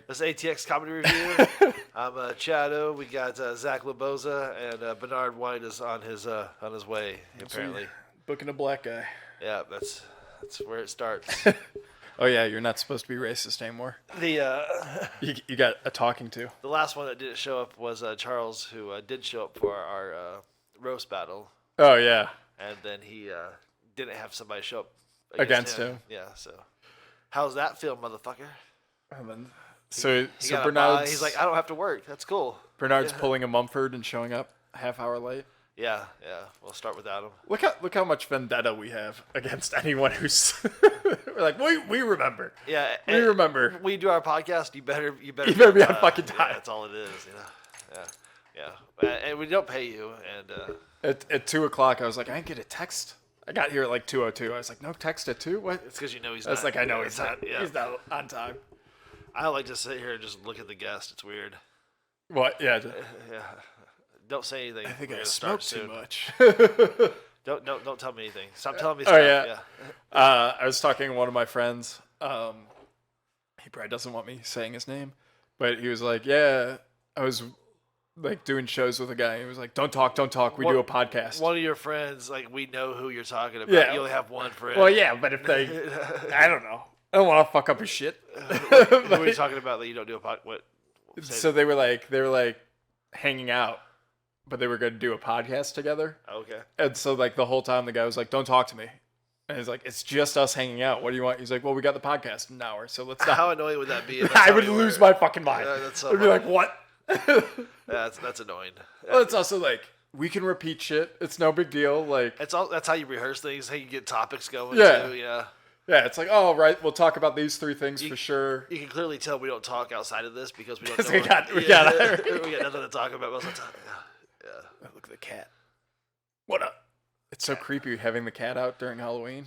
right. This ATX comedy review. I'm ChadO. We got Zach Leboza, and Bernard White is on his way apparently. Booking a black guy. Yeah, that's where it starts. Oh yeah, you're not supposed to be racist anymore. The You got a talking to. the last one that didn't show up was Charles, who did show up for our roast battle, Oh yeah, and then he didn't have somebody show up against him. Yeah, so how's that feel, motherfucker? And then, so He got a Bernard's buy. He's like, I don't have to work. That's cool. Bernard's pulling a Mumford and showing up a half hour late. Yeah. We'll start without him. Look how much vendetta we have against anyone who's we're like we remember. Yeah, We remember. We do our podcast. You better You better be on fucking Yeah, time. that's all it is. Yeah. And we don't pay you. And At 2:00, I was like, I didn't get a text. I got here at like 2:02. I was like, no text at 2. What? it's because you know he's. I was not. like, I know Yeah, he's not. Yeah. He's not on time. I don't like to sit here and just look at the guest. It's weird. What? Yeah. Yeah. Don't say anything. I think We're I gonna start smoked too soon. much. Don't tell me anything. Stop telling me Oh, stuff. yeah. I was talking to one of my friends. He probably doesn't want me saying his name, but he was like, "Yeah, I was like doing shows with a guy." He was like, "Don't talk. We do a podcast." One of your friends, like we know who you're talking about. Yeah. You only have one friend. Well, yeah, but if they, I don't know. I don't want to fuck up his shit. Who are you talking about that you don't do a podcast? What? So they were like hanging out, but they were going to do a podcast together. Okay. And so like the whole time the guy was like, "Don't talk to me." And he's like, "It's just us hanging out. What do you want?" He's like, "Well, we got the podcast in an hour, so let's not." How annoying would that be? If that's I how would you lose were? my fucking mind. Yeah, that's so I'd be like, "What?" That's annoying. Well, it's also like we can repeat shit. It's no big deal. Like, That's how you rehearse things. How you get topics going. Yeah. Too, yeah. yeah, it's like, oh right, we'll talk about these 3 things for sure. You can clearly tell we don't talk outside of this because we don't. 'Cause know we got we got nothing to talk about most of the time. Yeah. Look at the cat. What up? It's so creepy having the cat out during Halloween.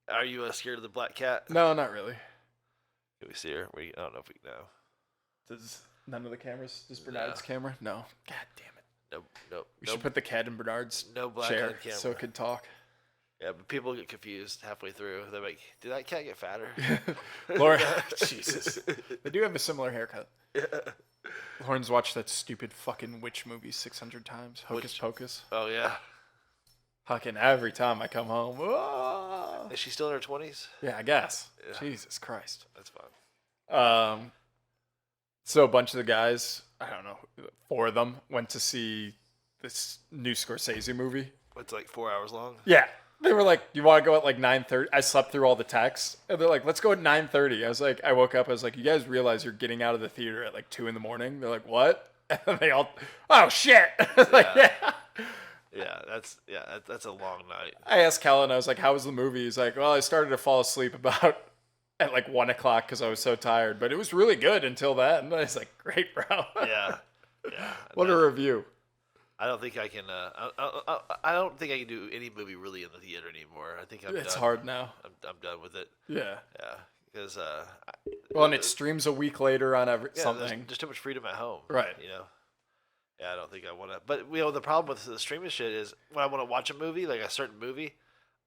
Are you scared of the black cat? No, not really. Can we see her? I don't know if we know. Does none of the cameras? Does Bernard's camera? No. God damn it. Nope. We should put the cat in Bernard's no black chair on camera. so it could talk. Yeah, but people get confused halfway through. They're like, "Did that cat get fatter?" Lauren, Jesus. They do have a similar haircut. Yeah. Lauren's watched that stupid fucking witch movie 600 times. Hocus Pocus. Oh yeah. Fucking every time I come home. "Ah." Is she still in her 20s? Yeah, I guess. Yeah. Jesus Christ. That's fine. So a bunch of the guys, I don't know, 4 of them went to see this new Scorsese movie. It's like 4 hours long. Yeah. They were like, "You want to go at like 9:30?" I slept through all the texts. And they're like, "Let's go at 9:30." I was like, I woke up, I was like, "You guys realize you're getting out of the theater at like 2 a.m? They're like, "What?" And they all, "Oh shit." Like, yeah. Yeah, that's a long night. I asked Kellen, I was like, "How was the movie?" He's like, "Well, I started to fall asleep about at like 1 o'clock because I was so tired, but it was really good until that." And I was like, "Great, bro." Yeah. What a review. I don't think I can. I don't think I can do any movie really in the theater anymore. I think I'm It's done. hard now. I'm done with it. Yeah. Yeah, because Well, and it streams a week later on something. There's too much freedom at home. Right. You know. Yeah, I don't think I want to. But the problem with the streaming shit is when I want to watch a movie, like a certain movie,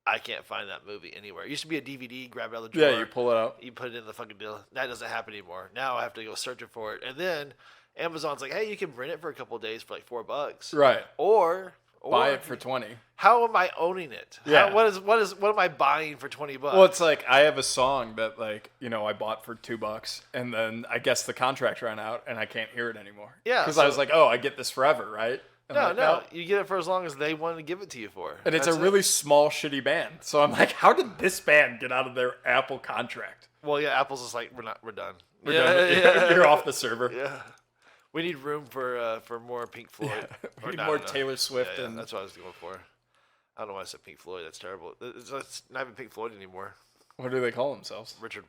I can't find that movie anywhere. It used to be a DVD, grab it out of the drawer. Yeah, you pull it out. You put it in the fucking deal. That doesn't happen anymore. Now I have to go searching for it, and then Amazon's like, "Hey, you can rent it for a couple of days for like $4, Right. Or Buy it for 20. How am I owning it? Yeah. What am I buying for $20? Well, it's like I have a song that like, I bought for $2 and then I guess the contract ran out and I can't hear it anymore. Yeah, Because I was like, "Oh, I get this forever, right?" And I'm No, like, you get it for as long as they want to give it to you for. And it's That's a it. really small, shitty band. So I'm like, how did this band get out of their Apple contract? Well, yeah, Apple's just like, we're done. We're done. You're off the server. Yeah. We need room for more Pink Floyd. Yeah. Or We need not, more no. Taylor Swift. Yeah, and that's what I was going for. I don't know why I said Pink Floyd. That's terrible. It's not even Pink Floyd anymore. What do they call themselves? Roger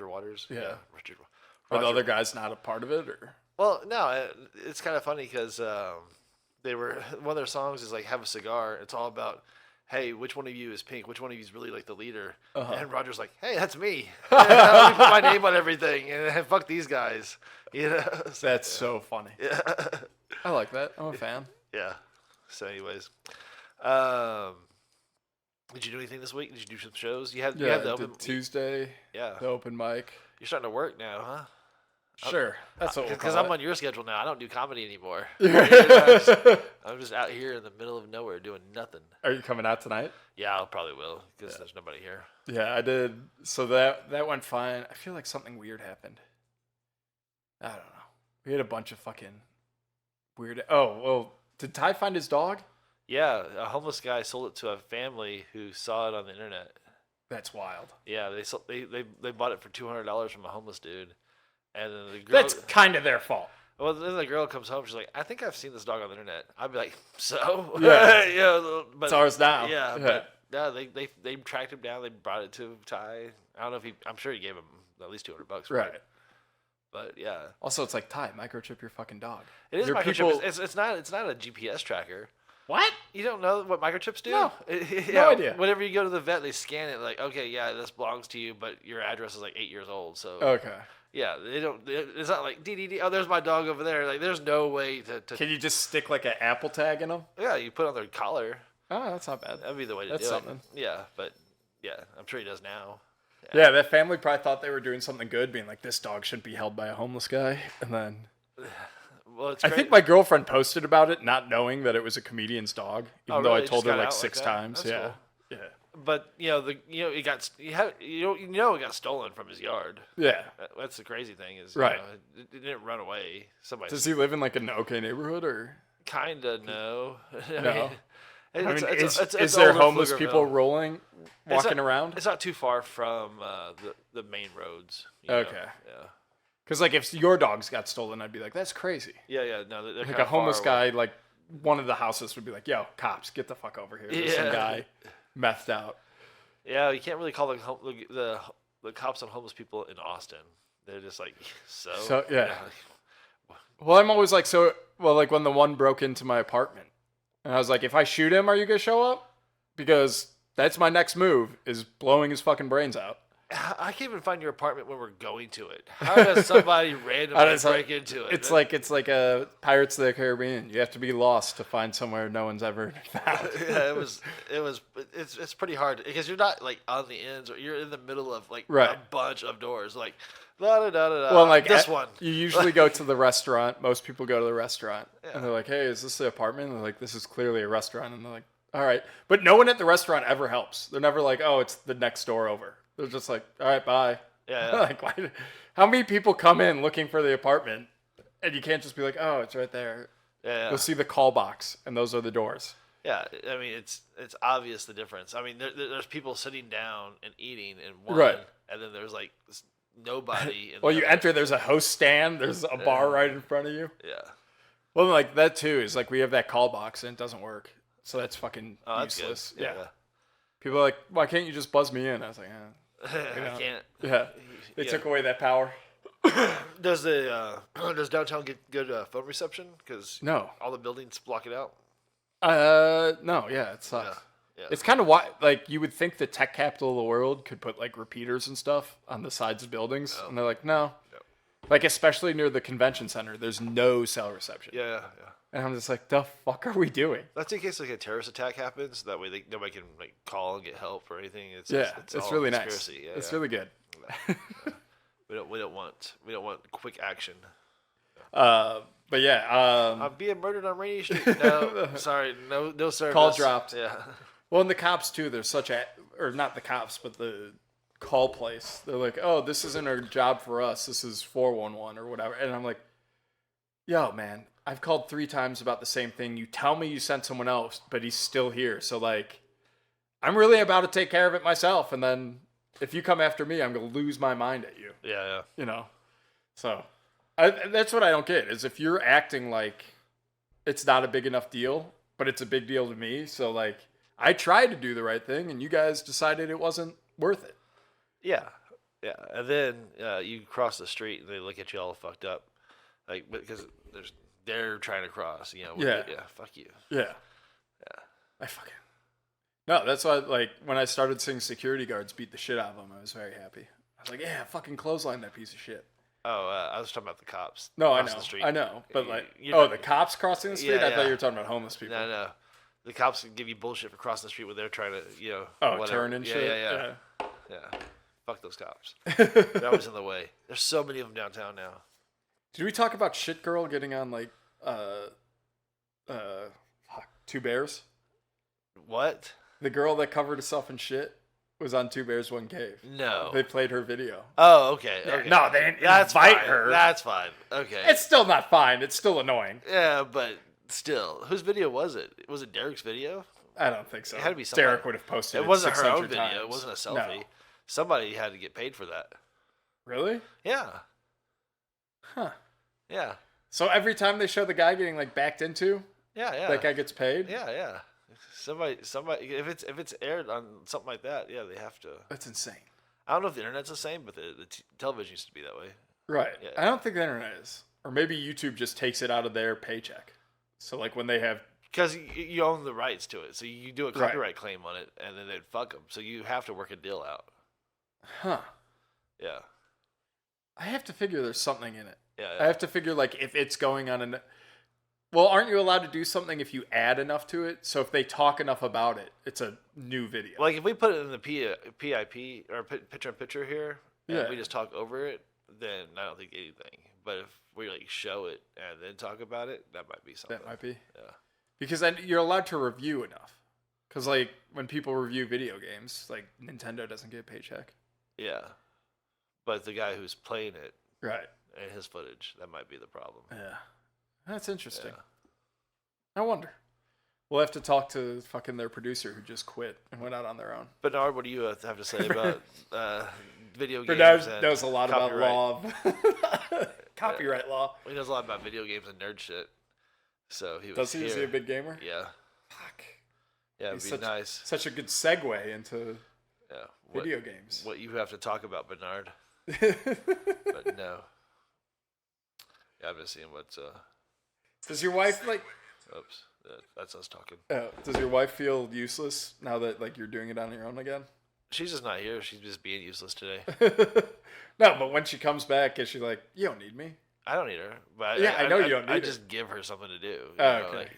Waters. Yeah. Richard. Are the Roger- other guys not a part of it? Or Well, no, it's kind of funny because they were one of their songs is like "Have a Cigar." It's all about, hey, which one of you is Pink? Which one of you is really like the leader? And Roger's like, hey, that's me. Let me put my name on everything and fuck these guys. That's so funny. Yeah. I like that. I'm a fan. Yeah. So, anyways, did you do anything this week? Did you do some shows? You had Yeah, the I open did Tuesday. Yeah. The open mic. You're starting to work now, huh? Sure, that's what we'll Because call I'm it. on your schedule now. I don't do comedy anymore. I'm just out here in the middle of nowhere doing nothing. Are you coming out tonight? Yeah, I probably will because there's nobody here. Yeah, I did. So that went fine. I feel like something weird happened. I don't know. We had a bunch of fucking weird. Oh well, did Ty find his dog? Yeah, a homeless guy sold it to a family who saw it on the internet. That's wild. Yeah, they bought it for $200 from a homeless dude, and then the girl. That's kind of their fault. Well, then the girl comes home. She's like, "I think I've seen this dog on the internet." I'd be like, "So?" Yeah. Yeah, but It's ours now. Yeah, Yeah. but yeah, they tracked him down. They brought it to Ty. I don't know if he. I'm sure he gave him at least $200 for Right. it. But yeah, Also, it's like Ty, microchip your fucking dog. it is Your microchip. people- It's not a GPS tracker. What? You don't know what microchips do? No. Yeah, idea. Whenever you go to the vet, they scan it like, okay, yeah, this belongs to you, but your address is like 8 years old. So Okay. yeah, they don't. It's not like DDD. Oh, there's my dog over there. Like, there's no way to. Can you just stick like an Apple tag in them? Yeah, you put on their collar. Oh, that's not bad. That'd be the way to That's do something. it. Yeah, but yeah, I'm sure he does now. Yeah, that family probably thought they were doing something good, being like, this dog shouldn't be held by a homeless guy. And then Well, it's I great. think my girlfriend posted about it, not knowing that it was a comedian's dog, even Oh, though I really? told Just her got like out 6 like that? times. That's Yeah. cool. Yeah. But it got it got stolen from his yard. Yeah. That's the crazy thing is Right. it didn't run away. Somebody Does he live in like an okay neighborhood or? kinda no. No. I mean, it's is there older homeless Pflugerville. people rolling, It's walking not- around? It's not too far from the main roads. you know? Okay. Yeah. Because like if your dogs got stolen, I'd be like, that's crazy. Yeah. No, they're Like kinda a homeless far away. guy, like one of the houses would be like, yo, cops, get the fuck over here. There's some Yeah. guy methed out. Yeah, you can't really call the cops on homeless people in Austin. They're just like So, yeah. Well, I'm always like, like when the one broke into my apartment, and I was like, if I shoot him, are you gonna show up? Because that's my next move, is blowing his fucking brains out. I can't even find your apartment when we're going to it. How does somebody randomly break into it? It's like a Pirates of the Caribbean. You have to be lost to find somewhere no one's ever found. Yeah, it's pretty hard because you're not like on the ends or you're in the middle of like Right. a bunch of doors. Like da da da da. Well, like this one. You usually go to the restaurant. Most people go to the restaurant, Yeah. and they're like, "Hey, is this the apartment?" And they're like, "This is clearly a restaurant." And they're like, "All right," but no one at the restaurant ever helps. They're never like, "Oh, it's the next door over." They're just like, "All right, bye." Yeah. Like, why? How many people come in looking for the apartment, and you can't just be like, "Oh, it's right there." Yeah. You'll see the call box, and those are the doors. Yeah, I mean it's obvious the difference. I mean there's people sitting down and eating in one, Right. and then there's like nobody. In Well, the you other. enter. There's a host stand. There's a bar right in front of you. Yeah. Well, like that too is like we have that call box and it doesn't work, so that's fucking Oh, that's good. useless. Yeah. People are like, why can't you just buzz me in? I was like, I can't. yeah. They Yeah. took away that power. Does does downtown get good phone reception? Because No. all the buildings block it out. No, yeah, it sucks. Yeah. It's kind of why, like, you would think the tech capital of the world could put like repeaters and stuff on the sides of buildings, and they're like, no. Like, especially near the convention center, there's no cell reception. Yeah. And I'm just like, the fuck are we doing? That's in case like a terrorist attack happens. That way nobody can like call and get help or anything. It's all really nice. conspiracy. Yeah, It's yeah. really good. We don't want quick action. But yeah, I'm being murdered on Rainy Street. No, sorry, no service. Call dropped. Yeah. well, and the cops too. There's such a, or not the cops, but the call place. They're like, oh, this isn't a job for us. This is 411 or whatever. And I'm like, yo, man, I've called 3 times about the same thing. You tell me you sent someone else, but he's still here. So like, I'm really about to take care of it myself. And then if you come after me, I'm gonna lose my mind at you. Yeah. You know. So that's what I don't get is if you're acting like it's not a big enough deal, but it's a big deal to me. So like, I tried to do the right thing, and you guys decided it wasn't worth it. Yeah. And then you cross the street and they look at you all fucked up, like because they're trying to cross. You know. Yeah. Fuck you. Yeah. I fucking. No, that's why, like, when I started seeing security guards beat the shit out of them, I was very happy. I was like, yeah, fucking clothesline that piece of shit. Oh, I was talking about the cops. No, I crossing know. The street. I know. But, like, You're the cops crossing the street? Yeah, I thought yeah. you were talking about homeless people. No. The cops give you bullshit for crossing the street when they're trying to, Oh, whatever. turn and shit? Yeah. Fuck those cops. They're always in the way. There's so many of them downtown now. Did we talk about Shit Girl getting on like Two Bears? What? The girl that covered herself in shit was on Two Bears One Cave. No. They played her video. Oh, okay. Okay. No, they didn't That's invite fine. her. That's fine. Okay. It's still not fine. It's still annoying. Yeah, but still, whose video was it? Was it Derek's video? I don't think so. It had to be somebody. Derek would have posted it. It wasn't her own 600 video. times. It wasn't a selfie. No. Somebody had to get paid for that. Really? Yeah. Huh. Yeah. So every time they show the guy getting like backed into, Yeah. that guy gets paid? Yeah. Somebody. If it's aired on something like that, yeah, they have to. That's insane. I don't know if the internet's the same, but the television used to be that way. Right. Yeah. I don't think the internet is. Or maybe YouTube just takes it out of their paycheck. So like when they have... Because you own the rights to it, so you do a copyright claim on it, and then they'd fuck them. So you have to work a deal out. Huh. Yeah. I have to figure there's something in it. Yeah. I have to figure like if it's going on an... Well, aren't you allowed to do something if you add enough to it? So if they talk enough about it, it's a new video. Like if we put it in the PIP or picture-in-picture here, and we just talk over it, then I don't think anything. But if we like show it and then talk about it, that might be something. That might be. Yeah. Because then you're allowed to review enough. Because like when people review video games, like Nintendo doesn't get a paycheck. Yeah. But the guy who's playing it, right, and his footage, that might be the problem. Yeah. That's interesting. Yeah. I wonder. We'll have to talk to fucking their producer who just quit and went out on their own. Bernard, what do you have to say about video games? Bernard knows a lot copyright? about law. Copyright law. He knows a lot about video games and nerd shit. So he was Does he? here. Is he a big gamer? Yeah. Fuck. Yeah, it'd be nice. Such a good segue into video what, games. What you have to talk about, Bernard. But no. Yeah, I've been seeing what's... Does your wife, like... Oops. That's us talking. Does your wife feel useless now that like you're doing it on your own again? She's just not here. She's just being useless today. No, but when she comes back, is she like, you don't need me? I don't need her. But I know you don't need her. I just give her something to do. Okay. Like,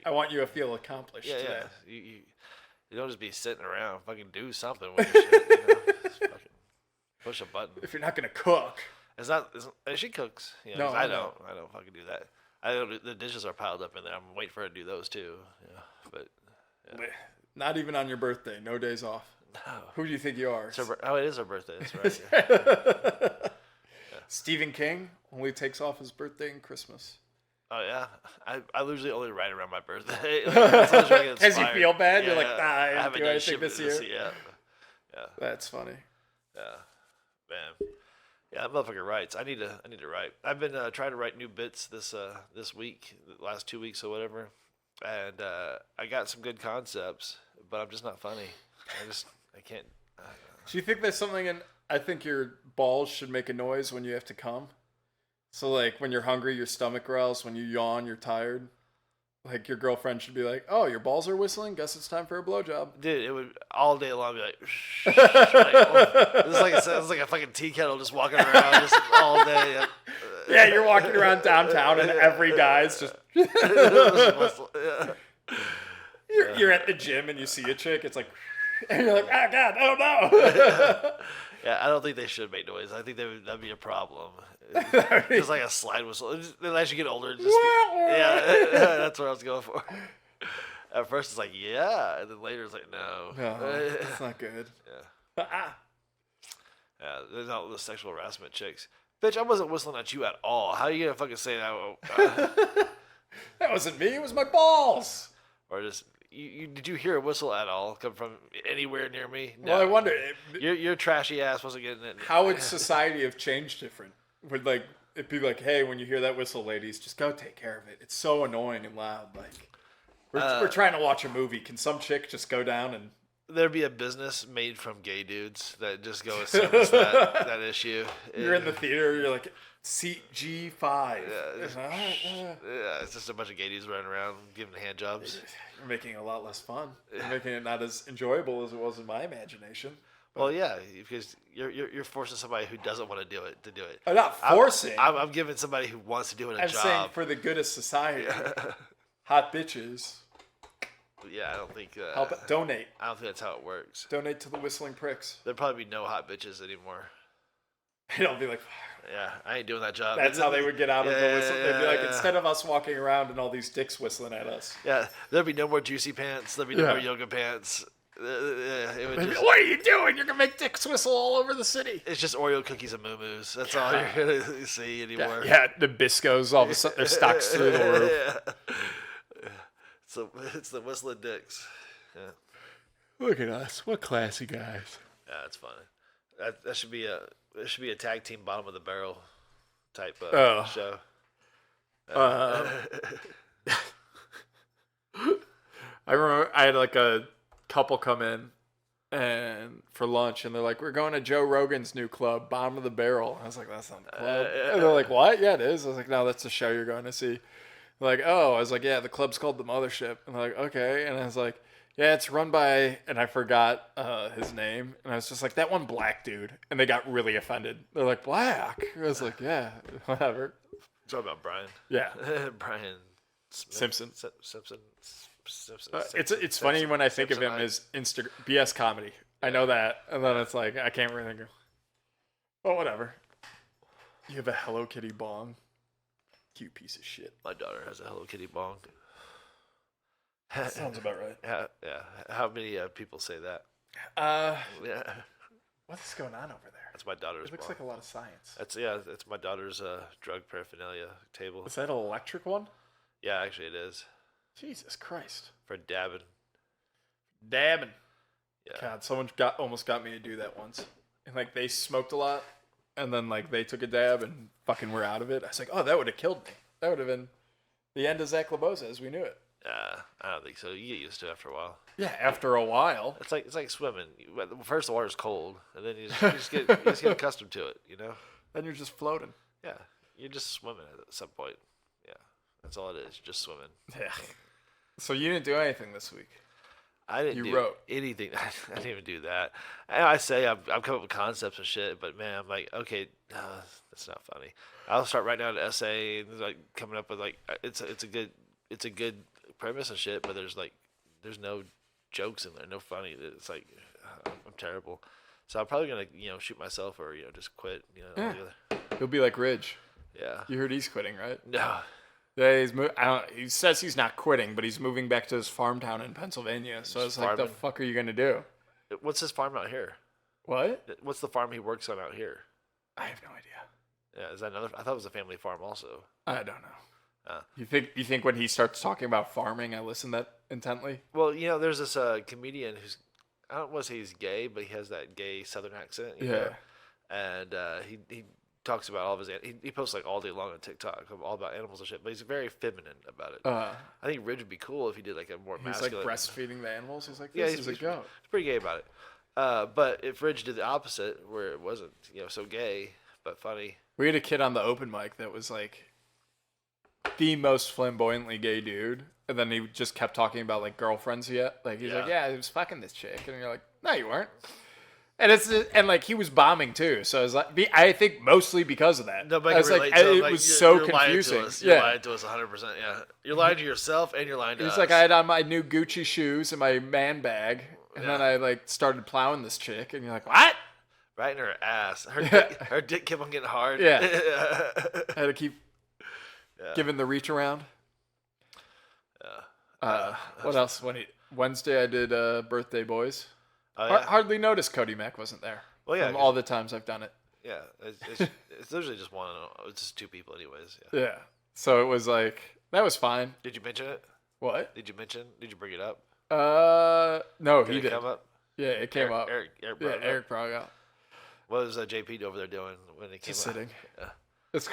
I want you to feel accomplished. Yeah, today. yeah. You don't just be sitting around. Fucking do something with your shit. Just fucking push a button. If you're not gonna cook. It's not. She cooks. No, I don't. I don't fucking do that. The dishes are piled up in there. I'm waiting for her to do those too. Yeah, but not even on your birthday. No days off. No. Who do you think you are? It is her birthday. That's right. Yeah. Stephen King only takes off his birthday and Christmas. Oh yeah, I usually only write around my birthday. Because you feel bad. Yeah, you're like, I haven't do done anything shit this year. Yeah. That's funny. Yeah, man. Yeah, that motherfucker writes. I need to write. I've been trying to write new bits this week, the last 2 weeks or whatever, and I got some good concepts, but I'm just not funny. I can't. Do you think there's something in? I think your balls should make a noise when you have to come. So like when you're hungry, your stomach growls. When you yawn, you're tired. Like your girlfriend should be like, "Oh, your balls are whistling. Guess it's time for a blowjob." Dude, it would all day long be like, shh, like it's like a fucking tea kettle just walking around just all day. Yeah, you're walking around downtown and every guy's just. You're at the gym and you see a chick. It's like, and you're like, "Oh God, oh no." Yeah, I don't think they should make noise. I think that'd be a problem. Just like a slide whistle. Then as you get older, that's what I was going for. At first it's like, yeah, and then later it's like, no. No, that's not good. Yeah. Yeah, there's all the sexual harassment chicks. Bitch, I wasn't whistling at you at all. How are you gonna fucking say that? That wasn't me. It was my balls. Or just did you hear a whistle at all come from anywhere near me? No. Well, I wonder. Your trashy ass wasn't getting it. How would society have changed different? Would like it'd be like, hey, when you hear that whistle, ladies, just go take care of it. It's so annoying and loud. Like we're trying to watch a movie. Can some chick just go down and? There'd be a business made from gay dudes that just go and service that issue. You're in the theater. You're like seat G5. Yeah, it's just a bunch of gay dudes running around giving hand jobs. You're making it a lot less fun. You're making it not as enjoyable as it was in my imagination. Well, yeah, because you're forcing somebody who doesn't want to do it to do it. I'm not forcing. I'm giving somebody who wants to do it a job. I'm saying for the good of society. Hot bitches. Yeah, I don't think. Donate. I don't think that's how it works. Donate to the Whistling Pricks. There'd probably be no hot bitches anymore. It'll be like, Yeah, I ain't doing that job. that's how they would get out of the whistle. They'd be like, yeah. instead of us walking around and all these dicks whistling at us. Yeah, there'd be no more juicy pants. There'd be no more yoga pants. It would just, What are you doing? You're gonna make dicks whistle all over the city. it's just Oreo cookies and moo-moos. That's all you're gonna see anymore. Yeah, the Biscos, all of a sudden, their stocks through the roof. Yeah. It's the whistling dicks. Yeah, Look at us. What classy guys. yeah, that's funny. That should be a tag team bottom of the barrel type show. I remember I had like a couple come in and for lunch, and they're like, "We're going to Joe Rogan's new club, Bottom of the Barrel." I was like, "That's not the club." And they're like, "What? Yeah, it is." I was like, "No, that's the show you're going to see." They're like, "Oh," I was like, "Yeah, the club's called the Mothership." And they're like, "Okay," and I was like, "Yeah, it's run by," and I forgot his name, and I was just like, "That one black dude," and they got really offended. They're like, "Black?" I was like, "Yeah, whatever." Talk about Brian. Yeah, Brian Smith. Simpson. Simpson. It's funny when I think of him as BS comedy. I know that, and then it's like I can't really think of. Oh, whatever. You have a Hello Kitty bong. Cute piece of shit. My daughter has a Hello Kitty bong. Sounds about right. Yeah. How many people say that? Yeah. What's going on over there? That's my daughter's. It looks bong. like a lot of science. That's my daughter's drug paraphernalia table. Is that an electric one? Yeah, actually it is. Jesus Christ. For dabbing. Dabbing. Yeah. God, someone almost got me to do that once. And like they smoked a lot, and then like they took a dab and fucking were out of it. I was like, oh, that would have killed me. That would have been the end of Zach Leboza as we knew it. I don't think so. You get used to it after a while. Yeah, after a while. It's like swimming. First the water's cold, and then you just get accustomed to it. You know. Then you're just floating. Yeah, you're just swimming at some point. Yeah, that's all it is. Just swimming. Yeah. So you didn't do anything this week. I didn't do anything. I didn't even do that. I say I'm coming up with concepts and shit, but man, I'm like, okay, that's not funny. I'll start writing out an essay and like coming up with like it's a good premise and shit, but there's no jokes in there, no funny. It's like I'm terrible. So I'm probably gonna shoot myself or just quit. Altogether. You'll be like Ridge. Yeah. You heard he's quitting, right? No. Yeah, he says he's not quitting, but he's moving back to his farm town in Pennsylvania. So it's like, the fuck are you gonna do? What's his farm out here? What? What's the farm he works on out here? I have no idea. Yeah, is that another? I thought it was a family farm also. I don't know. You think when he starts talking about farming, I listen that intently? Well, there's this comedian who's I don't want to say he's gay, but he has that gay Southern accent. You know? And he talks about all of his. He posts like all day long on TikTok, all about animals and shit. But he's very feminine about it. I think Ridge would be cool if he did like a more masculine. He's like breastfeeding the animals. He's like, this is a goat. He's pretty gay about it. But if Ridge did the opposite, where it wasn't so gay but funny. We had a kid on the open mic that was like the most flamboyantly gay dude, and then he just kept talking about like girlfriends he had. Like he's like, yeah, he was fucking this chick, and you're like, no, you weren't. And like he was bombing too, so I was like, I think mostly because of that. Nobody I was can like, relate to him. it was so confusing. You're lying to us 100%. Yeah, you're lying to yourself and you're lying to us. He's like, I had on my new Gucci shoes and my man bag, and then I like started plowing this chick, and you're like, what? Right in her ass. Her dick kept on getting hard. Yeah. I had to keep giving the reach around. What else? Wednesday I did Birthday Boys. Oh, yeah. Hardly noticed Cody Mack wasn't there. Well, yeah, from all the times I've done it. Yeah, it's usually just one. It's just two people, anyways. Yeah. So it was like that was fine. Did you mention it? What? Did you bring it up? No, Did he it did. come up? Yeah, it came up. Eric brought it up. What was JP over there doing when it came Just up? sitting. Yeah. It's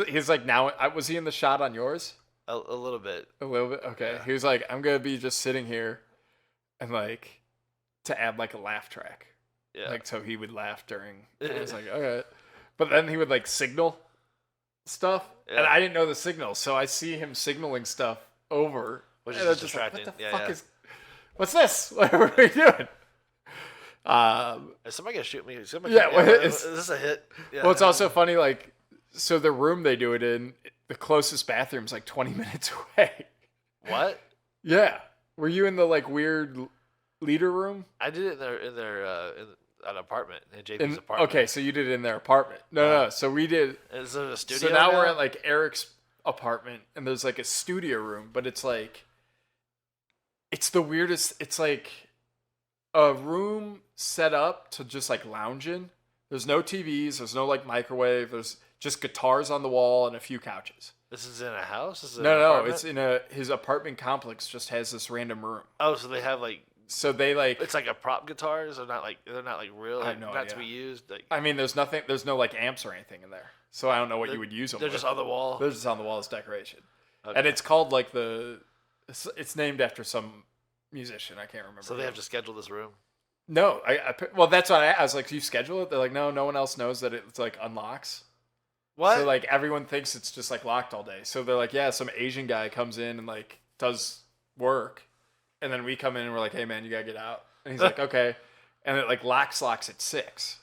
he's like now. Was he in the shot on yours? A little bit. A little bit. Okay. Yeah. He was like, I'm gonna be just sitting here, and like to add like a laugh track. Yeah. Like so he would laugh during. And I was like, okay. But then he would like signal stuff, and I didn't know the signal, so I see him signaling stuff over. Which and is just like, distracting. what the fuck is? What's this? What are we doing? Is somebody gonna shoot me? Is this a hit? Yeah. Well, it's also funny, like, so the room they do it in, the closest bathroom's like 20 minutes away. What? Yeah. Were you in the like weird leader room? I did it in an apartment in JP's apartment. Okay, so you did it in their apartment. No. So we did. Is there a studio? So now we're at like Eric's apartment, and there's like a studio room, but it's like, it's the weirdest. It's like a room set up to just like lounge in. There's no TVs. There's no like microwave. There's just guitars on the wall and a few couches. This is in a house. This is No. It's in his apartment complex. Just has this random room. Oh, so they have like. So they like. It's like a prop guitars. They're not like real. I have no not idea. to be used. Like, I mean, there's nothing. There's no like amps or anything in there. So I don't know what you would use them. They're with. just on the wall. They're just on the wall as decoration. Okay. And it's called like it's named after some musician. I can't remember. So they have to schedule this room. No, well, that's what I was like. You schedule it. They're like, no one else knows that it's like unlocks. What? So like everyone thinks it's just like locked all day. So they're like, yeah, some Asian guy comes in and like does work, and then we come in and we're like, hey man, you gotta get out. And he's like, okay, and it like locks at 6.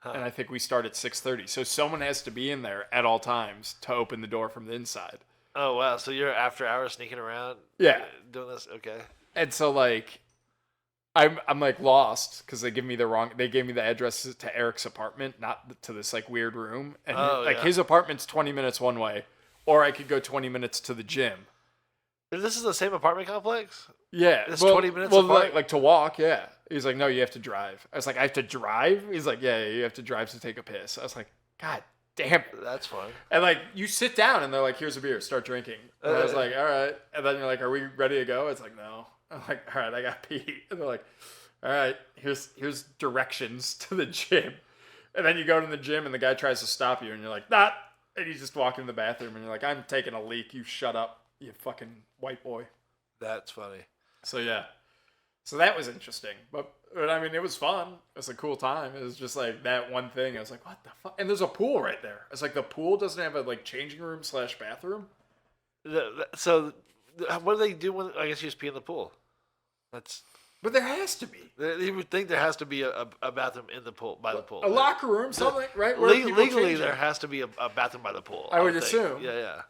And I think we start at 6:30. So someone has to be in there at all times to open the door from the inside. Oh wow! So you're after hours sneaking around? Yeah. Doing this? Okay. And so like, I'm like lost because they gave me the address to Eric's apartment, not to this like weird room. And his apartment's 20 minutes one way, or I could go 20 minutes to the gym. This is the same apartment complex? Yeah. It's 20 minutes apart? Like to walk, yeah. He's like, no, you have to drive. I was like, I have to drive? He's like, yeah, you have to drive to take a piss. I was like, God damn it. That's fun. And like, you sit down and they're like, here's a beer, start drinking. And I was like, all right. And then you're like, are we ready to go? It's like, no. I'm like, all right, I got pee. And they're like, all right, here's directions to the gym. And then you go to the gym and the guy tries to stop you and you're like, nah. And you just walk in the bathroom and you're like, I'm taking a leak. You shut up, you fucking white boy. That's funny. So yeah. So that was interesting. But I mean, it was fun. It was a cool time. It was just like that one thing. I was like, what the fuck? And there's a pool right there. It's like the pool doesn't have a like changing room / bathroom. So what do they do when, I guess you just pee in the pool? But there has to be. You would think there has to be a bathroom in the pool, by the pool. A locker room, something, right? Legally, there has to be a bathroom by the pool. I would assume. Yeah.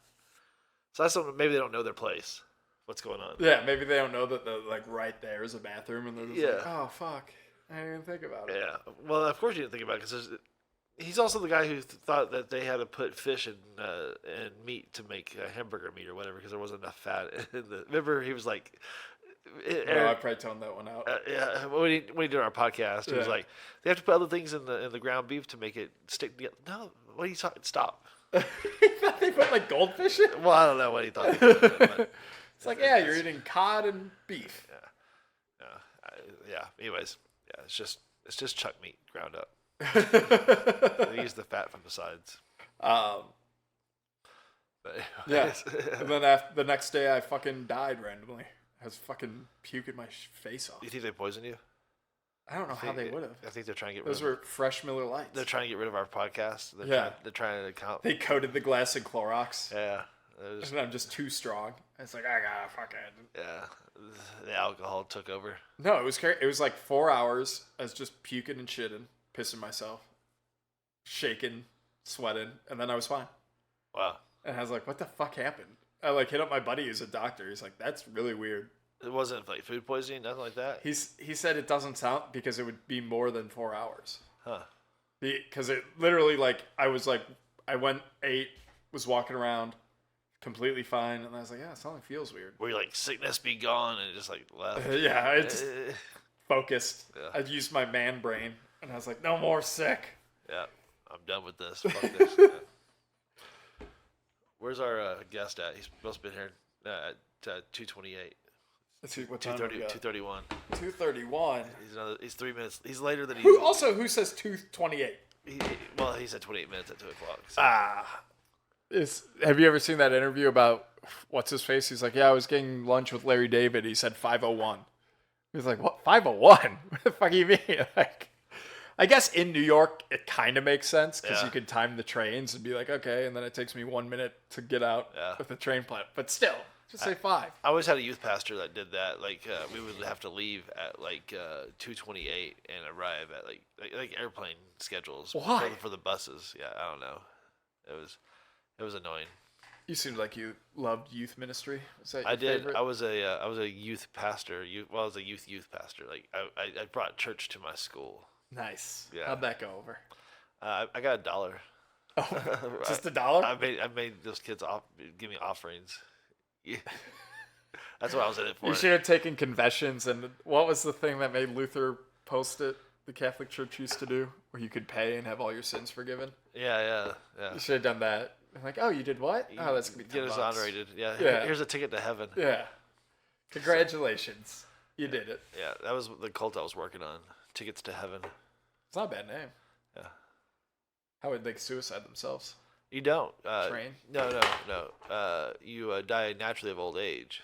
So that's something, maybe they don't know their place. What's going on? Yeah, maybe they don't know that the like right there is a bathroom, and they're just like, oh fuck, I didn't even think about it. Yeah, well, of course you didn't think about it because he's also the guy who thought that they had to put fish and meat to make hamburger meat or whatever because there wasn't enough fat in the. Remember, he was like. No, I probably toned that one out. Yeah, when he did our podcast, he was like, "They have to put other things in the ground beef to make it stick together." No, what are you talking? Stop. He thought they put like goldfish in. Well, I don't know what he thought. But it's like, yeah, you're eating cod and beef. Yeah. Anyways, yeah, it's just chuck meat ground up. They use the fat from the sides. But yeah, and then the next day I fucking died randomly. I was fucking puking my face off. Do you think they poisoned you? I don't know how they would have. I think they're trying to get rid of Those were fresh Miller Lights. They're trying to get rid of our podcast. They're trying to count. They coated the glass in Clorox. Yeah. And I'm just too strong. It's like, I gotta fucking... Yeah. The alcohol took over. No, it was crazy. It was like 4 hours. I was just puking and shitting, pissing myself, shaking, sweating, and then I was fine. Wow. And I was like, what the fuck happened? I like hit up my buddy who's a doctor. He's like, that's really weird. It wasn't like food poisoning, nothing like that? He said it doesn't sound because it would be more than 4 hours. Huh. Because it literally I went, ate, was walking around completely fine. And I was like, yeah, something feels weird. Were you like, sickness be gone? And it just like left? Yeah, I just focused. Yeah. I used my man brain. And I was like, no more sick. Yeah, I'm done with this. Fuck this. Yeah. Where's our guest at? He's supposed to be here at 2:28. Let's see what time 2:31. 2:31. He's 3 minutes. He's later than he. Who says 2:28? He said 28 minutes at 2 o'clock. So. Have you ever seen that interview about what's his face? He's like, yeah, I was getting lunch with Larry David. He said 5:01. He's like, what? 5:01? What the fuck do you mean? Like, I guess in New York, it kind of makes sense because you can time the trains and be like, okay, and then it takes me 1 minute to get out with the train plan. But still, just say 5. I always had a youth pastor that did that. Like, we would have to leave at like 2:28 and arrive at like airplane schedules. Why? For the buses. Yeah, I don't know. It was annoying. You seemed like you loved youth ministry. Was that your I did. favorite? I was a youth pastor. I was a youth pastor. Like I brought church to my school. Nice. Yeah. How'd that go over? I got $1. Oh, just $1? I made those kids give me offerings. Yeah. That's what I was in it for. You should have taken confessions. And what was the thing that made Luther post it? The Catholic Church used to do, where you could pay and have all your sins forgiven. Yeah. You should have done that. I'm like, oh, you did what? Oh, that's gonna be get us $10. exonerated. Yeah. Yeah. Here's a ticket to heaven. Yeah. Congratulations, you did it. Yeah, that was the cult I was working on. Tickets to heaven. It's not a bad name. Yeah. How would they suicide themselves? You don't. Train? No. You die naturally of old age.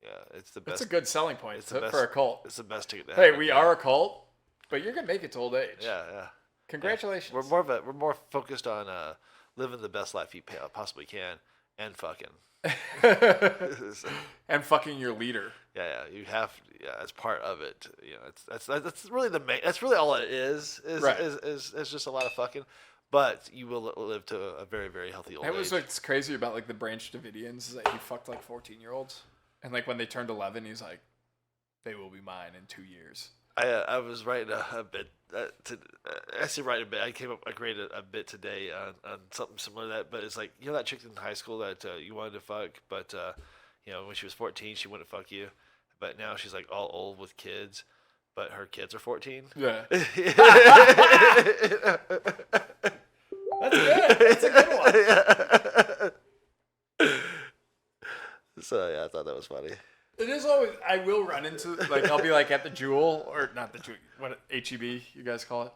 Yeah, it's the best. That's a good selling point It's the best for a cult. It's the best ticket to Hey, heaven. we are a cult, but you're gonna make it to old age. Yeah. Congratulations. We're more focused on living the best life you possibly can and fucking. And fucking your leader. Yeah, you have. Yeah, that's part of it. You know, that's really the main. That's really all it is. Right. Is just a lot of fucking. But you will live to a very, very healthy old age. That was what's crazy about like the Branch Davidians is that he fucked like 14-year-olds, and like when they turned 11, he's like, "They will be mine in 2 years." I was writing a bit. I say writing a bit. I created a bit today on something similar to that. But it's like, you know that chick in high school that you wanted to fuck, but you know, when she was 14, she wouldn't fuck you. But now she's like all old with kids, but her kids are 14. Yeah. That's good. That's a good one. So yeah, I thought that was funny. It is always. I will run into like I'll be like at the Jewel or not the Jewel. What HEB you guys call it?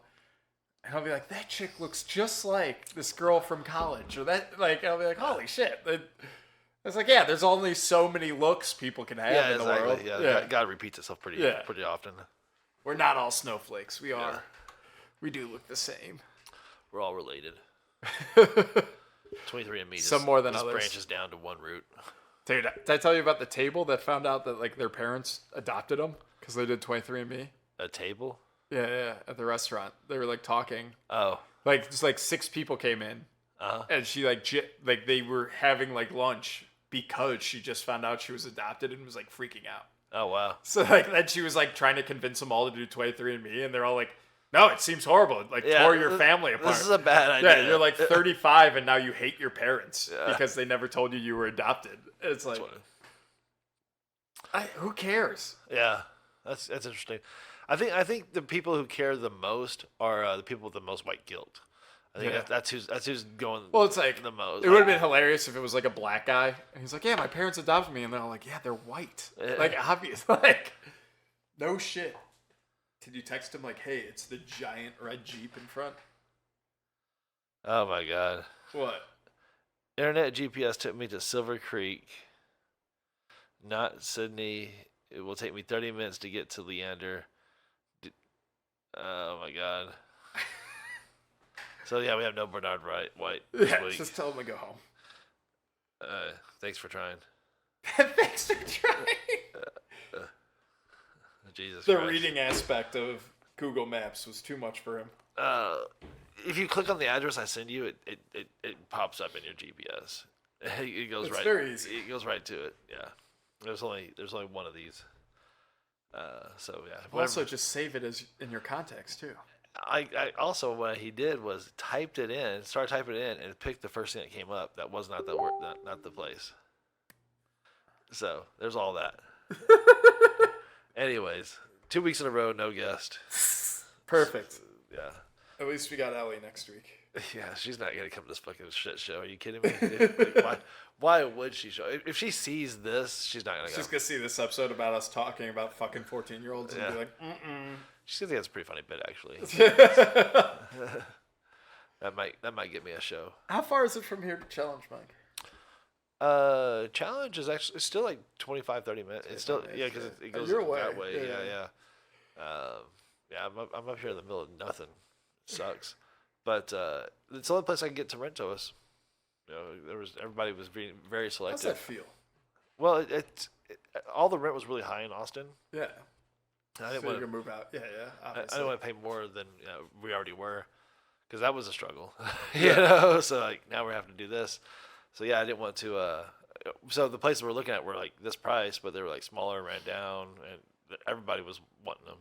And I'll be like, that chick looks just like this girl from college, or that like I'll be like, holy shit. It's like, yeah, there's only so many looks people can have in the world. Yeah, God repeats itself pretty often. We're not all snowflakes. We are. Yeah. We do look the same. We're all related. 23andMe some more than others. Branches down to one root. Dude, did I tell you about the table that found out that like their parents adopted them because they did 23andMe? A table? Yeah, at the restaurant. They were like talking. Oh. Like just like 6 people came in. And she like they were having like lunch because she just found out she was adopted and was like freaking out. Oh wow. So like then she was like trying to convince them all to do 23andMe, and they're all like, "No, it seems horrible. It like tore your family apart." This is a bad idea. Yeah, you're like 35 and now you hate your parents because they never told you were adopted. It's like, who cares? Yeah, that's interesting. I think the people who care the most are the people with the most white guilt. I think that's who's going. Well, it's like the most. It would have been hilarious if it was like a black guy and he's like, "Yeah, my parents adopted me," and they're all like, "Yeah, they're white." Like obvious, like no shit. Did you text him like, "Hey, it's the giant red Jeep in front"? Oh my god. What? Internet GPS took me to Silver Creek, not Sydney. It will take me 30 minutes to get to Leander. Oh my god. So yeah, we have no Bernard White. Yeah, just tell him to go home. Thanks for trying. Thanks for trying. Jesus the Christ. Reading aspect of Google Maps was too much for him. If you click on the address I send you, it pops up in your GPS. It goes it's right. Very easy. It goes right to it. Yeah. There's only one of these. So yeah. Also, just save it as in your contacts too. I also what he did was started typing it in, and picked the first thing that came up. That was not the word, not the place. So there's all that. Anyways, 2 weeks in a row, no guest. Perfect. Yeah. At least we got Ellie next week. Yeah, she's not gonna come to this fucking shit show. Are you kidding me? Why would she show? If she sees this, she's not gonna go. She's gonna see this episode about us talking about fucking 14-year-olds and be like, "Mm-mm." She's gonna think that's a pretty funny bit, actually. that might get me a show. How far is it from here to Challenge, Mike? Challenge is actually still like 25, 30 minutes. It's still because it goes You're that way. Yeah. I'm up here in the middle of nothing. It sucks, but it's the only place I can get to Rentos. You know, everybody was being very selective. How's that feel? Well, all the rent was really high in Austin. Yeah. I didn't want to move out. Yeah. I didn't want to pay more than we already were, because that was a struggle. You know, so like now we're having to do this, So yeah, I didn't want to. So the places we're looking at were like this price, but they were like smaller, ran down, and everybody was wanting them.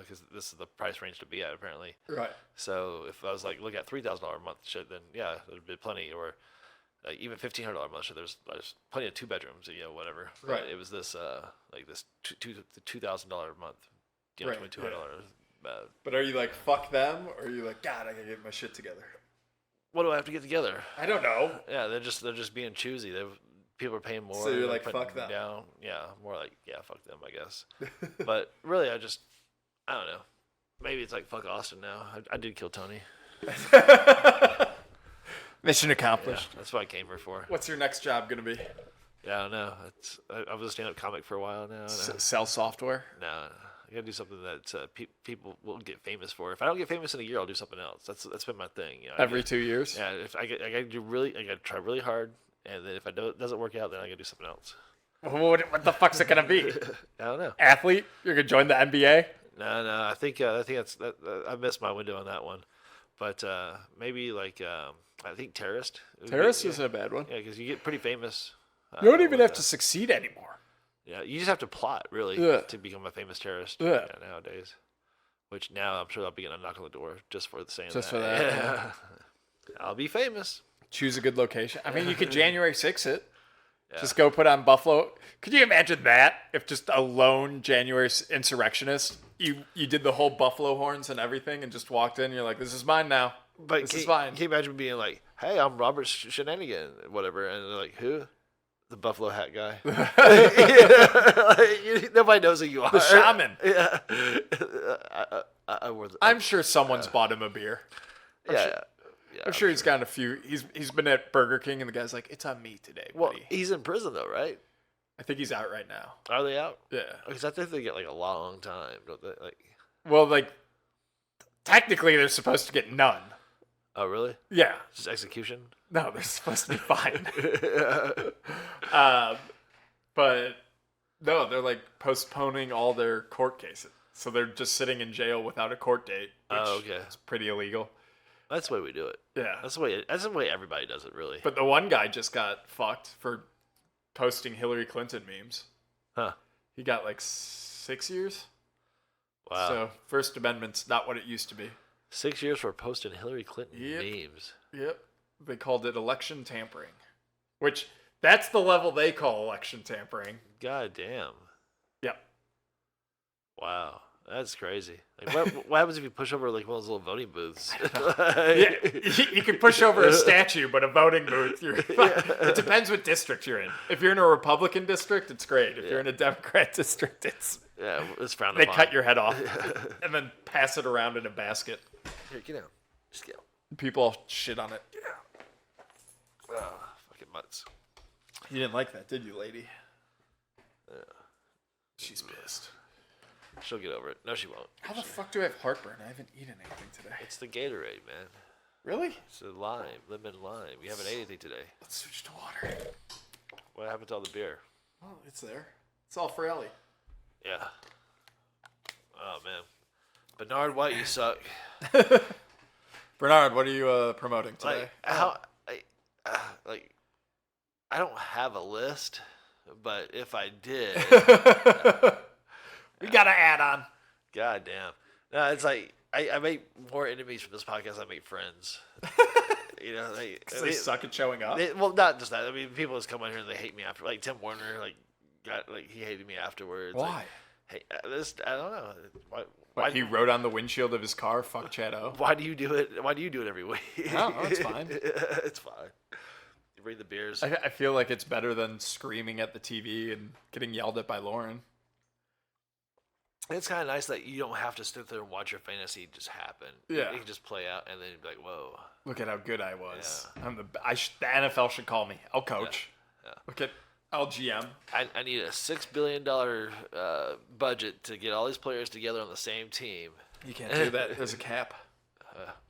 Because this is the price range to be at apparently. Right. So if I was like looking at $3,000 a month shit, then yeah, there'd be plenty, or even $1,500 a month shit. There's plenty of 2 bedrooms, whatever. Right. But it was this like this $2,000 a month, Right. $2,200. But are you like fuck them, or are you like God? I gotta get my shit together. What do I have to get together? I don't know. Yeah, they're just being choosy. People are paying more. So you're they're like, putting fuck them. down. Yeah, more like, yeah, fuck them, I guess. But really, I don't know. Maybe it's like fuck Austin now. I did kill Tony. Mission Yeah, accomplished. that's what I came here for. What's your next job gonna be? Yeah, I don't know. I was a stand-up comic for a while now. Sell software. No, I gotta do something that people will get famous for. If I don't get famous in a year, I'll do something else. That's been my thing. Every 2 years. Yeah, if I gotta try really hard, and then if it doesn't work out, then I gotta do something else. What the fuck's it gonna be? I don't know. Athlete? You're gonna join the NBA? No. I think that's I missed my window on that one, but maybe like I think terrorist. Terrorist isn't a bad one. Yeah, because you get pretty famous. You don't even with have to succeed anymore. Yeah, you just have to plot really Yeah. to become a famous terrorist. Yeah. Nowadays, which now I'm sure I'll be getting a knock on the door just for saying Just that. for that, Yeah. I'll be famous. Choose a good location. I mean, you could January 6th it. Yeah. Just go put on Buffalo. Could you imagine that? If just a lone January insurrectionist, you did the whole Buffalo horns and everything and just walked in and you're like, this is mine now. But This is fine. Can you imagine being like, "Hey, I'm Robert Shenanigan," whatever, and they're like, "Who?" The buffalo hat guy. Nobody knows who you are. The shaman. Yeah. I wore I'm sure someone's bought him a beer. yeah. I'm sure he's gotten a few. He's been at Burger King and the guy's like, it's on me today, Well, buddy. he's in prison though, right? I think he's out right now. Are they out? Yeah. Because I think they get like a long time, don't they? Like, Well, like, technically they're supposed to get none. oh really? Yeah. Just execution? No, they're supposed to be fine. But no, they're like postponing all their court cases. So they're just sitting in jail without a court date, which okay. is pretty illegal. That's the way we do it. Yeah. That's the way everybody does it, really. But the one guy just got fucked for posting Hillary Clinton memes. Huh. He got like 6 years. Wow. So First Amendment's not what it used to be. 6 years for posting Hillary Clinton Yep. memes. Yep. They called it election tampering, which that's the level they call election tampering. God damn. Yep. Wow. That's crazy. Like, what happens if you push over like one of those little voting booths? Yeah, you can push over a statue, but a voting booth, you're fine. It depends what district you're in. If you're in a Republican district, it's great. If you're in a Democrat district, it's frowned they upon. cut your head off and then pass it around in a basket. Here, get out. Just get out. People all shit on it. Get out. Oh, fucking mutts. You didn't like that, did you, lady? She's pissed. She'll get over it. No, she won't. How the fuck do I have heartburn? I haven't eaten anything today. It's the Gatorade, man. Really? It's the lemon lime. We haven't ate anything today. Let's switch to water. What happened to all the beer? Oh, it's there. It's all for Ellie. Yeah. Oh man, Bernard White, you suck. Bernard, what are you promoting today? I don't have a list, but if I did, We got to add on. god damn. No, it's like I make more enemies from this podcast than I make friends. They suck at showing up. Well, not just that. I mean, people just come on here and they hate me after. Like Tim Warner, he hated me afterwards. Why? Like, hey, I don't know. Why he wrote on the windshield of his car, "Fuck ChadO." Why do you do it? Why do you do it every week? No, it's fine. It's fine. You bring the beers. I feel like it's better than screaming at the TV and getting yelled at by Lauren. It's kind of nice that you don't have to sit there and watch your fantasy just happen. Yeah. You can just play out and then you'd be like, whoa. Look at how good I was. I'm the NFL should call me. I'll coach. Yeah. Look at LGM. I need a $6 billion budget to get all these players together on the same team. You can't do that. There's a cap.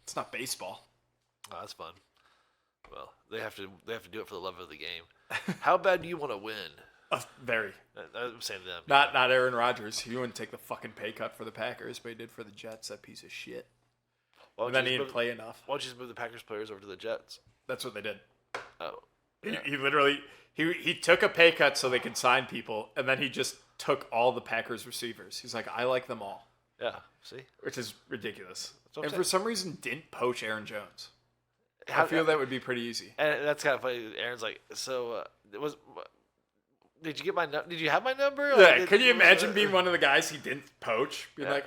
It's not baseball. Oh, that's fun. Well, they have to do it for the love of the game. How bad do you want to win? Very. I'm saying to them. Not Aaron Rodgers. He wouldn't take the fucking pay cut for the Packers, but he did for the Jets. That piece of shit. Why And don't then you he just didn't play enough. Why don't you just move the Packers players over to the Jets? That's what they did. Oh. He literally he took a pay cut so they could sign people, and then he just took all the Packers receivers. He's like, I like them all. Yeah. See, Which is ridiculous. what I'm And saying. for some reason, didn't poach Aaron Jones. I feel that would be pretty easy. And that's kind of funny. Aaron's like, so did you get my Did you have my number? Yeah, could you imagine being one of the guys he didn't poach? Being like,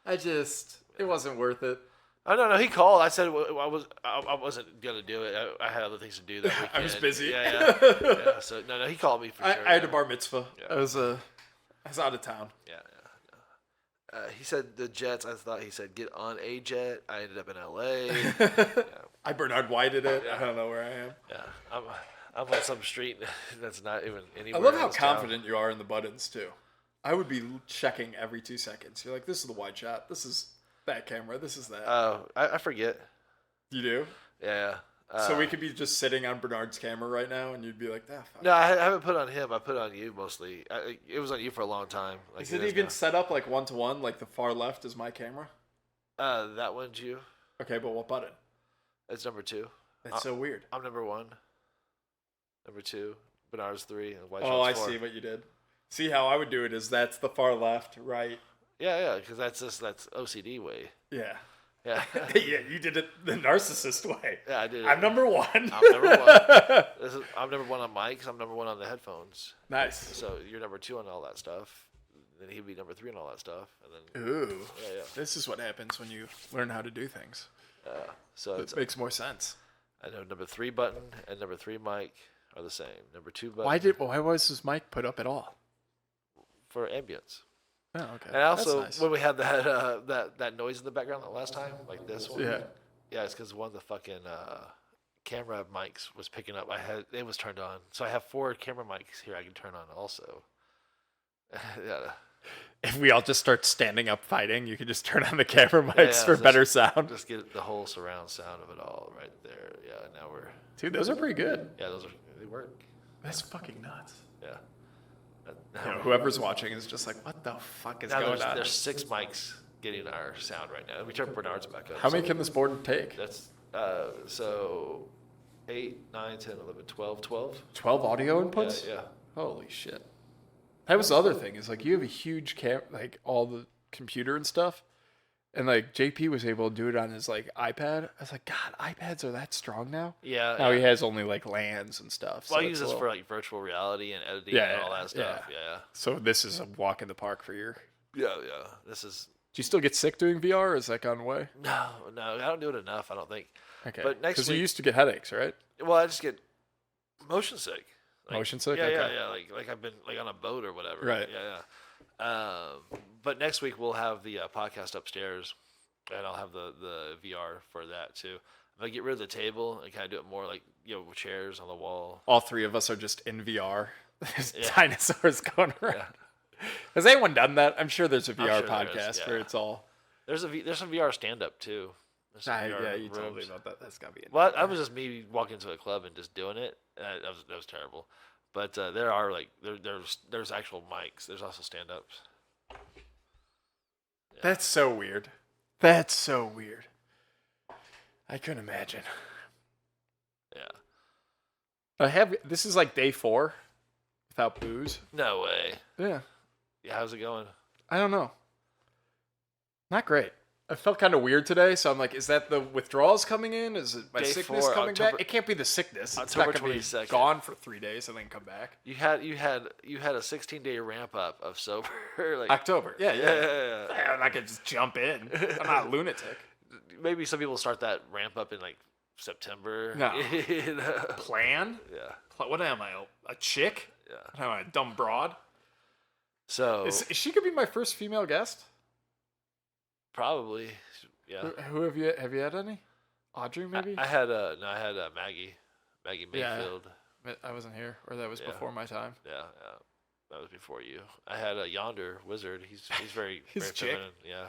it wasn't worth it. Oh no, he called. I said I wasn't gonna do it. I had other things to do that weekend. I was busy. Yeah. So no, he called me for sure. I had a bar mitzvah. Yeah. I was out of town. Yeah. He said the Jets. I thought he said get on a jet. I ended up in L.A. I Bernard Whited it. I don't know where I am. Yeah, I'm on some street that's not even anywhere. I love how in this town. confident you are in the buttons too. I would be checking every 2 seconds. You're like, this is the wide shot. This is that camera. This is that. Oh, I forget. You do? Yeah. So we could be just sitting on Bernard's camera right now, and you'd be like, fuck. No, I haven't put on him. I put on you mostly. It was on you for a long time. Like, Is it even set up like 1-to-1? Like the far left is my camera? That one's you. Okay, but what button? It's number 2. That's so weird. I'm number 1. Number 2. Bernard's 3. And White Oh, I Shot's 4. see what you did. See how I would do it is that's the far left, right? Yeah, because that's OCD way. Yeah. Yeah. Yeah, you did it the narcissist way. Yeah, I did it. I'm number 1. I'm number 1. I'm number 1 on mics. I'm number 1 on the headphones. Nice. So you're number 2 on all that stuff. Then he'd be number 3 on all that stuff. And then Ooh. Yeah. This is what happens when you learn how to do things. So It makes more sense. I know number 3 button and number 3 mic are the same. Number 2 button. Why was his mic put up at all? For ambience. Oh, okay. And also, That's nice. when we had that noise in the background the last time, like this one. Yeah. Yeah, it's because one of the fucking camera mics was picking up. It was turned on, so I have 4 camera mics here I can turn on also. Yeah. If we all just start standing up fighting, you can just turn on the camera mics Yeah, for just- better sound. Just get the whole surround sound of it all right there. Yeah, now we're. Dude, those are pretty good. Yeah, they work. That's fucking nuts. Yeah. You know, whoever's watching is just like, what the fuck is Now going on? there's 6 mics getting our sound right now. We turn Bernard's back up. How many can this board take? That's so 8, 9, 10, 11, 12, 12. 12 audio inputs? Yeah. Holy shit. That was the other thing is like you have a huge like all the computer and stuff. And like JP was able to do it on his like iPad. I was like, God, iPads are that strong now? Yeah. Now he has only like LANs and stuff. Well, I so use it's this a for little- like virtual reality and editing Yeah, and all that stuff. Yeah. So this is a walk in the park for you. Yeah. This is Do you still get sick doing VR or is that gone away? no. I don't do it enough. I don't think. Okay. But next Because you week- used to get headaches, right? Well, I just get motion sick. Like, Motion sick? Yeah, Okay. yeah. Like I've been like on a boat or whatever. Right. Yeah. But next week we'll have the podcast upstairs, and I'll have the VR for that too. I'm gonna get rid of the table and kind of do it more like with chairs on the wall. All 3 of us are just in VR. There's Yeah. dinosaurs going around. Has anyone done that? I'm sure there's a VR sure there is, podcast where it's all. There's some VR stand up too. There's some VR Yeah, you told me rooms. about that. That's gotta be. Well, I was just me walking into a club and just doing it. That was terrible. But there are like there's actual mics. There's also stand ups. That's so weird. That's so weird. I couldn't imagine. Yeah. This is like day 4 without booze. No way. Yeah. Yeah. How's it going? I don't know. Not great. I felt kind of weird today, so I'm like, is that the withdrawals coming in? Is it my Day sickness 4, coming October- back? It can't be the sickness. It's October not gonna be 22nd. gone for 3 days and then come back. You had a 16-day ramp up of sober. Like, October. Yeah. yeah. I'm not gonna just jump in. I'm not a lunatic. Maybe some people start that ramp up in like September. No. You know? Plan? Yeah. What am I? A chick? Yeah. Am I a dumb broad? So Is she gonna be my first female guest? probably, yeah. Who have you had any? Audrey maybe? I had Maggie Yeah. Mayfield. I wasn't here, or that was Yeah. before my time. Yeah. That was before you. I had a Yonder Wizard. He's very He's very a chick? feminine. Yeah.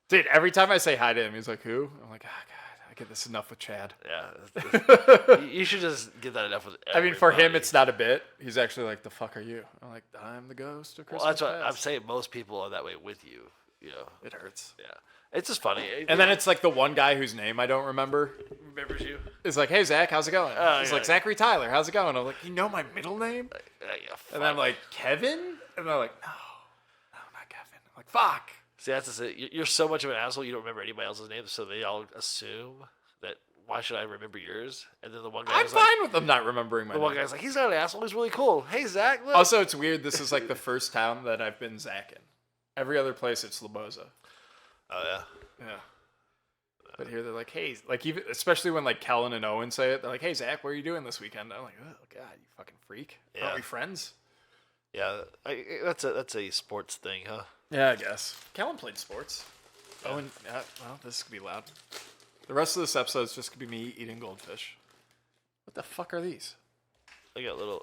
Dude, every time I say hi to him, he's like, "Who?" I'm like, "Ah, God, I get this enough with Chad." Yeah. You should just get that enough with. I mean, for him, everybody. it's not a bit. He's actually like, "The fuck are you?" I'm like, "I'm the ghost of Christmas Well, that's what I'm past." saying. Most people are that way with you. You know. It hurts. Yeah. It's just funny. And then it's like the one guy whose name I don't remember. remembers you. It's like, hey, Zach, how's it going? He's yeah. like, Zachary Tyler, how's it going? I'm like, you know my middle name? Yeah, And then I'm like, Kevin? And they're like, no, not Kevin. I'm like, fuck. See, that's just it. You're so much of an asshole, you don't remember anybody else's name, so they all assume that, why should I remember yours? And then the one guy I'm was fine like, with them not remembering my the name. one guy's like, he's not an asshole, he's really cool. Hey, Zach, look. Also, it's weird. This is like the first town that I've been Zach in. Every other place, it's Leboza. Oh, yeah. Yeah. But here they're like, hey, like even especially when like Kellen and Owen say it, they're like, hey Zach, what are you doing this weekend? I'm like, oh god, you fucking freak. Yeah. Aren't we friends? Yeah, that's a sports thing, huh? Yeah, I guess. Kellen played sports. Yeah. Owen, well, this could be loud. The rest of this episode is just gonna be me eating goldfish. What the fuck are these? They got little.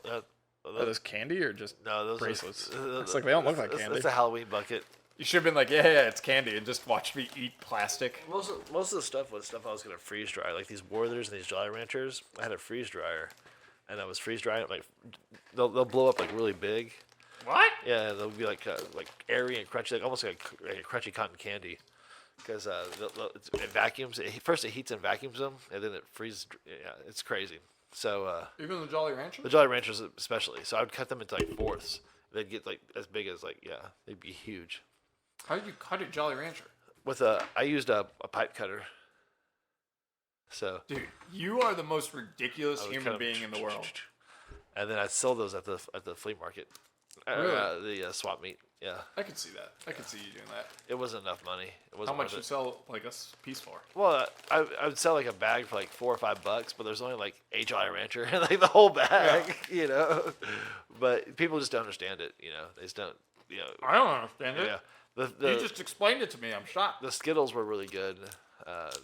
Are those candy or just No, those bracelets? Are, It's like they don't look like candy. It's a Halloween bucket. You should have been like, yeah, it's candy, and just watch me eat plastic. Most of the stuff was stuff I was gonna freeze dry, like these Werthers and these Jolly Ranchers. I had a freeze dryer, and I was freeze drying it. Like they'll blow up like really big. What? Yeah, they'll be like airy and crunchy, like almost like a crunchy cotton candy. Because it vacuums. First it heats and vacuums them, and then it freezes. Yeah, it's crazy. So Even the Jolly Rancher? the Jolly Ranchers especially. So I would cut them into like fourths. They'd get like as big as they'd be huge. How did you cut a Jolly Rancher? I used a pipe cutter. So Dude, you are the most ridiculous I would human cut 'em being in the world. And then I'd sell those at the flea market. Really? The swap meet. Yeah. I could see that. I could see you doing that. It wasn't enough money. It How wasn't much worth you it. sell like a piece for? Well, I would sell like a bag for like $4 or $5, but there's only like a Jolly Rancher and like the whole bag, you know. But people just don't understand it, you know. They just don't, you know. I don't understand it. Yeah. You just explained it to me. I'm shocked. The Skittles were really good.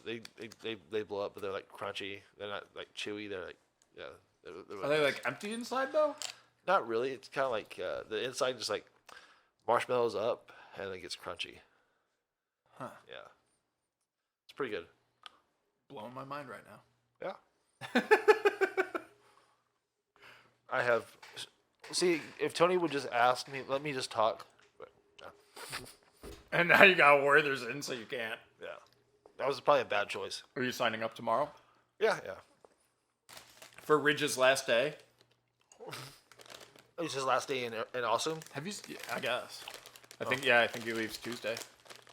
They blow up, but they're like crunchy. They're not like chewy. They're like they're Are they like empty inside though? not really. It's kind of like the inside just like marshmallows up and it gets crunchy. Huh. Yeah. It's pretty good. Blowing my mind right now. Yeah. I have. See, if Tony would just ask me, let me just talk. But, yeah. And now you got Werther's in, so you can't. Yeah. That was probably a bad choice. Are you signing up tomorrow Yeah, yeah. for Ridge's last day? It was his last day in Austin. Have you? Yeah, I guess. I think. Yeah, I think he leaves Tuesday.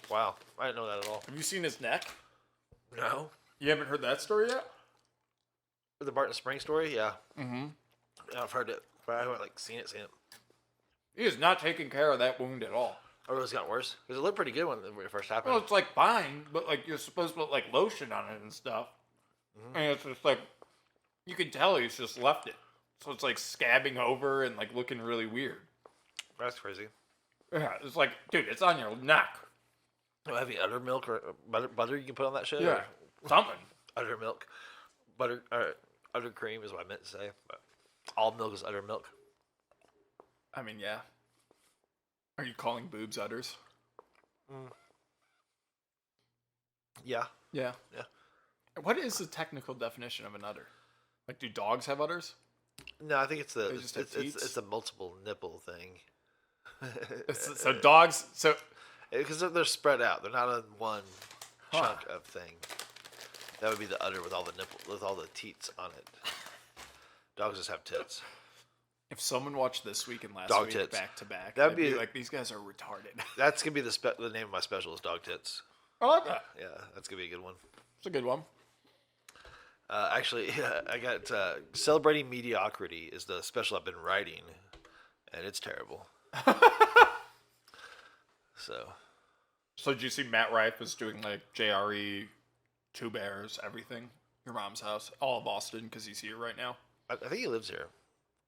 Wow. I didn't know that at all. Have you seen his neck? No. You haven't heard that story yet? The Barton Spring story? Yeah. Mm-hmm. Yeah, I've heard it, but I haven't like seen it. He is not taking care of that wound at all. Oh, it's gotten worse? Because it looked pretty good when it first happened. Well, it's like fine, but like you're supposed to put like lotion on it and stuff, and it's just like you can tell he's just left it, so it's like scabbing over and like looking really weird. That's crazy. Yeah, it's like, dude, it's on your neck. Oh, have you udder milk or butter you can put on that shit? Yeah, something. Udder milk. Butter, udder cream is what I meant to say. But all milk is udder milk. I mean, yeah. Are you calling boobs udders? Yeah. Yeah. Yeah. What is the technical definition of an udder? Like, do dogs have udders? No, I think it's They just have teats? it's a multiple nipple thing. So dogs. So Because they're spread out. They're not on one chunk of thing. That would be the udder with all the teats on it. Dogs just have tits. if someone watched this week and last Dog week tits. back to back, That'd they'd be be- like, these guys are retarded. That's gonna be the name of my special is Dog Tits. I like that. Yeah, that's gonna be a good one. It's a good one. Actually, I got Celebrating Mediocrity is the special I've been writing, and it's terrible. So So did you see Matt Rife was doing like JRE, Two Bears, everything? Your mom's house, all of Boston, because he's here right now. I think he lives here.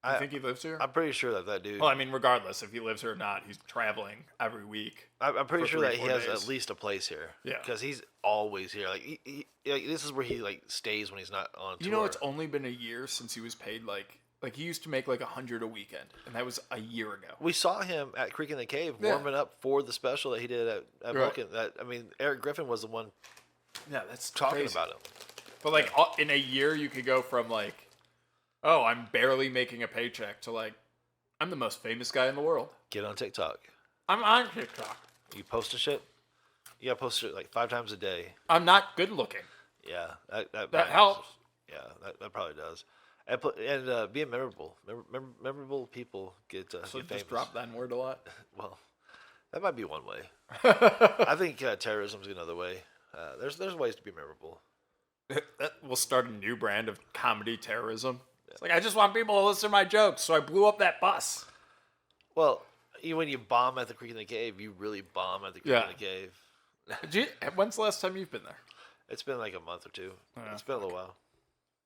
I think he lives here. I'm pretty sure that dude. Well, I mean, regardless if he lives here or not, he's traveling every week. I'm pretty for sure 3 that he 4 has days. at least a place here. Yeah. Because he's always here. Like, like this is where he like stays when he's not on tour. You know, it's only been a year since he was paid like he used to make like $100 a weekend, and that was a year ago. We saw him at Creek in the Cave Yeah. warming up for the special that he did at Right. Vulcan. Eric Griffin was the one Yeah, that's talking crazy. about him. But like in a year, you could go from like, oh, I'm barely making a paycheck to like, I'm the most famous guy in the world. Get on TikTok. I'm on TikTok. You post a shit. You gotta post it like 5 times a day. I'm not good looking. Yeah, that That helps. Yeah, that probably does. And being memorable. Memorable people get So get just famous. drop that word a lot. Well, that might be one way. I think terrorism's another way. There's ways to be memorable. We'll start a new brand of comedy terrorism. It's like, I just want people to listen to my jokes, so I blew up that bus. Well, when you bomb at the Creek in the Cave, you really bomb at the Creek in the Cave. When's the last time you've been there? It's been like a month or two. Yeah, it's been a little while.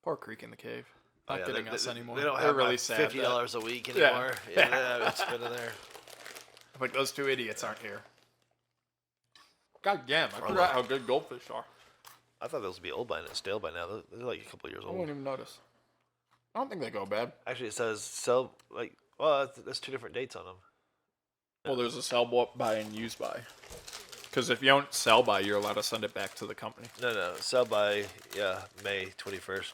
Poor Creek in the Cave. Oh, Not yeah, getting us anymore. They don't They're have really really sad. $50 a week anymore. Yeah, it's been in there. Like, those two idiots aren't here. God damn, I forgot how good goldfish are. I thought those would be old by now, stale by now. They're like a couple years I old. won't even notice. I don't think they go bad. Actually, it says sell well, that's 2 different dates on them. Well, there's a sell by and use by. Because if you don't sell by, you're allowed to send it back to the company. No, sell by May 21st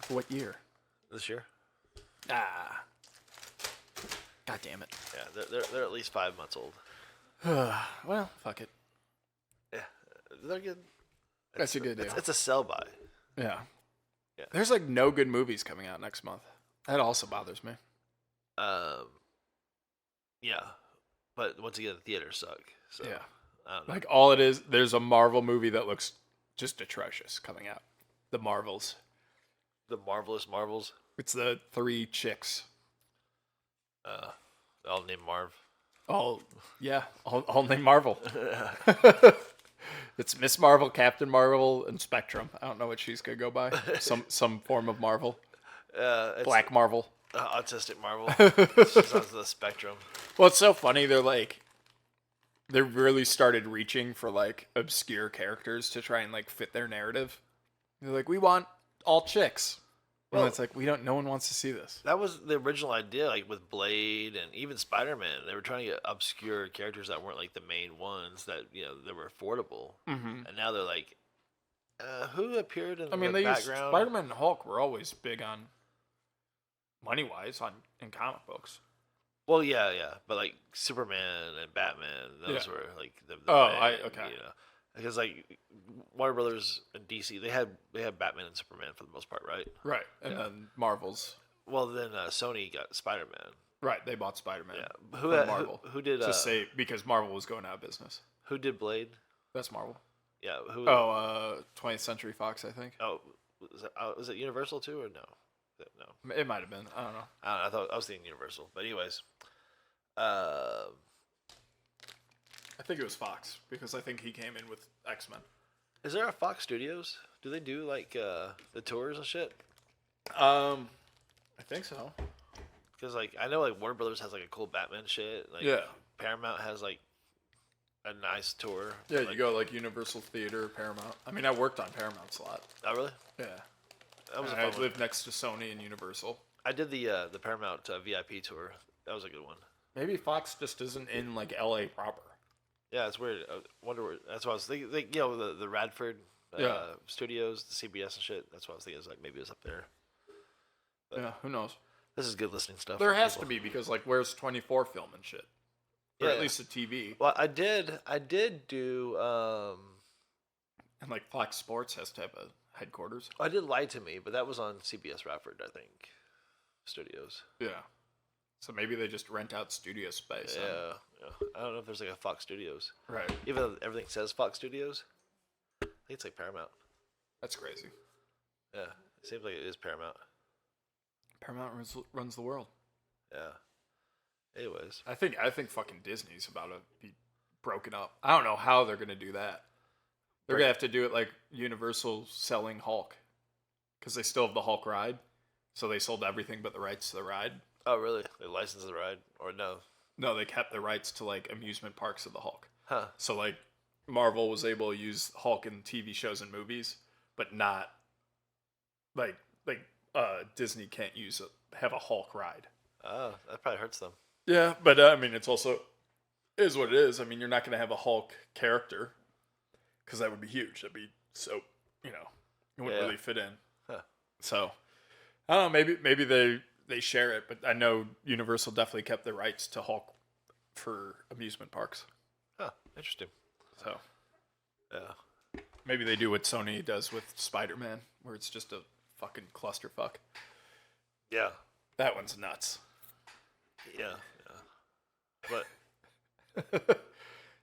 What year? this year. Ah. God damn it. Yeah, they're at least 5 months old. Well, fuck it. Yeah, they're good. That's a good deal. It's a sell by. Yeah. Yeah. There's like no good movies coming out next month. That also bothers me. Yeah, but once again, the theaters suck. So, Yeah. I don't know. Like, all it is, there's a Marvel movie that looks just atrocious coming out. The Marvels. The Marvelous Marvels. It's the 3 chicks. I'll name Marv. All named Marvel. It's Miss Marvel, Captain Marvel, and Spectrum. I don't know what she's gonna go by. Some form of Marvel. It's Black Marvel. Autistic Marvel. She's on the spectrum. Well, it's so funny. They really started reaching for like obscure characters to try and like fit their narrative. They're like, we want all chicks. Well, it's like, no one wants to see this. That was the original idea, like with Blade and even Spider-Man. They were trying to get obscure characters that weren't like the main ones that that were affordable. Mm-hmm. And now they're like, who appeared in the background? Spider-Man and Hulk were always big on money-wise in comic books. Well, yeah, but like Superman and Batman, those were like the okay. Because like Warner Brothers and DC, they had Batman and Superman for the most part, right? Right, and then Marvel's. Well, then Sony got Spider-Man. Right, they bought Spider-Man. Yeah, from Marvel. Who did? Because Marvel was going out of business. Who did Blade? That's Marvel. Yeah. Who? 20th Century Fox, I think. Oh, was it Universal too or no? No. It might have been. I don't know. I was thinking Universal, but anyways. I think it was Fox because I think he came in with X-Men. Is there a Fox Studios? Do they do like the tours and shit? I think so. Because like I know like Warner Brothers has like a cool Batman shit. Like, Paramount has like a nice tour. Yeah, you go like Universal Theater, Paramount. I mean, I worked on Paramount's a lot. Oh really? Yeah. I lived next to Sony and Universal. I did the Paramount VIP tour. That was a good one. Maybe Fox just isn't in like LA proper. Yeah, it's weird. I wonder where. That's what I was thinking. The Radford studios, the CBS and shit. That's what I was thinking. Is like maybe it was up there. But yeah, who knows? This is good listening stuff. There has to be because like where's 24 film and shit, or at least the TV. Well, I did do. And like Fox Sports has to have a headquarters. I did Lie to Me, but that was on CBS Radford, I think. Studios. Yeah. So maybe they just rent out studio space. Yeah. I don't know if there's like a Fox Studios. Right. Even though everything says Fox Studios, I think it's like Paramount. That's crazy. Yeah, it seems like it is Paramount. Paramount runs the world. Yeah. Anyways, I think fucking Disney's about to be broken up. I don't know how they're gonna do that. They're gonna have to do it like Universal selling Hulk, because they still have the Hulk ride, so they sold everything but the rights to the ride. Oh, really? They licensed the ride? Or no? No, they kept the rights to, like, amusement parks of the Hulk. Huh. So, like, Marvel was able to use Hulk in TV shows and movies, but not, like Disney can't have a Hulk ride. Oh, that probably hurts them. Yeah, but, I mean, it's also, is what it is. I mean, you're not going to have a Hulk character, because that would be huge. That'd be so, it wouldn't really fit in. Huh. So, I don't know, maybe they share it, but I know Universal definitely kept the rights to Hulk for amusement parks. Huh, interesting. So Yeah. Maybe they do what Sony does with Spider-Man, where it's just a fucking clusterfuck. Yeah. That one's nuts. Yeah. But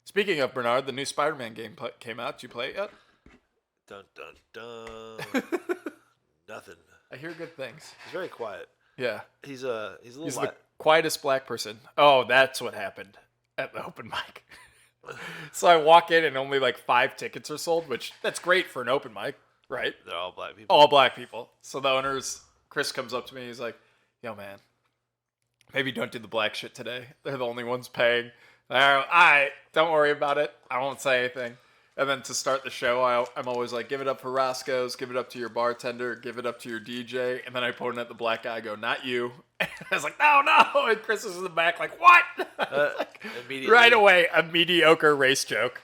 Speaking of Bernard, the new Spider-Man game came out. Did you play it yet? dun dun dun. Nothing. I hear good things. He's very quiet. Yeah. He's a little. He's the quietest black person. Oh, that's what happened at the open mic. So I walk in and only like 5 tickets are sold, which that's great for an open mic, right? They're all black people. All black people. So the owners, Chris comes up to me. He's like, "Yo, man, maybe don't do the black shit today. They're the only ones paying." All right, don't worry about it. I won't say anything. And then to start the show, I'm always like, give it up for Roscoe's, give it up to your bartender, give it up to your DJ. And then I point at the black guy, I go, not you. And I was like, no. And Chris is in the back like, what? Like, Immediately. right away, a mediocre race joke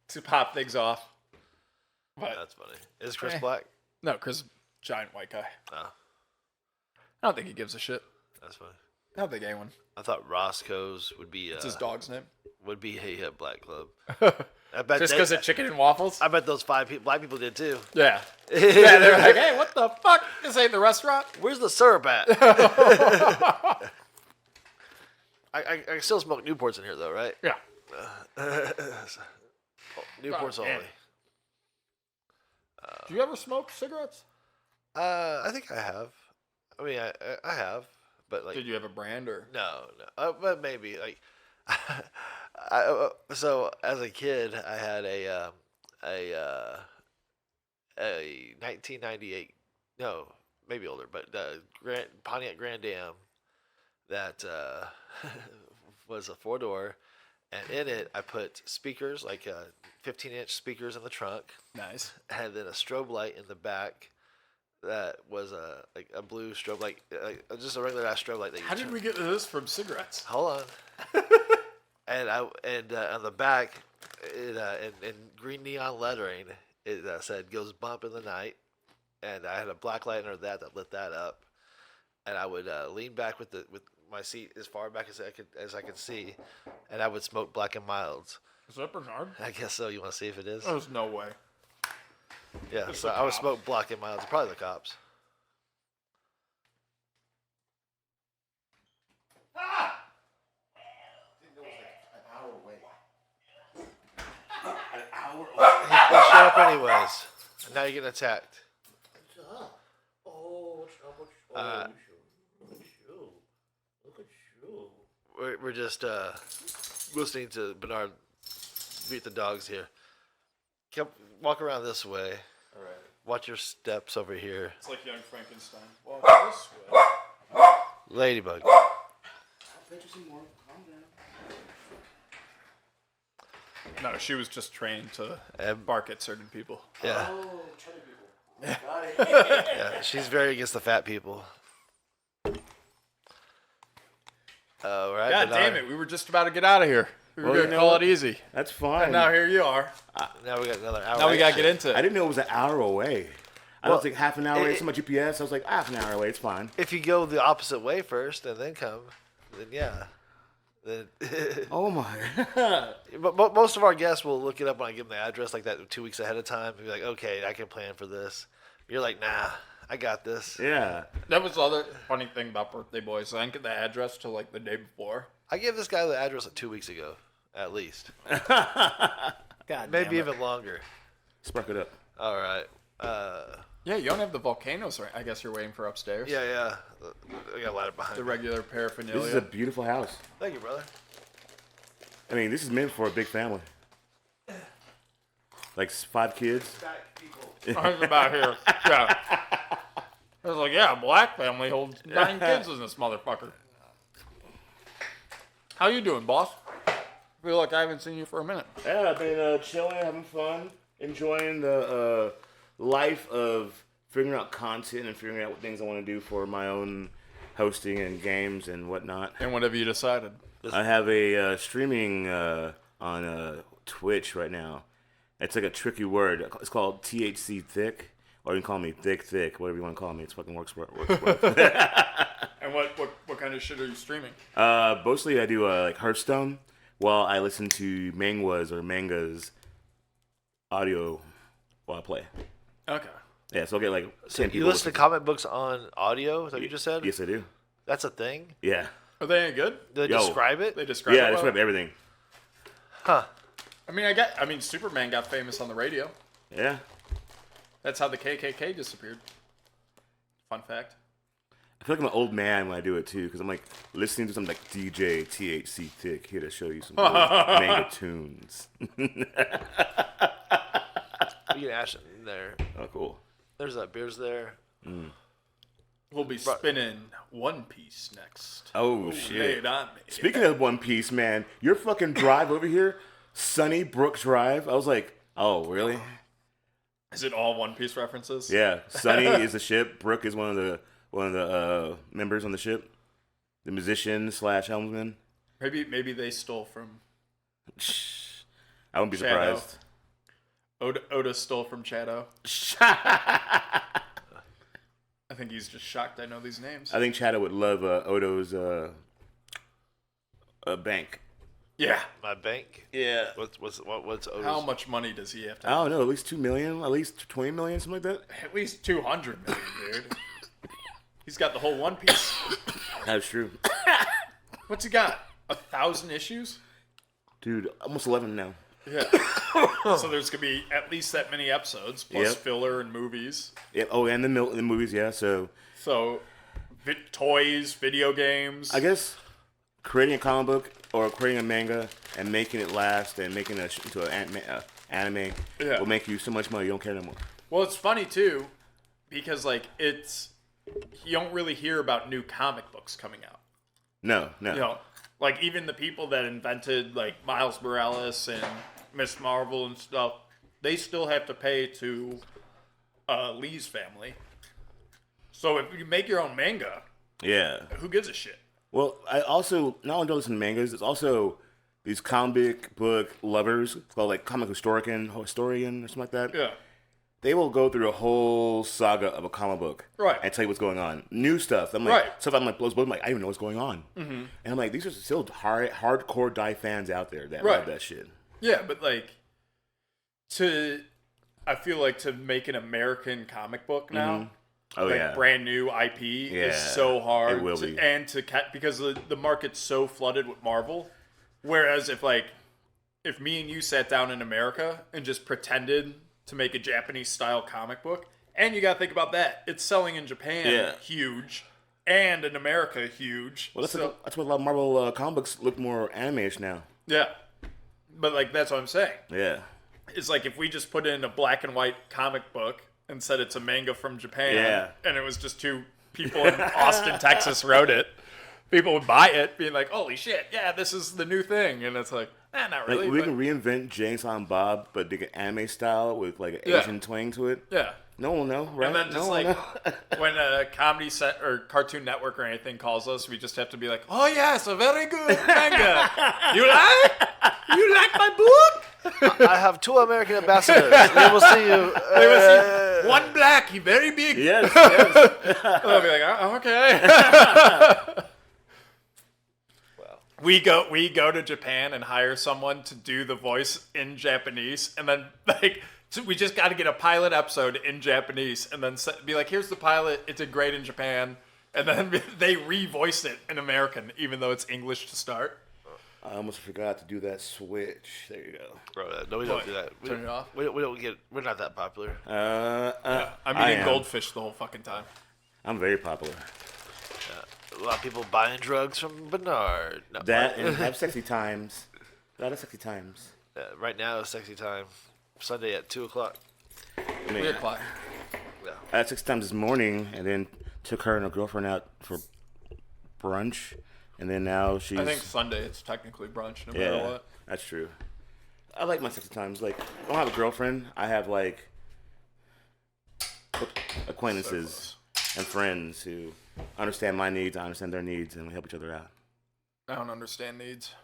to pop things off. But, That's funny. Is Chris black? No, Chris, giant white guy. Oh, I don't think he gives a shit. that's funny. I don't think anyone. I thought Roscoe's would be. It's his dog's name. Would be a black club. I bet Just because of chicken and waffles? I bet those 5 black people did too. Yeah. Yeah, they're like, hey, what the fuck? This ain't the restaurant? Where's the syrup at? I still smoke Newports in here though, right? Yeah. Newports Oh, only. man. Do you ever smoke cigarettes? I think I have. I mean, I have, but like. Did you have a brand or? No. But maybe like. So as a kid, I had a 1998, no, maybe older, but Pontiac Grand Am that was a 4-door, and in it I put speakers, like 15-inch speakers in the trunk, Nice. and then a strobe light in the back. That was like a blue strobe light, just a regular ass strobe light. That you How did we get to this from cigarettes? Hold on. And on the back, in green neon lettering, it said "Goes bump in the night," and I had a black light under that lit that up, and I would lean back with my seat as far back as I could see, and I would smoke Black and Milds. Is that Bernard? I guess so. You want to see if it is? There's no way. Yeah. It's So the I would cops. smoke Black and Milds. Probably the cops. They show up anyways. And now you're getting attacked. We're just listening to Bernard beat the dogs here. Come, walk around this way. All right. Watch your steps over here. It's like Young Frankenstein. Walk this way. Ladybug. I'll bet you some more. Calm down. No, she was just trained to And- bark at certain people. Yeah. Oh, cheddar people. Got it. Yeah, she's very against the fat people. Right. God damn it, we were just about to get out of here. We were Well, going you to know call what? it easy. That's fine. And now here you are. Now we got another hour. Now we got to Shit. get into I it. didn't know it was an hour away. I Well, was like half an hour away. it- It's on my GPS. I was like half an hour away. It's fine. If you go the opposite way first and then come, then yeah. Then Oh my. but most of our guests will look it up when I give them the address like that 2 weeks ahead of time and be like, okay, I can plan for this. You're like, nah, I got this. Yeah. That was the other funny thing about Birthday Boys. I didn't get the address till like the day before. I gave this guy the address like 2 weeks ago, at least. God Maybe even longer. Spark it up. All right. Yeah, you don't have the volcanoes, right? I guess you're waiting for upstairs. Yeah. I got a ladder behind The me. regular paraphernalia. This is a beautiful house. Thank you, brother. I mean, this is meant for a big family. Like 5 kids. Back people. I was about here. Yeah. I was like, yeah, a black family holds 9 kids in this motherfucker. How you doing, boss? I feel like I haven't seen you for a minute. Yeah, I've been chilling, having fun, enjoying the life of figuring out content and figuring out what things I want to do for my own hosting and games and whatnot. And what have you decided? I have a streaming on Twitch right now. It's like a tricky word. It's called THC Thick, or you can call me Thick, whatever you want to call me. It's fucking works. And what kind of shit are you streaming? Mostly I do like Hearthstone while I listen to mangas audio while I play. Okay. Yeah, so I'll get like 10 people. You listen to comic books on audio? Is that what you just said? Yes, I do. That's a thing? Yeah. Are they any good? Do they Yo. describe it? They describe Yeah, it I well? describe everything. Huh. I mean, Superman got famous on the radio. Yeah. That's how the KKK disappeared. Fun fact. I feel like I'm an old man when I do it too, because I'm like listening to something like DJ THC Thick here to show you some good manga tunes. We can ash it in there. Oh, cool. There's that beers there. We'll be spinning One Piece next. Oh, Lay shit. it on me. Speaking of One Piece, man, your fucking drive over here, Sunnybrook Drive. I was like, oh, really? Is it all One Piece references? Yeah. Sunny is the ship. Brook is one of the members on the ship. The musician / helmsman. Maybe they stole from I wouldn't be ChadO. surprised. Oda stole from ChadO. I think he's just shocked I know these names. I think ChadO would love Odo's bank. Yeah. My bank. Yeah. What's Otis? How much money does he have to I don't know, at least $2 million, at least 20 million, something like that. At least 200 million, dude. He's got the whole One Piece. That's true. What's he got? 1,000 issues? Dude, almost 11 now. Yeah. So there's gonna be at least that many episodes plus Yep. filler and movies. Yeah. Oh, and the movies, yeah. So So, toys, video games. I guess creating a comic book or creating a manga and making it last and making it into an anime Yeah. will make you so much money you don't care no more. Well, it's funny too, because like you don't really hear about new comic books coming out. No. You know, like even the people that invented like Miles Morales and Miss Marvel and stuff, they still have to pay to Lee's family. So if you make your own manga, Yeah. who gives a shit? Well, I also not only do I listen to mangas, there's also these comic book lovers called like comic historian or something like that. Yeah. They will go through a whole saga of a comic book, Right. and tell you what's going on, new stuff. I'm like, Right. stuff I'm like blows. I'm like, I don't even know what's going on, and I'm like, these are still hardcore die fans out there that love that shit. Yeah, but like I feel like to make an American comic book now, Oh like yeah, brand new IP is Yeah, so hard. it will be. And because the market's so flooded with Marvel. Whereas if me and you sat down in America and just pretended to make a Japanese style comic book, and you got to think about that, it's selling in Japan huge, and in America huge. Well, that's what a lot of Marvel comic books look more anime-ish now. Yeah, but like that's what I'm saying. Yeah, It's like if we just put in a black and white comic book and said it's a manga from Japan, and it was just two people in Austin, Texas wrote it, people would buy it, being like, "Holy shit, yeah, this is the new thing," and it's like, not really. like we but- can reinvent James and Bob, but dig an anime style with like an Asian twang to it. yeah. No one will know, right? And then just no one like will know. when a comedy set or Cartoon Network or anything calls us, we just have to be like, "Oh yes, a very good manga. You like my book? I have 2 American ambassadors. They will see you. They will see one black, he very big." Yes. I'll be like, "Oh, okay." We go to Japan and hire someone to do the voice in Japanese, and then like so we just got to get a pilot episode in Japanese, and then be like, "Here's the pilot. It did great in Japan," and then they revoice it in American, even though it's English to start. I almost forgot to do that switch. There you go. Bro, no, we don't do that. Turn it off? We don't get. We're not that popular. I'm I eating am. goldfish the whole fucking time. I'm very popular. A lot of people buying drugs from Bernard. No, That and have sexy times. A lot of sexy times. right now is sexy time. Sunday at 2:00. I 3 o'clock. Yeah. I had 6 times this morning, and then took her and her girlfriend out for brunch, and then now she's. I think Sunday it's technically brunch, no matter yeah, what. that's true. I like my sexy times. Like, I don't have a girlfriend. I have like acquaintances and friends who understand my needs. I understand their needs, and we help each other out. I don't understand needs.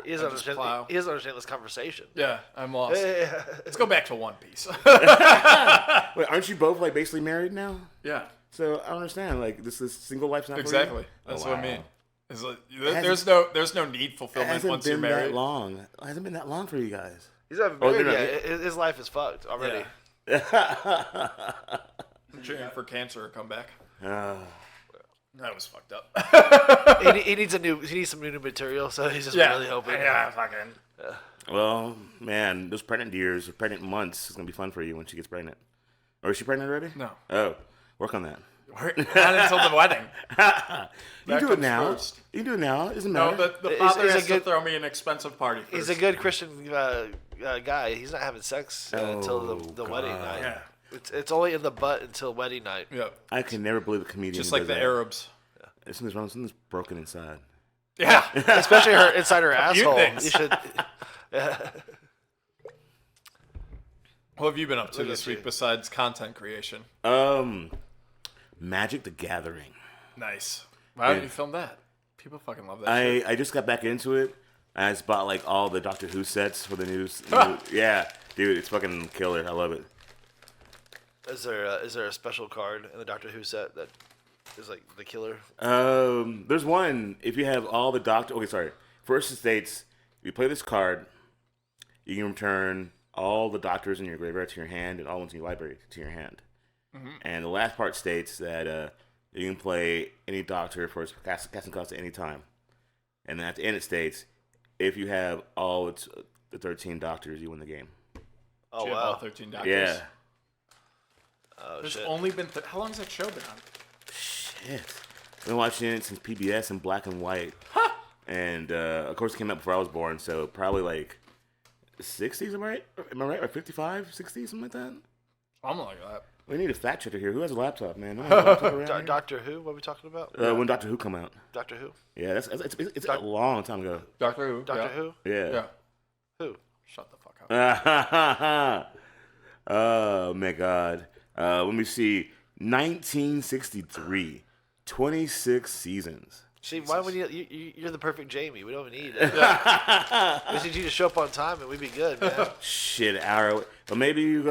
He doesn't I just understand. plow. He doesn't understand this conversation. Yeah, I'm lost. Yeah. Let's go back to One Piece. Wait, aren't you both like basically married now? Yeah, So I don't understand. Like, this single life's not exactly. For you? That's Oh, what I wow. mean. It's like, hasn't- there's no need It fulfillment hasn't once you're been that married. long. It hasn't been that long for you guys. He's not Oh, married they're yet. His life is fucked already. I'm cheering for cancer to come back. That was fucked up. He needs some new material, so he's just Yeah. really hoping. Yeah, fucking. Well, man, those pregnant years, pregnant months is gonna be fun for you when she gets pregnant. Or is she pregnant already? No. Oh, work on that. Not until the wedding. You That do it comes now. first. You do it now. It doesn't No, matter. the Is- father is has a to good- throw me an expensive party first. He's a good Christian guy. He's not having sex until the wedding God. night. Yeah. It's only in the butt until wedding night. Yep. I can never believe a comedian. Just who like does the that. Arabs. Something's wrong. Something's broken inside. Yeah. Especially inside her few asshole. things. You should. What have you been up to Look this at week you. besides content creation? Magic the Gathering. Nice. Why don't you film that? People fucking love that shit. I just got back into it. I just bought like all the Doctor Who sets for the news. Yeah, dude, it's fucking killer. I love it. Is there a special card in the Doctor Who set that is like the killer? There's one. If you have all the Doctor, okay, sorry. First it states, if you play this card, you can return all the Doctors in your graveyard to your hand and all ones in your library to your hand. Mm-hmm. And the last part states that you can play any Doctor for its casting cost at any time. And then at the end it states, if you have all the 13 Doctors, you win the game. Oh Do you have all wow. 13 doctors? Yeah. Oh There's shit. only been... How long has that show been on? Shit. I've been watching it since PBS in black and white. And of course it came out before I was born, so probably like 60s, am I right? Am I right? Or 55, 60, something like that? Something like that. We need a fact checker here. Who has a laptop, man? No one has a laptop around here? Doctor Who? What are we talking about? When Doctor Who come out. Doctor Who? Yeah, it's a long time ago. Doctor Who. Doctor Who? Yeah. Yeah. Who? Shut the fuck up. Oh my God. Let me see. 1963. 26 seasons. See, why would you're the perfect Jamie. We don't even need it. We need you to show up on time and we'd be good, man. Shit, hour. But maybe you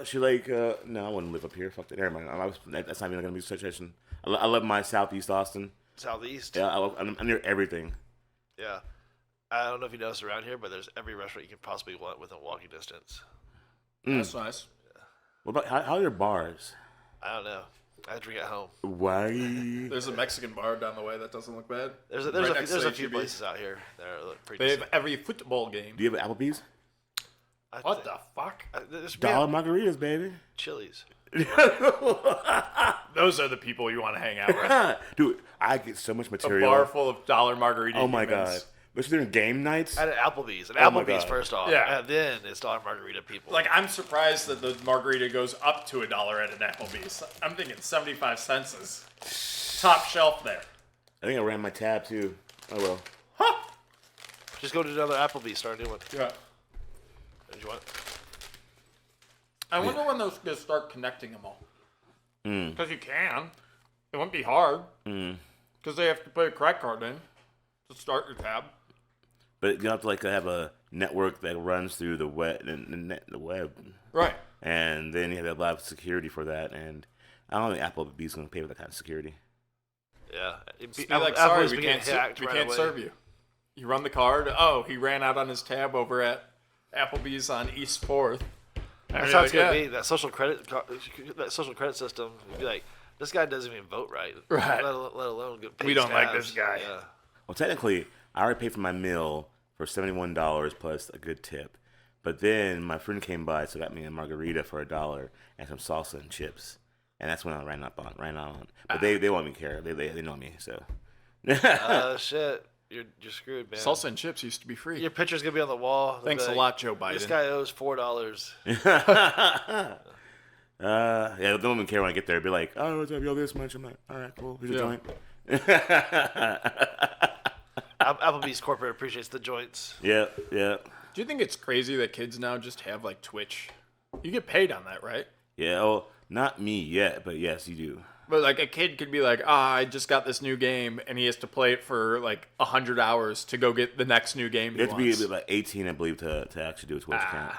should like. No, I wouldn't live up here. Fuck that. Never mind. That's not even gonna be a situation. I love my Southeast Austin. Southeast? Yeah, I'm near everything. Yeah. I don't know if you noticed around here, but there's every restaurant you can possibly want within walking distance. That's nice. What about how are your bars? I don't know. I drink at home. Why? There's a Mexican bar down the way that doesn't look bad. There's Right a next few, to there's a few H-E-B. places out here that are pretty They have decent. every football game. Do you have Applebee's? What the fuck? There's Dollar margaritas, baby. Chili's. Those are the people you want to hang out with. Dude, I get so much A material. bar full of dollar margarita. Oh my humans. God. Especially during game nights. At Applebee's. And Oh my Applebee's God. first off. Yeah. And then it's dollar margarita people. Like, I'm surprised that the margarita goes up to $1 at an Applebee's. I'm thinking 75 cents is top shelf there. I think I ran my tab too. Oh well. Just go to another Applebee's, start a new one. Yeah. Did you want? I wonder when they're going to start connecting them all. Hmm. Because you can. It wouldn't be hard. Because they have to put a credit card in to start your tab. But you have to like have a network that runs through the web, Right. and then you have to have a lot of security for that. And I don't think Applebee's going to pay for that kind of security. Yeah. Just be like, sorry, Applebee's we been getting can't, hacked we right can't away. serve you. You run the card. Oh, he ran out on his tab over at Applebee's on East 4th. That's how it's gonna be. That social credit system would be like, this guy doesn't even vote right. Right. Let alone get paid We don't like tabs. this guy. Yeah. Well, technically, I already paid for my meal for $71 plus a good tip. But then my friend came by, so got me a margarita for $1 and some salsa and chips. And that's when I ran on. But they won't even care. They know me, so. Shit. You're screwed, man. Salsa and chips used to be free. Your picture's gonna be on the wall. They'll Thanks be a like, lot, Joe Biden. This guy owes $4. Yeah, they don't even care when I get there. Be like, oh, what's up? You owe this much? I'm like, all right, cool. Here's a joint. Applebee's corporate appreciates the joints. Yeah. Do you think it's crazy that kids now just have like Twitch? You get paid on that, right? Yeah, well, not me yet, but yes, you do. But like a kid could be like, I just got this new game, and he has to play it for like 100 hours to go get the next new game. You have to be wants. about 18, I believe, to actually do a Twitch account.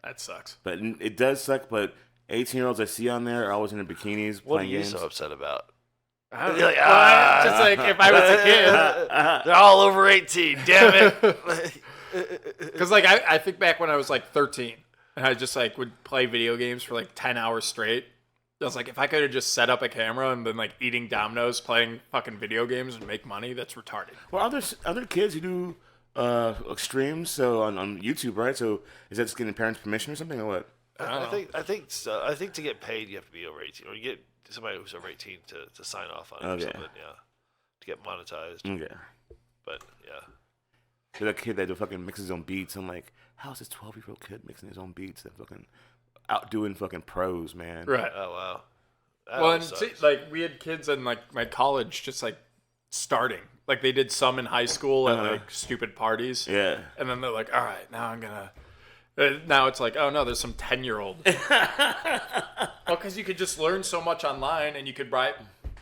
That sucks. But it does suck, but 18-year-olds I see on there are always in their bikinis What are playing you games. so upset about? I don't You're like, Just like if I was a kid. They're all over 18. Damn it. Because like I think back when I was like 13, and I just like would play video games for like 10 hours straight. I was like, if I could have just set up a camera and been like eating Domino's, playing fucking video games and make money, that's retarded. Well, other kids who do streams so on YouTube, right? So is that just getting parents' permission or something or what? I think so. I think to get paid, you have to be over 18, or you get somebody who's over 18 to sign off on it or something. Yeah, to get monetized. Okay. But yeah. So that kid that fucking mixes his own beats, I'm like, how's this 12-year-old kid mixing his own beats that fucking outdoing fucking pros, man? Right. Oh wow. That Well, and sucks. like we had kids in like my college just like starting. Like they did some in high school at like stupid parties. Yeah. And then they're like, all right, now I'm gonna. Now it's like, oh no, there's some 10-year-old. Well, because you could just learn so much online, and you could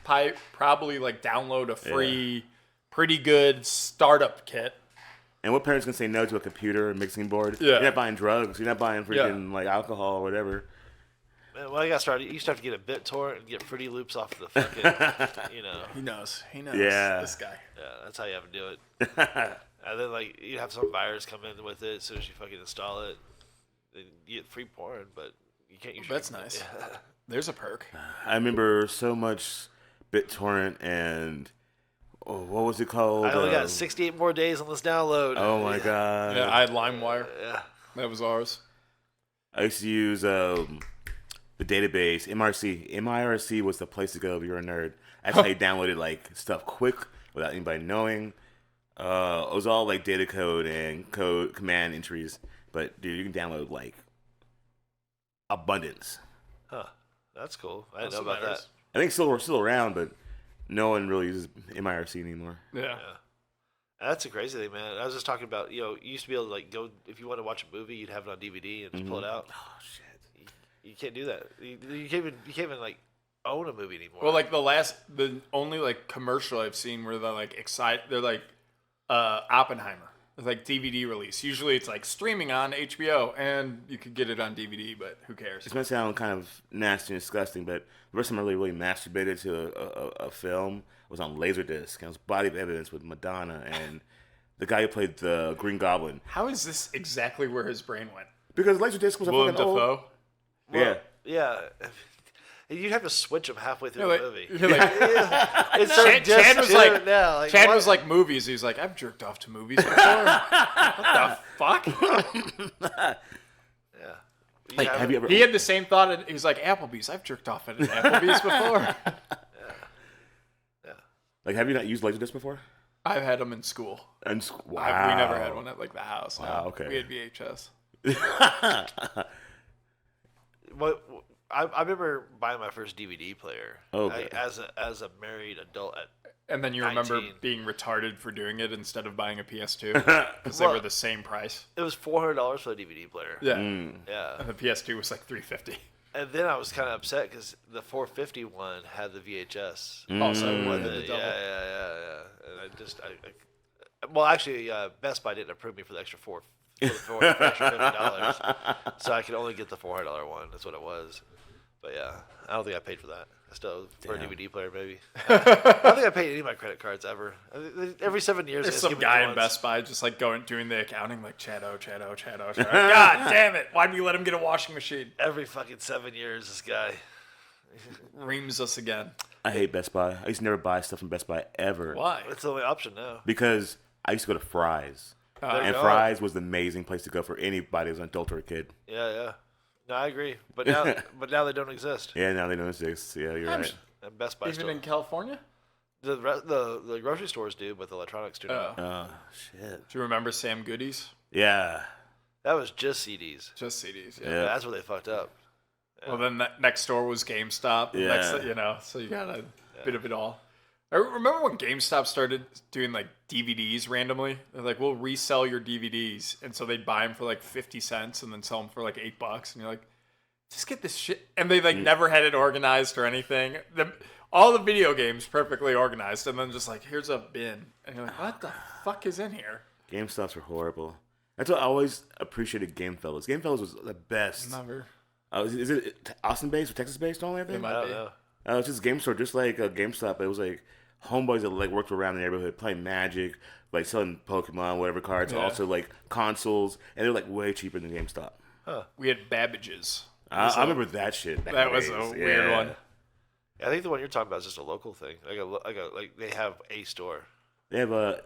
probably like download a free, pretty good startup kit. And what parents can say no to a computer, a mixing board? Yeah. You're not buying drugs. You're not buying freaking like alcohol or whatever. Man, when I got started, you used to have to get a BitTorrent and get Fruity Loops off the fucking, you know. He knows. Yeah. This guy. Yeah, that's how you have to do it. And then like you have some virus come in with it as soon as you fucking install it. Then you get free porn, but you can't use. That's nice. Yeah. There's a perk. I remember so much BitTorrent and what was it called? I only got 68 more days on this download. Oh my god! Yeah, I had LimeWire. Yeah. That was ours. I used to use the database MRC. MIRC was the place to go if you're a nerd. That's how you downloaded like stuff quick without anybody knowing. It was all like data code and code command entries. But dude, you can download like abundance. Huh. That's cool. I didn't know about that. I think we're still around, but no one really uses MIRC anymore. Yeah. That's a crazy thing, man. I was just talking about, you used to be able to like go if you want to watch a movie, you'd have it on DVD and just pull it out. Oh shit! You can't do that. You can't even like own a movie anymore. Well, like the only like commercial I've seen where they're like they're like Oppenheimer. It's like DVD release. Usually it's like streaming on HBO, and you could get it on DVD, but who cares? This might sound kind of nasty and disgusting, but the first time I really masturbated to a film was on Laserdisc. And it was Body of Evidence with Madonna and the guy who played the Green Goblin. How is this exactly where his brain went? Because Laserdisc was a Willem fucking old... Dafoe? Well, yeah. You'd have to switch them halfway through You're the like- movie. you're like- It's so Chad was like, now. Like, Chad what? was like movies. He's like, I've jerked off to movies before. What the fuck? yeah. Like, have you ever... He had the same thought. He was like, Applebee's. I've jerked off at an Applebee's before. Yeah. Like, have you not used Laserdisc before? I've had them in school. And We never had one at like the house. Wow, No. okay. We had VHS. What I remember buying my first DVD player. Okay. As a married adult at And then you remember 19. being retarded for doing it instead of buying a PS2 because they Well- were the same price. it was $400 for the DVD player. Yeah. Yeah. And the PS2 was like $350. And then I was kind of upset because the 450 one had the VHS. Also, with with it. the double. Yeah. And well, actually, Best Buy didn't approve me for the extra extra $50, so I could only get the $400 one. That's what it was. But yeah, I don't think I paid for that. Still for a Damn. DVD player, maybe. I don't think I paid any of my credit cards ever. Every 7 years, There's they just some give me guy new in ones. Best Buy just like doing the accounting like ChadO. God damn it. Why'd we let him get a washing machine? Every fucking 7 years, this guy. Reams us again. I hate Best Buy. I used to never buy stuff from Best Buy ever. Why? It's the only option now. Because I used to go to Fry's. There And you go. Fry's was the amazing place to go for anybody who's an adult or a kid. Yeah. No, I agree. But now they don't exist. Yeah, now they don't exist. Yeah, you're right. And Best Buy Even still. in California? The grocery stores do, but the electronics do not. Oh, shit. Do you remember Sam Goody's? Yeah. That was just CDs. Just CDs. Yeah. That's where they fucked up. Well, then next door was GameStop. Yeah. So you got a bit of it all. I remember when GameStop started doing like DVDs randomly. They're like, we'll resell your DVDs. And so they'd buy them for like 50 cents and then sell them for like $8. And you're like, just get this shit. And they like never had it organized or anything. All the video games perfectly organized. And then just like, here's a bin. And you're like, what the fuck is in here? GameStops were horrible. That's what I always appreciated Game Fellas. Game Fellas was the best. Never. Is it Austin based or Texas based only, I think? It might I don't be. know. It's just a game store, just like a GameStop. It was like homeboys that like worked around the neighborhood playing Magic, like selling Pokemon, whatever cards, Yeah. also like consoles, and they're like way cheaper than GameStop. We had Babbage's. I remember that shit. back That in the was a days. weird one. I think the one you're talking about is just a local thing. Like they have a store. They have a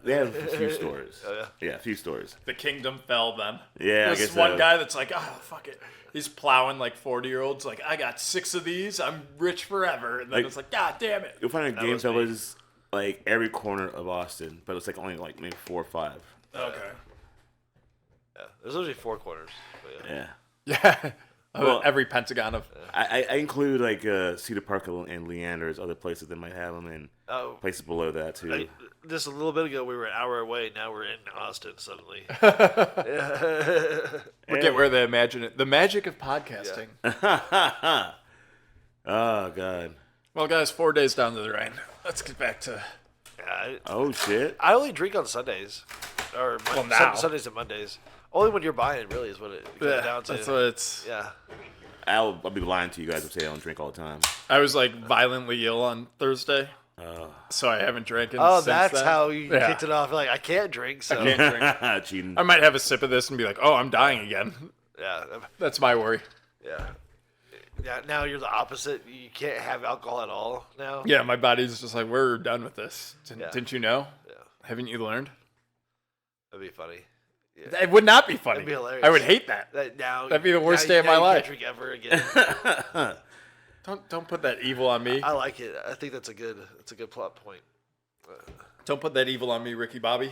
few stores. Oh, Yeah, a few stores. The kingdom fell then. Yeah, I There's guess one so. guy that's like, oh, fuck it. He's plowing like 40-year-olds. Like, I got 6 of these. I'm rich forever. And then Like- it's like, God damn it. You'll find a That was me. GameStop like every corner of Austin, but it's like only like maybe 4 or 5. Okay. Yeah, there's usually 4 corners. But yeah. Yeah. Yeah. Well- Every pentagon of. I include like Cedar Park and Leander's, other places that might have them, and Oh, places below that too. like, just a little bit ago we were an hour away. Now we're in Austin suddenly. Forget where they imagine it. The magic of podcasting. Oh god. Well, guys, 4 days down to the rain. Let's get back to. Yeah, Oh shit. I only drink on Sundays, or Well, now. Sundays and Mondays. Only when you're buying, really, is what it comes down to. That's what it's. Yeah. I'll be lying to you guys if I say I don't drink all the time. I was like violently ill on Thursday, Oh. so I haven't drank. Oh, since that's then. how you Yeah. kicked it off. Like I can't drink, so I can't drink. Cheating. I might have a sip of this and be like, "Oh, I'm dying again." yeah, That's my worry. yeah. Yeah, now you're the opposite. You can't have alcohol at all now. Yeah, my body's just like, "We're done with this." Yeah. Didn't you know? Yeah. Haven't you learned? That'd be funny. It would not be funny. That'd be hilarious. I would hate that. Now That'd be the worst now day of my you life. Can't drink ever again. Don't put that evil on me. I like it. I think that's a good plot point. Don't put that evil on me, Ricky Bobby.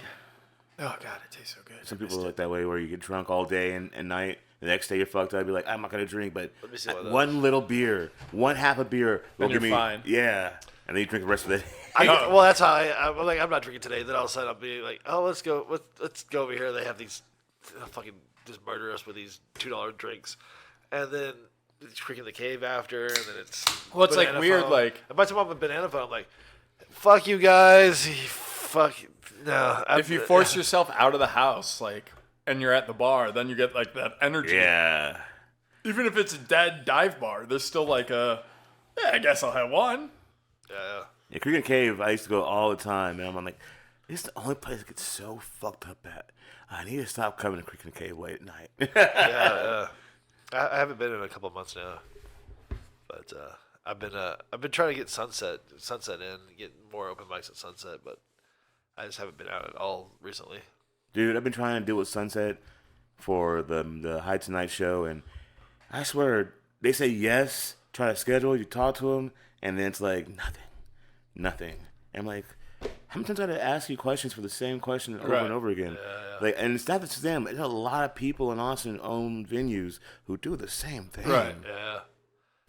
Oh God, it tastes so good. Some people are like that way where you get drunk all day and night. The next day you're fucked up. I'd be like, I'm not gonna drink, but Let me see what one little beer, one half a beer will Then give you're me fine. Yeah, and then you drink the rest of it. Well, that's how I'm like, I'm not drinking today. Then all of a sudden I'll be like, oh, let's go over here. They have these fucking just murder us with these $2 drinks, and then it's freaking the cave after, and then it's Well, it's like banana weird, phone. like- and by the time I'm a banana phone, I'm like, fuck you guys, fuck no. If you force yourself out of the house, like, and you're at the bar, then you get like that energy. Yeah. Even if it's a dead dive bar, there's still like a. Yeah, I guess I'll have one. yeah. Yeah, Creek and Cave, I used to go all the time, and I'm like, this is the only place I get so fucked up at. I need to stop coming to Creek and Cave late at night. Yeah. I haven't been in a couple months now, but I've been trying to get Sunset in, get more open mics at Sunset, but I just haven't been out at all recently. Dude, I've been trying to deal with Sunset for the High Tonight show, and I swear, they say yes, try to schedule, you talk to them, and then it's like, nothing. And I'm like, how many times do I have to ask you questions for the same question over Right. and over again? Like, and it's not just them. There's a lot of people in Austin own venues who do the same thing. Right. Yeah,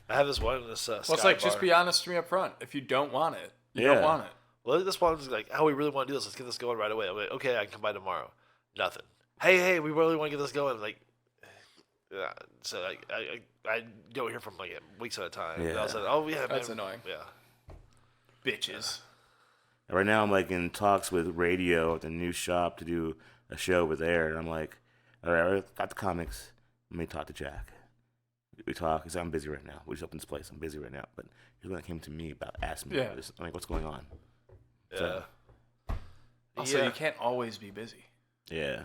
I have this one in this. Well, it's Sky like, just bar. be honest to me up front. If you don't want it, you Yeah. don't want it. Well, this one's like, oh, we really want to do this. Let's get this going right away. I'm like, okay, I can come by tomorrow. Nothing. Hey, we really want to get this going. Like, yeah. So I don't hear from like weeks at a time. And I was Yeah. like, oh yeah, That's man. annoying. Yeah. Bitches. Right now, I'm like in talks with radio at the new shop to do a show over there, and I'm like, all right, I got the comics. Let me talk to Jack. We talk. He said, I'm busy right now. We just opened this place. I'm busy right now. But he's when it came to me about asking me Yeah. about this. I'm like, what's going on? Yeah. So, Also, Yeah. you can't always be busy. yeah.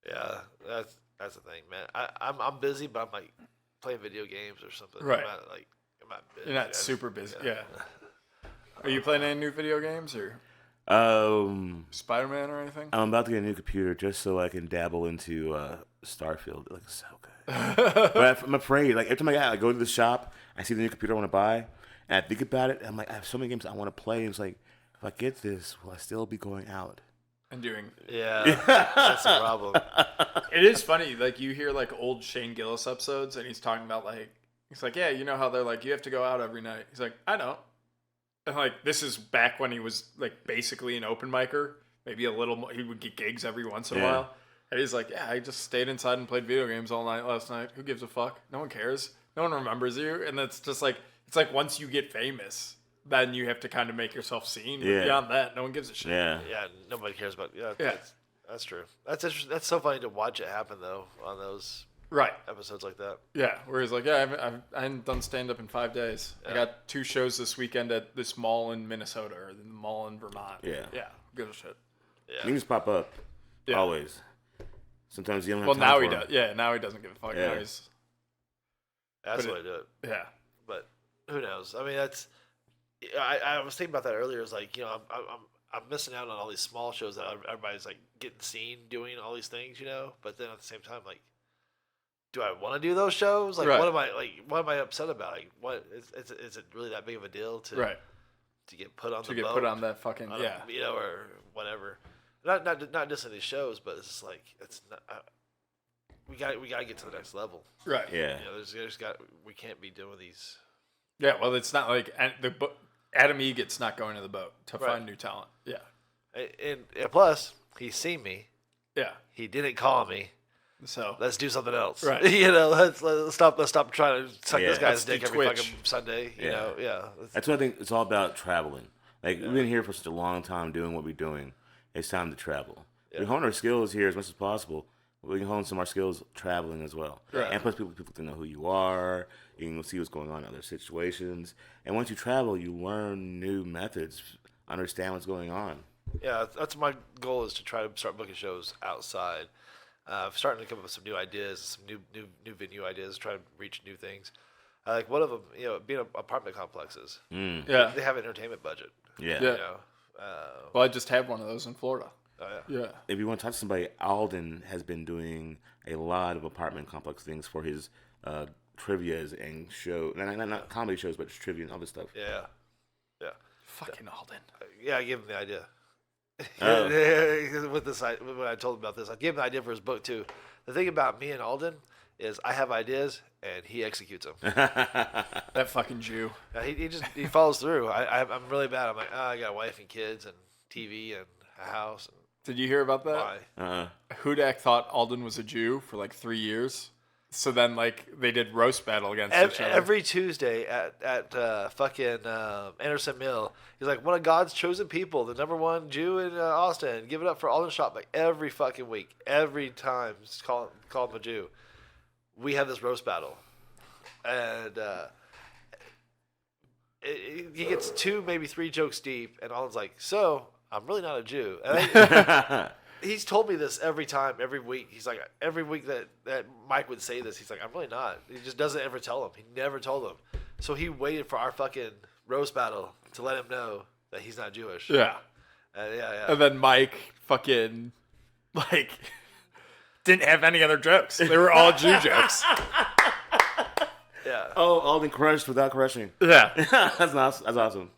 Yeah, that's the thing, man. I'm busy, but I'm like playing video games or something. Right. I'm not busy. You're not super busy. Yeah. Are you playing any new video games or Spider-Man or anything? I'm about to get a new computer just so I can dabble into Starfield. It looks so good. But I'm afraid. Like every time I go to the shop, I see the new computer I want to buy, and I think about it. And I'm like, I have so many games I want to play. And it's like, if I get this, will I still be going out? And doing. Yeah, that's the problem. It is funny. Like you hear like old Shane Gillis episodes, and he's talking about like he's like, yeah, you know how they're like you have to go out every night. He's like, I don't. And like this is back when he was like basically an open micer. Maybe a little more. He would get gigs every once in a Yeah. while. And he's like, yeah, I just stayed inside and played video games all night last night. Who gives a fuck? No one cares. No one remembers you. And that's just like it's like once you get famous, then you have to kind of make yourself seen. But Yeah. beyond that, no one gives a shit. Yeah. Yeah, nobody cares about. Yeah, Yeah. That's true. That's interesting. That's so funny to watch it happen though on those Right. episodes like that. Yeah, where he's like, yeah, I haven't done stand-up in 5 days. I got 2 shows this weekend at this mall in Minnesota or the mall in Vermont. Yeah. Yeah, good as shit. Yeah. Memes pop up. Yeah. Always. Sometimes you don't have Well, time now for he them. does. Yeah, now he doesn't give a fuck. Yeah. Now he's, That's But the way to do it. yeah. But who knows? I mean, that's. I was thinking about that earlier. It's like, I'm missing out on all these small shows that everybody's like getting seen doing all these things, But then at the same time, like, do I want to do those shows? Like, Right. what am I upset about? Like, what is it really that big of a deal to Right. to get put on To the get boat? put on that fucking, on yeah. or whatever. Not just in these shows, but it's just like it's not. We got to get to the next level. Right. Yeah. We can't be doing these. Yeah, well, it's not like Adam Eggett's not going to the boat to Right. find new talent. Yeah. And plus, he's seen me. Yeah. He didn't call me. So, Let's do something else. Right. Let's stop trying to suck Yeah. this guy's Let's do dick every Twitch. fucking Sunday. Yeah. That's what I think. It's all about traveling. Like we've been here for such a long time doing what we're doing. It's time to travel. We hone our skills here as much as possible. We can hone some of our skills traveling as well. Right. And plus, people to know who you are. You can see what's going on in other situations. And once you travel, you learn new methods, understand what's going on. Yeah, that's my goal is to try to start booking shows outside. Starting to come up with some new ideas, some new venue ideas, try to reach new things. Like one of them, being apartment complexes. yeah. They have an entertainment budget. Yeah. Yeah. Uh, Well, I just had one of those in Florida. oh yeah. Yeah. If you want to talk to somebody, Alden has been doing a lot of apartment complex things for his trivias and not comedy shows, but just trivia and other stuff. Yeah. Fucking Alden. Yeah, I gave him the idea. Oh. With this, when I told him about this, I gave him the idea for his book too. The thing about me and Alden is I have ideas and he executes them. That fucking Jew. He follows through. I'm really bad. I'm like, I got a wife and kids and TV and a house. And Did you hear about that? why? Hudak thought Alden was a Jew for like 3 years. So then, like, they did roast battle against each other. Every Tuesday at fucking Anderson Mill, he's like, one of God's chosen people, the number one Jew in Austin. Give it up for Alden Shop. Like every fucking week, every time, just call him a Jew. We have this roast battle, and he gets 2, maybe 3 jokes deep, and Alden's like, "So I'm really not a Jew." And he's told me this every time, every week. He's like, every week that Mike would say this, he's like, I'm really not. He just doesn't ever tell him. He never told him. So he waited for our fucking roast battle to let him know that he's not Jewish. Yeah. Yeah. And then Mike fucking, like, didn't have any other jokes. They were all Jew jokes. Yeah. Oh, Alden crushed without crushing. Yeah. That's awesome.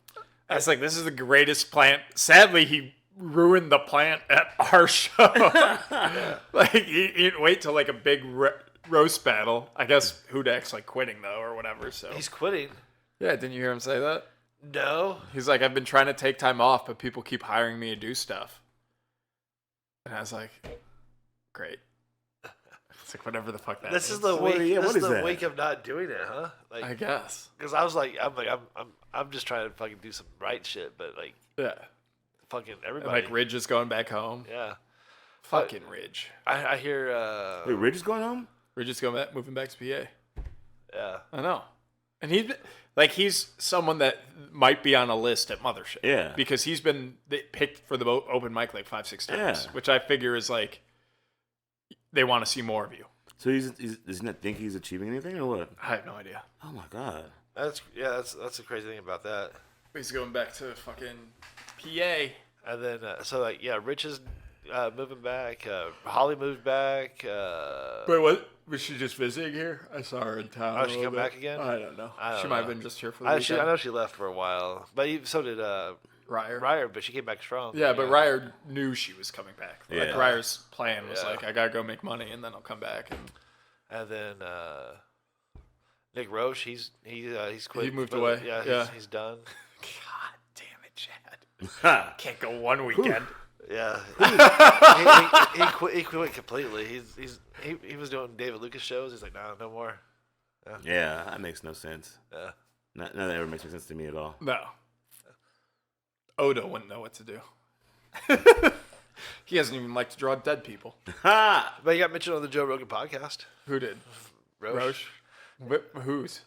I was like, this is the greatest plant. Sadly, he ruined the plant at our show. Like, he didn't wait till, like, a big roast battle. I guess Hudak's, like, quitting, though, or whatever, so. He's quitting. Yeah, didn't you hear him say that? No. He's like, I've been trying to take time off, but people keep hiring me to do stuff. And I was like, great. It's like, whatever the fuck that This means. is the week. yeah, This what is is the that? week of not doing it, huh? I Like, guess. because I'm just trying to fucking do some right shit, but like, Yeah. fucking And, everybody. like, Ridge is going back home. Yeah. Fucking Ridge. I hear. Wait, Ridge is going home? Ridge is going back, moving back to PA. Yeah. I know. And he's someone that might be on a list at Mothership. Yeah. Because he's been picked for the open mic like 5-6 times, Yeah. which I figure is like, they want to see more of you. So does he not think he's achieving anything or what? I have no idea. Oh my god. That's the crazy thing about that. He's going back to fucking PA. And then Rich is moving back. Holly moved back. Wait, what? Was she just visiting here? I saw her in town. Oh, she come back again? I don't know. I don't She might have know. been just here for the I weekend. know she left for a while, but so did Ryer. Ryer. But she came back strong. Yeah, but Ryer knew she was coming back. Like, Yeah. Ryer's plan was Yeah. like, I gotta go make money and then I'll come back. And And then Nick Roche, he's quit. He moved but, away. Yeah, Yeah. He's done. God damn it, Chad. Can't go one weekend. Yeah, he quit completely. He was doing David Lucas shows. He's like, no more. Yeah, that makes no sense. Yeah. None of that ever makes sense to me at all. No. Oda wouldn't know what to do. He doesn't even like to draw dead people. Ha! But you got mentioned on the Joe Rogan podcast. Who did? Roche. Who's?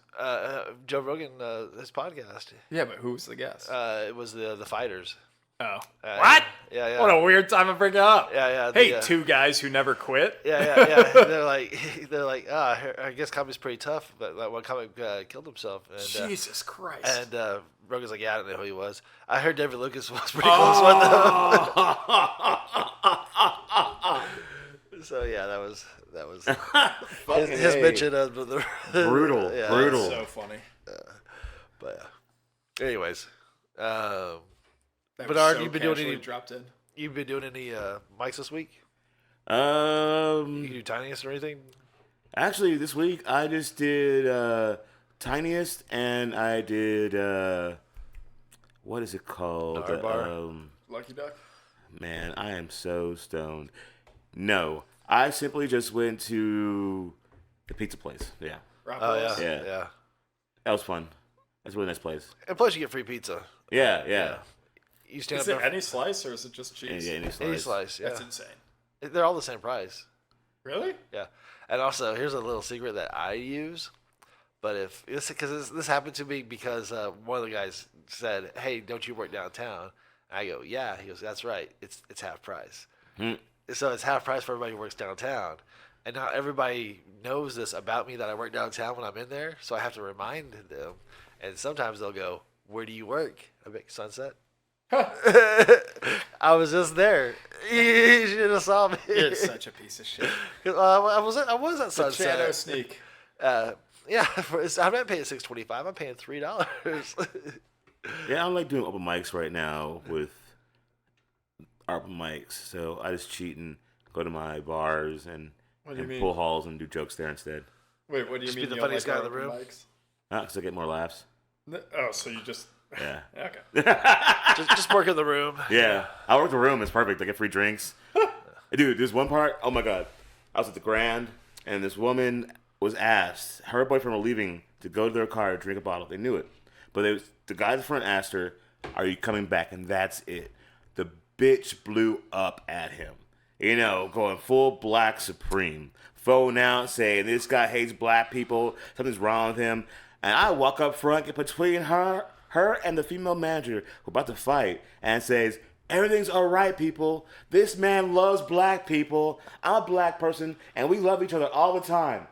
Joe Rogan, his podcast. Yeah, but who's the guest? It was the fighters. Oh. Uh, What? Yeah. What a weird time to bring it up. Yeah. Hey, two guys who never quit. Yeah. they're like, I guess comedy's pretty tough, but like one comic killed himself. And, Jesus Christ. And Rogan's like, yeah, I don't know who he was. I heard David Lucas was pretty close with them. So yeah, that was his mention of the Brutal. Yeah, Brutal. So funny. But anyways, That was Bernard, so you've been doing casually any dropped in. mics this week? You Um, do Tiniest or anything? actually, this week I just did Tiniest, and I did what is it called? Narbar? Lucky Duck. Man, I am so stoned. No, I simply just went to the pizza place. Yeah, Oh Rockwell's? yeah. that was fun. That's a really nice place. And plus, you get free pizza. Yeah. You stand Is up it there. any slice or is it just cheese? Any Any slice. slice, yeah. That's insane. They're all the same price. Really? Yeah. And also, here's a little secret that I use. But if this happened to me because one of the guys said, "Hey, don't you work downtown?" And I go, "Yeah." He goes, "That's right. It's half price." So it's half price for everybody who works downtown. And now everybody knows this about me that I work downtown when I'm in there. So I have to remind them. And sometimes they'll go, "Where do you work?" I'm like, "Sunset." I was just there. You should have saw me. You're such a piece of shit. I was at The Sunset. ChadO sneak. Yeah, I'm not paying $6.25. I'm paying $3. Yeah, I don't like doing open mics right now with open mics, so I just cheat and go to my bars and What do you mean? pool halls and do jokes there instead. Wait, what do you Just be mean? the you don't funniest like guy in the open room? mics? Because I get more laughs. Oh, so you just... Yeah. Okay. just work in the room. Yeah. I work the room. It's perfect. I get free drinks. Dude, there's one part. Oh, my God. I was at the Grand, and this woman was asked. Her boyfriend were leaving to go to their car to drink a bottle. They knew it. But the guy at the front asked her, "Are you coming back?" And that's it. The bitch blew up at him. You know, going full black supreme. Phone out saying this guy hates black people. Something's wrong with him. And I walk up front, get between her and the female manager who about to fight, and says, "Everything's all right, people. This man loves black people. I'm a black person, and we love each other all the time."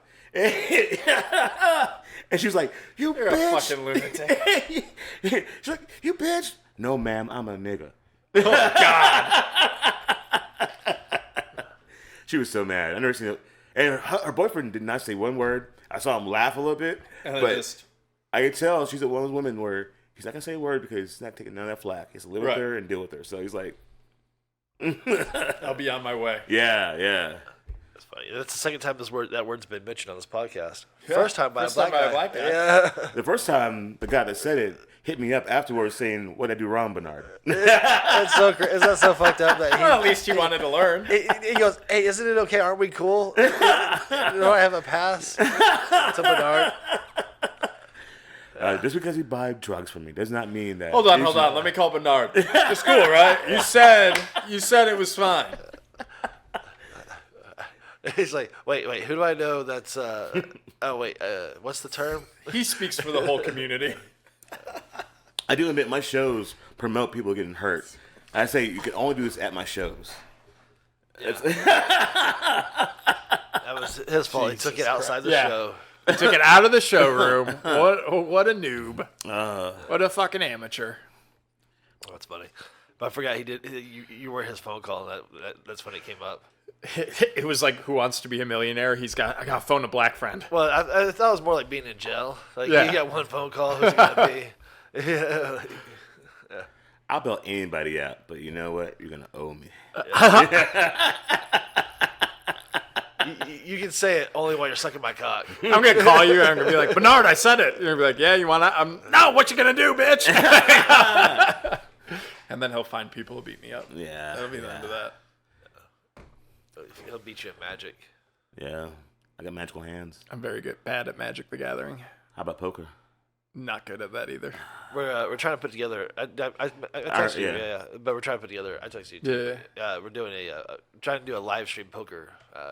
And she was like, "You You're bitch." a fucking lunatic. She's like, "You bitch." "No, ma'am, I'm a nigga." Oh, God. She was so mad. I never seen it. And her boyfriend did not say one word. I saw him laugh a little bit, And but just... I could tell she's one of those women where he's not gonna say a word because he's not taking none of that flack. He has to live Right. with her and deal with her. So he's like, I'll be on my way. yeah. That's funny. That's the second time that word's been mentioned on this podcast. Yeah. First time by First a time black by a guy. black guy. Yeah. The first time the guy that said it hit me up afterwards saying, "What'd I do wrong, Bernard?" That's so is that so fucked up that Well, at least you wanted to learn. he goes, "Hey, isn't it okay? Aren't we cool? Don't I have a pass to Bernard?" Just because he buy drugs from me does not mean that. Hold on. Let me call Bernard. It's cool, right? You said it was fine. He's like, wait, who do I know that's what's the term? He speaks for the whole community. I do admit my shows promote people getting hurt. I say you can only do this at my shows. That was his fault. He took it outside the Yeah. show. He took it out of the showroom. What a noob. What a fucking amateur. Oh, that's funny. But I forgot he did. You were his phone call, and that's when it came up. It was like, who wants to be a millionaire? I got to phone a black friend. Well, I thought it was more like being in jail. Like Yeah. you got one phone call. Who's it gonna be? Yeah. I'll bail anybody out, but you know what? You're gonna owe me. You can say it only while you're sucking my cock. I'm going to call you and I'm going to be like, Bernard, I said it. You're going to be like, yeah, you want to? No, what you going to do, bitch? And then he'll find people to beat me up. Yeah. That'll be the end of that. He'll beat you at Magic. Yeah. I got magical hands. I'm very bad at Magic the Gathering. How about poker? Not good at that either. We're trying to put together. I texted you, yeah, but we're trying to put together. I texted you too. We're doing trying to do a live stream poker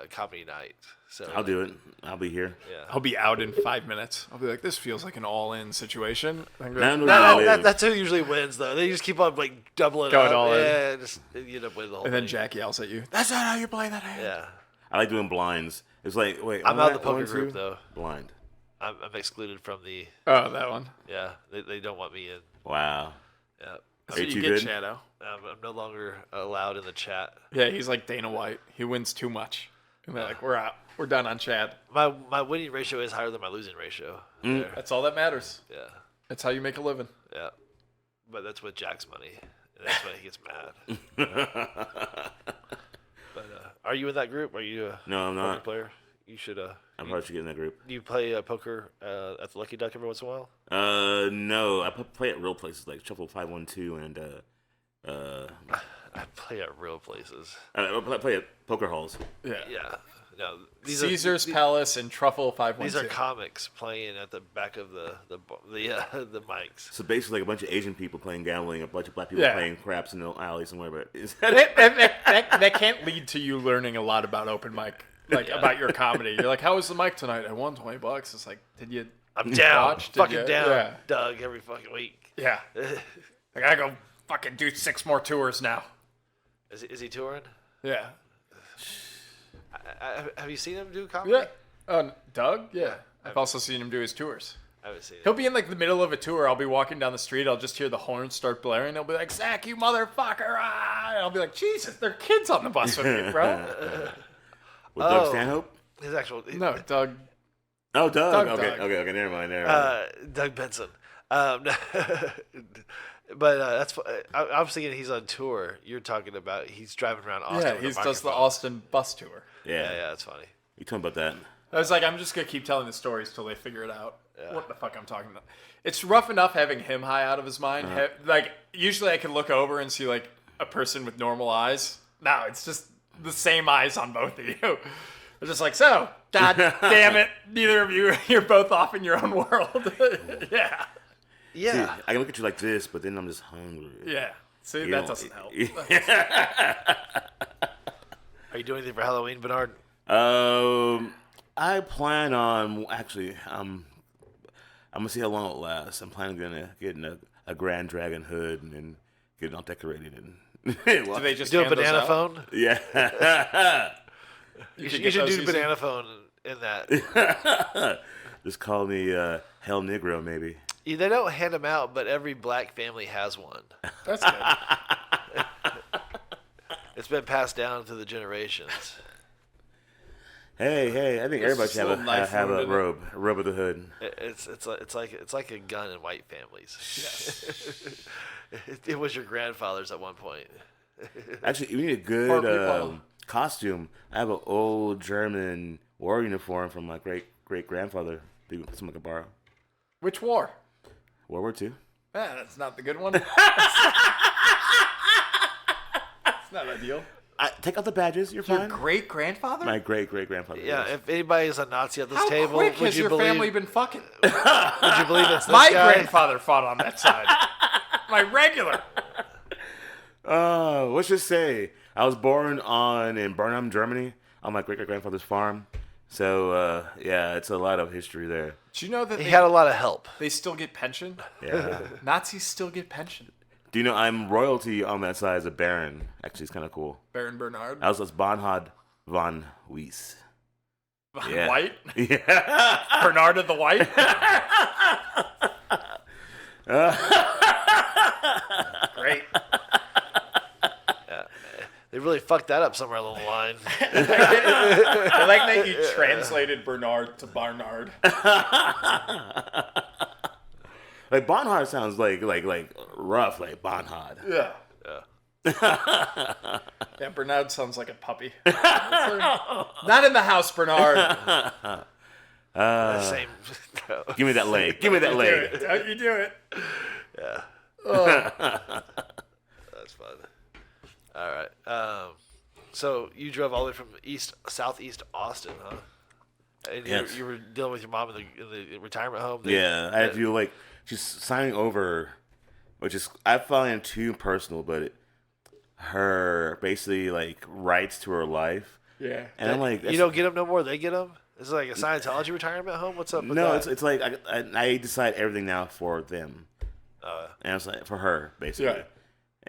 comedy night. So I'll do it. I'll be here. Yeah. I'll be out in 5 minutes. I'll be like, this feels like an all-in situation. I'm No, like, no, No, no, that's who usually wins though. They just keep on like doubling Going up. all in. Yeah, just you end up winning the whole and then thing. Jack yells at you. That's not how you play that hand. Yeah, I like doing blinds. It's like, wait, I'm out of the one, poker group two? though. Blind. I'm excluded from the. Oh, that one. Yeah, they don't want me in. Wow. Yeah, Are you you too get good? ChadO. I'm no longer allowed in the chat. Yeah, he's like Dana White. He wins too much. And they're like, we're out. We're done on Chad. My winning ratio is higher than my losing ratio. There. That's all that matters. Yeah, That's how you make a living. yeah, but that's with Jack's money, and that's when he gets mad. But are you in that group? Are you a No, I'm poker not. player? You should. I probably should get in that group. Do you play poker at the Lucky Duck every once in a while? No. I play at real places like Shuffle 512 and I play at real places. I play at poker halls. Yeah. Yeah, no. These Caesar's are, Palace and Truffle 512. These are comics playing at the back of the mics. So basically, like a bunch of Asian people playing gambling, a bunch of black people Yeah. playing craps in the alley somewhere. But is that can't lead to you learning a lot about open mic, like about your comedy. You're like, how was the mic tonight? I won $20. It's like, did you? I'm down, Watch, did fucking ya? down, Yeah. Doug, every fucking week. Yeah. I gotta go fucking do 6 more tours now. Is he touring? Yeah. Have you seen him do comedy? Yeah. Doug? Yeah. I've also seen him do his tours. I haven't seen He'll it. be in like the middle of a tour. I'll be walking down the street. I'll just hear the horns start blaring. He'll be like, Zach, you motherfucker. Ah! And I'll be like, Jesus, there are kids on the bus with me, bro. with Doug Stanhope? His actual No, Doug. Oh, Doug. Doug, Okay, Doug. okay, never mind. Doug Benson. But that's. I was thinking he's on tour. You're talking about he's driving around Austin. Yeah, with he a does the microphone. Austin bus tour. Yeah, that's funny. You talking about that? I was like, I'm just going to keep telling the stories till they figure it out. What the fuck I'm talking about. It's rough enough having him high out of his mind. Like, usually I can look over and see, like, a person with normal eyes. No, it's just the same eyes on both of you. They're just like, so, god damn it, neither of you, you're both off in your own world. Yeah. Yeah. See, I can look at you like this, but then I'm just hungry. Yeah. See, You that don't- doesn't help. Are you doing anything for Halloween, Bernard? I plan on actually. I'm gonna see how long it lasts. I'm planning on getting a Grand Dragon hood and getting all decorated and. Do they just Do a hand those banana out? phone? Yeah. You could should get those do easy. banana phone in that. Just call me Hell Negro, maybe. Yeah, they don't hand them out, but every black family has one. That's good. It's been passed down through the generations. Hey! I think everybody should little knife have wound a in it. robe of the hood. It's like a gun in white families. It was your grandfather's at one point. Actually, you need a Or good people. costume. I have an old German war uniform from my great grandfather. Someone could borrow. Which war? World War II. That's not the good one. It's not ideal. Take out the badges. You're Your fine. great grandfather? My great grandfather. Yeah, if anybody is a Nazi at this How table, quick would has you your believe? family been fucking? Would you believe it's this My guy? grandfather fought on that side. My regular. Let's just say I was born in Bernheim, Germany, on my great grandfather's farm. So yeah, it's a lot of history there. Do you know that He they, had a lot of help. they still get pension? Yeah. Nazis still get pension. Do you know I'm royalty on that side as a baron? Actually, it's kind of cool. Baron Bernard. I was Bonhard von Weiss. Yeah. White? Yeah. Bernard of the White? Great. They really fucked that up somewhere along the line. I like that you translated Bernard to Barnard. Like Bonhard sounds like rough, like Bonhard. Yeah. Yeah, Bernard sounds like a puppy. Not in the house, Bernard. Same. No. Give me that leg. Give me that Do leg. it. Don't you do it. Yeah. That's fun. All right. So you drove all the way from southeast Austin, huh? And Yes. you were dealing with your mom in the retirement home. Yeah, I had to do like she's signing over, which is I find too personal, but her basically like rights to her life, Yeah. and I'm like, You don't get them no more. They get them. Is it like a Scientology retirement home? What's up with no, that? it's like I decide everything now for them, and it's like for her basically. Yeah.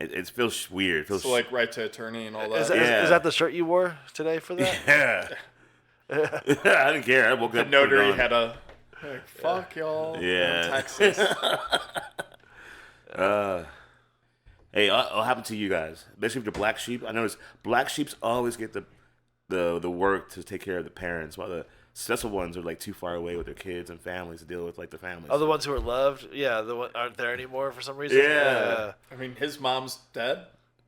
It feels weird. It feels So like right to attorney and all that. Is that the shirt you wore today for that? yeah. I didn't care. I woke The up. notary put it on. had a like, fuck y'all. I'm Yeah. Texas. Hey, what happened to you guys? Especially with the black sheep. I noticed black sheeps always get the work to take care of the parents, while the successful ones are like too far away with their kids and families to deal with like the families. Oh, the ones who are loved, yeah, the one aren't there anymore for some reason. Yeah. I mean, his mom's dead,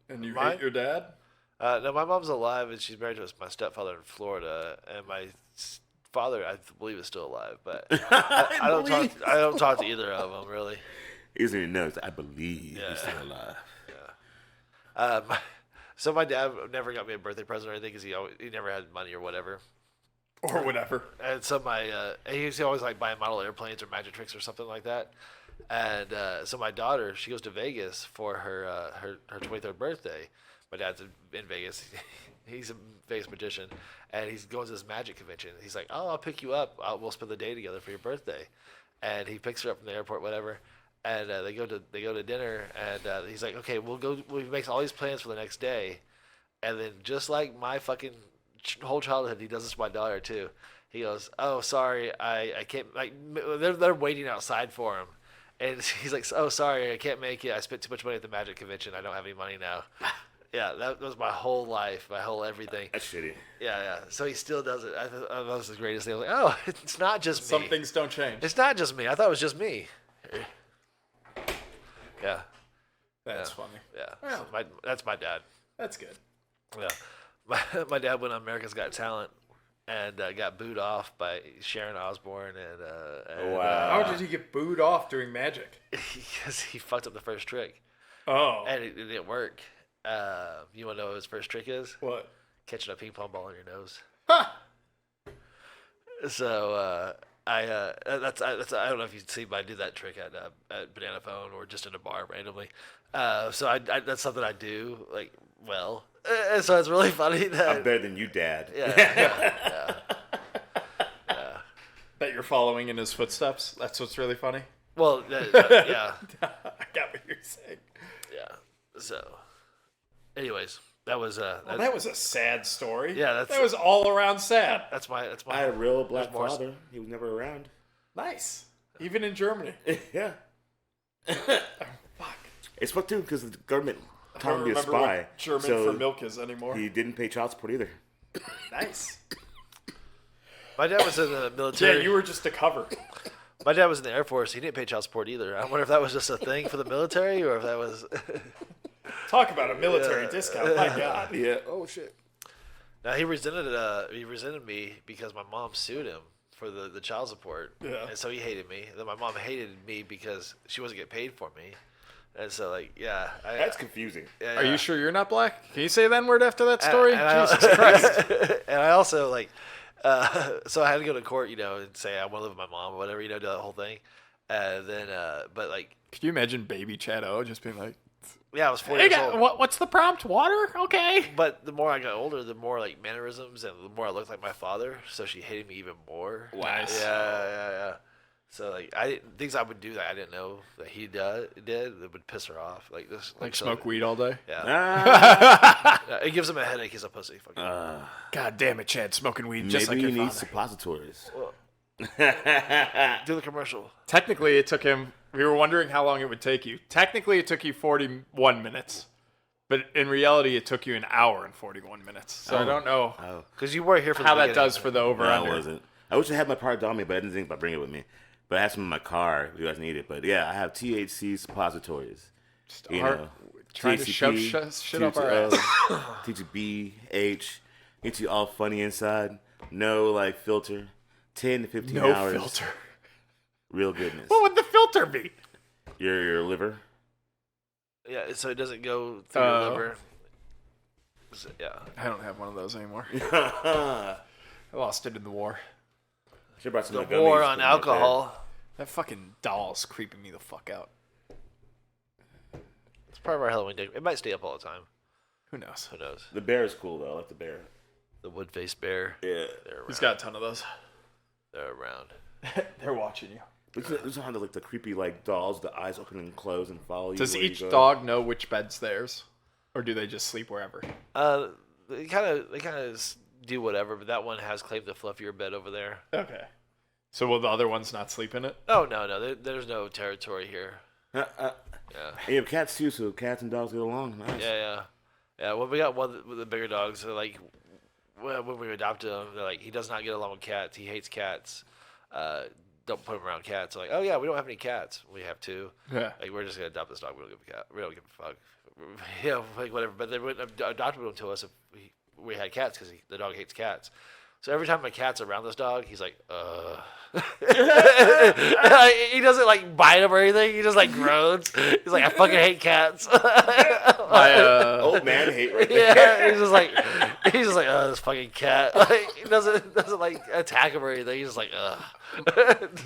and you Mine? hate your dad. No, my mom's alive, and she's married to my stepfather in Florida, and my father, I believe, is still alive. But I don't talk to either of them really. He doesn't even know. He's like, I believe he's still alive. So my dad never got me a birthday present or anything because he never had money or whatever. Or whatever. And so he used to always like buy model airplanes or magic tricks or something like that. And so my daughter, she goes to Vegas for her 23rd birthday. My dad's in Vegas. He's a Vegas magician, and he's going to this magic convention. He's like, "Oh, I'll pick you up. We'll spend the day together for your birthday." And he picks her up from the airport, whatever. And they go to dinner, and he's like, "Okay, we'll go." We make all these plans for the next day, and then just like my fucking whole childhood, he does this to my daughter too. He goes, "Oh, sorry, I can't." Like they're waiting outside for him, and he's like, "Oh, sorry, I can't make it. I spent too much money at the magic convention. I don't have any money now." Yeah, that was my whole life, my whole everything. That's shitty. Yeah. So he still does it. I thought that was the greatest thing. I was like, "Oh, it's not just me. Some things don't change. It's not just me. I thought it was just me." Yeah. That's Yeah. funny. Yeah. Well. So that's my dad. That's good. Yeah. My dad went on America's Got Talent and got booed off by Sharon Osbourne and Wow. How did he get booed off doing magic? because he fucked up the first trick Oh. and it didn't work. You want to know what his first trick is? What? Catching a ping pong ball in your nose. Ha! So I don't know if you've seen, but I do that trick at Banana Phone or just in a bar randomly. So I that's something I do like well. And so it's really funny that I'm better than you, Dad. yeah. That you're following in his footsteps? That's what's really funny? Well, yeah, I got what you're saying. yeah. So, anyways, that was Well, that was a sad story. Yeah, that was all around sad. that's my I had a real black There's more- father. He was never around. Nice. Even in Germany. Yeah. Fuck. It's fucked too because the government I taught don't him to be a remember spy. what German so for milk is anymore. he didn't pay child support either. Nice. My dad was in the Yeah, military. you were just a cover. My dad was in the Air Force. He didn't pay child support either. I wonder if that was just a thing for the military or if that was. Talk about a military discount. My God. Yeah. Oh shit. Now he resented me because my mom sued him for the child support. Yeah. And so he hated me. Then my mom hated me because she wasn't getting paid for me. And so like That's confusing. yeah, Are you sure you're not black? Can you say the N-word after that story? And I- Jesus Christ. And I also like, so I had to go to court, and say I want to live with my mom or whatever, do that whole thing. And then, but like, Could you imagine baby ChadO just being like, yeah, I was 4 years old. what's the prompt? Water? Okay. But the more I got older, the more like mannerisms and the more I looked like my father. So she hated me even more. Nice. Yeah. So like things I would do that I didn't know that he did that would piss her off. Like this, Like so- smoke weed all day? Yeah. Ah, Yeah, it gives him a headache. He's a pussy. Fucking. God damn it, Chad. Smoking weed just maybe like you your need father. suppositories. Do the commercial. Technically, it took him... We were wondering how long it would take you. Technically, it took you 41 minutes. But in reality, it took you an hour and 41 minutes. So I don't know Oh, Because you weren't here for how the that beginning. does for the no, I over-under. wasn't. I wish I had my part on me, but I didn't think about bringing it with me. But I have some in my car if you guys need it. But yeah, I have THC suppositories. You know, Trying to shove THCP, shit up our ass. THCB, H, get you all funny inside. No like filter. 10 to 15 No hours. filter. Real goodness. What would the filter be? Your liver. Yeah, so it doesn't go through Oh. your liver. So, yeah. I don't have one of those anymore. I lost it in the war. Should brought some The of gummies, war put on them right there. alcohol. That fucking doll's creeping me the fuck out. It's part of our Halloween day. It might stay up all the time. Who knows? Who knows? The bear is cool though. I like the bear. The wood-faced bear. Yeah. They're around. He's got a ton of those. They're around. They're watching you. This is how the creepy like dolls, the eyes open and close and follow you. Does where you each go. dog know which bed's theirs, or do they just sleep wherever? They kind of do whatever, but that one has claimed the fluffier bed over there. Okay. So will the other ones not sleep in it? Oh no, there's no territory here. Yeah, And you have cats too, so cats and dogs get along. Nice. yeah. Well, we got one with the bigger dogs. They're like, well, when we adopted him, they're like, he does not get along with cats. He hates cats. Don't put him around cats. They're like, oh yeah, we don't have any cats. We have two. Yeah. Like we're just gonna adopt this dog. We don't give a cat. We don't give a fuck. Yeah, like whatever. But they wouldn't have adopted him to us if we had cats because the dog hates cats. So every time my cat's around this dog, he's like, he doesn't like bite him or anything. He just like groans. He's like, I fucking hate cats. Old man hate right there. Yeah, he's just like, oh, this fucking cat. Like, he doesn't like attack him or anything. He's just like, ugh.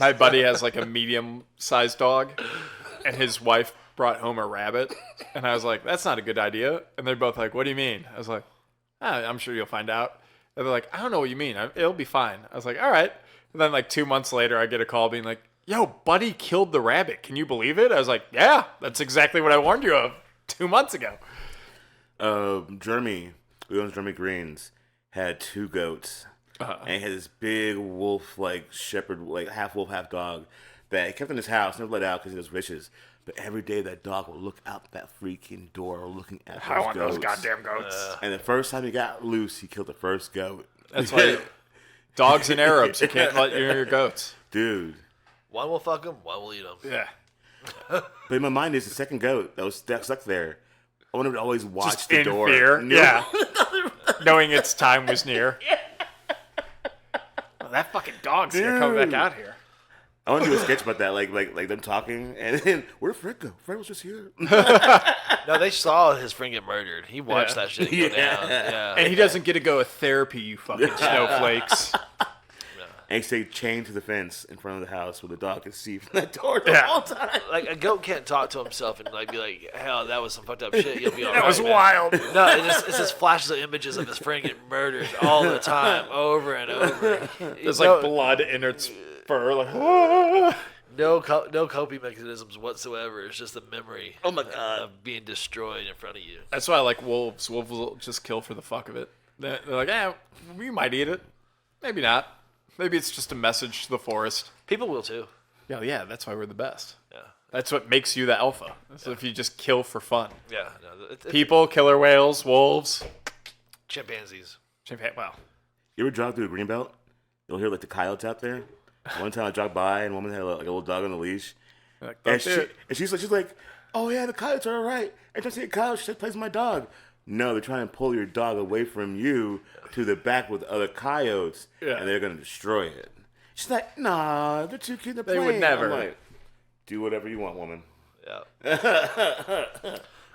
My buddy has like a medium-sized dog, and his wife brought home a rabbit, and I was like, that's not a good idea. And they're both like, what do you mean? I was like, I'm sure you'll find out. And they're like, I don't know what you mean. It'll be fine. I was like, all right. And then like 2 months later, I get a call being like, yo, buddy killed the rabbit. Can you believe it? I was like, yeah, that's exactly what I warned you of 2 months ago. Jeremy, who owns Jeremy Greens, had 2 goats. And he had this big wolf, like shepherd, like half wolf, half dog that he kept in his house, never let out because he was vicious. But every day that dog would look out that freaking door looking at those I want goats. those goddamn goats. And the first time he got loose, he killed the first goat. That's why dogs and Arabs, you can't let your goats. Dude. One will fuck him, one will eat him. Yeah. But in my mind is the second goat that was stuck there. I wanted to always watch Just the in door. fear. No. Yeah. Knowing its time was near. Well, that fucking dog's gonna come back out here. I want to do a sketch about that, like them talking, and then where'd Fred go? Fred was just here. No, they saw his friend get murdered. He watched that shit go down. Yeah. And he doesn't get to go with therapy, you fucking snowflakes. And he stayed chained to the fence in front of the house where the dog could see from that door the whole time. Like a goat can't talk to himself and like be like, hell, that was some fucked up shit. You'll be all That right, was man." wild. No, it's just flashes of images of his friend getting murdered all the time, over and over. There's like blood in its fur. Like, no coping mechanisms whatsoever. It's just the memory. Oh my God. of being destroyed in front of you. That's why I like wolves. Wolves will just kill for the fuck of it. They're like, we might eat it. Maybe not. Maybe it's just a message to the forest. People will too. Yeah, that's why we're the best. Yeah. That's what makes you the alpha. So if you just kill for fun. Yeah. No, it's People, killer whales, wolves. chimpanzees. Wow. You ever drive through a greenbelt? You'll hear like the coyotes out there. One time I jogged by and a woman had like a little dog on a leash. Like, And, "Don't do it." she's like, oh yeah, the coyotes are all right. I just see a coyote, she plays with my dog. No, they're trying to pull your dog away from you to the back with other coyotes, and they're gonna destroy it. She's like, nah, they're too cute to play. They would never. I'm like, do whatever you want, woman. Yeah.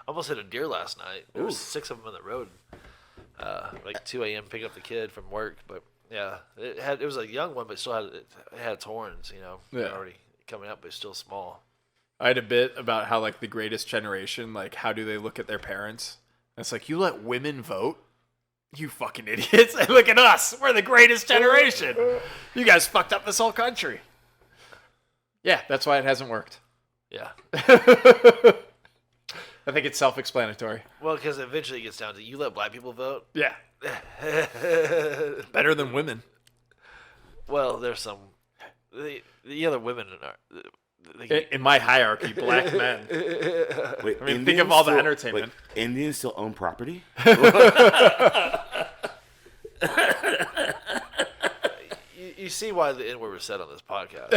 Almost hit a deer last night. There was 6 of them on the road. Like 2 a.m. picking up the kid from work, but yeah, it was a young one, but it had its horns. You know, Yeah. already coming up, but still small. I had a bit about how like the greatest generation, like how do they look at their parents? And it's like, you let women vote? You fucking idiots. And look at us. We're the greatest generation. You guys fucked up this whole country. Yeah, that's why it hasn't worked. Yeah. I think it's self-explanatory. Well, because eventually it gets down to you let black people vote. Yeah. Better than women. Well, there's some the other women In my hierarchy, black men. Wait, I mean, think of all the entertainment. Wait, Indians still own property? you see why the N-word was said on this podcast.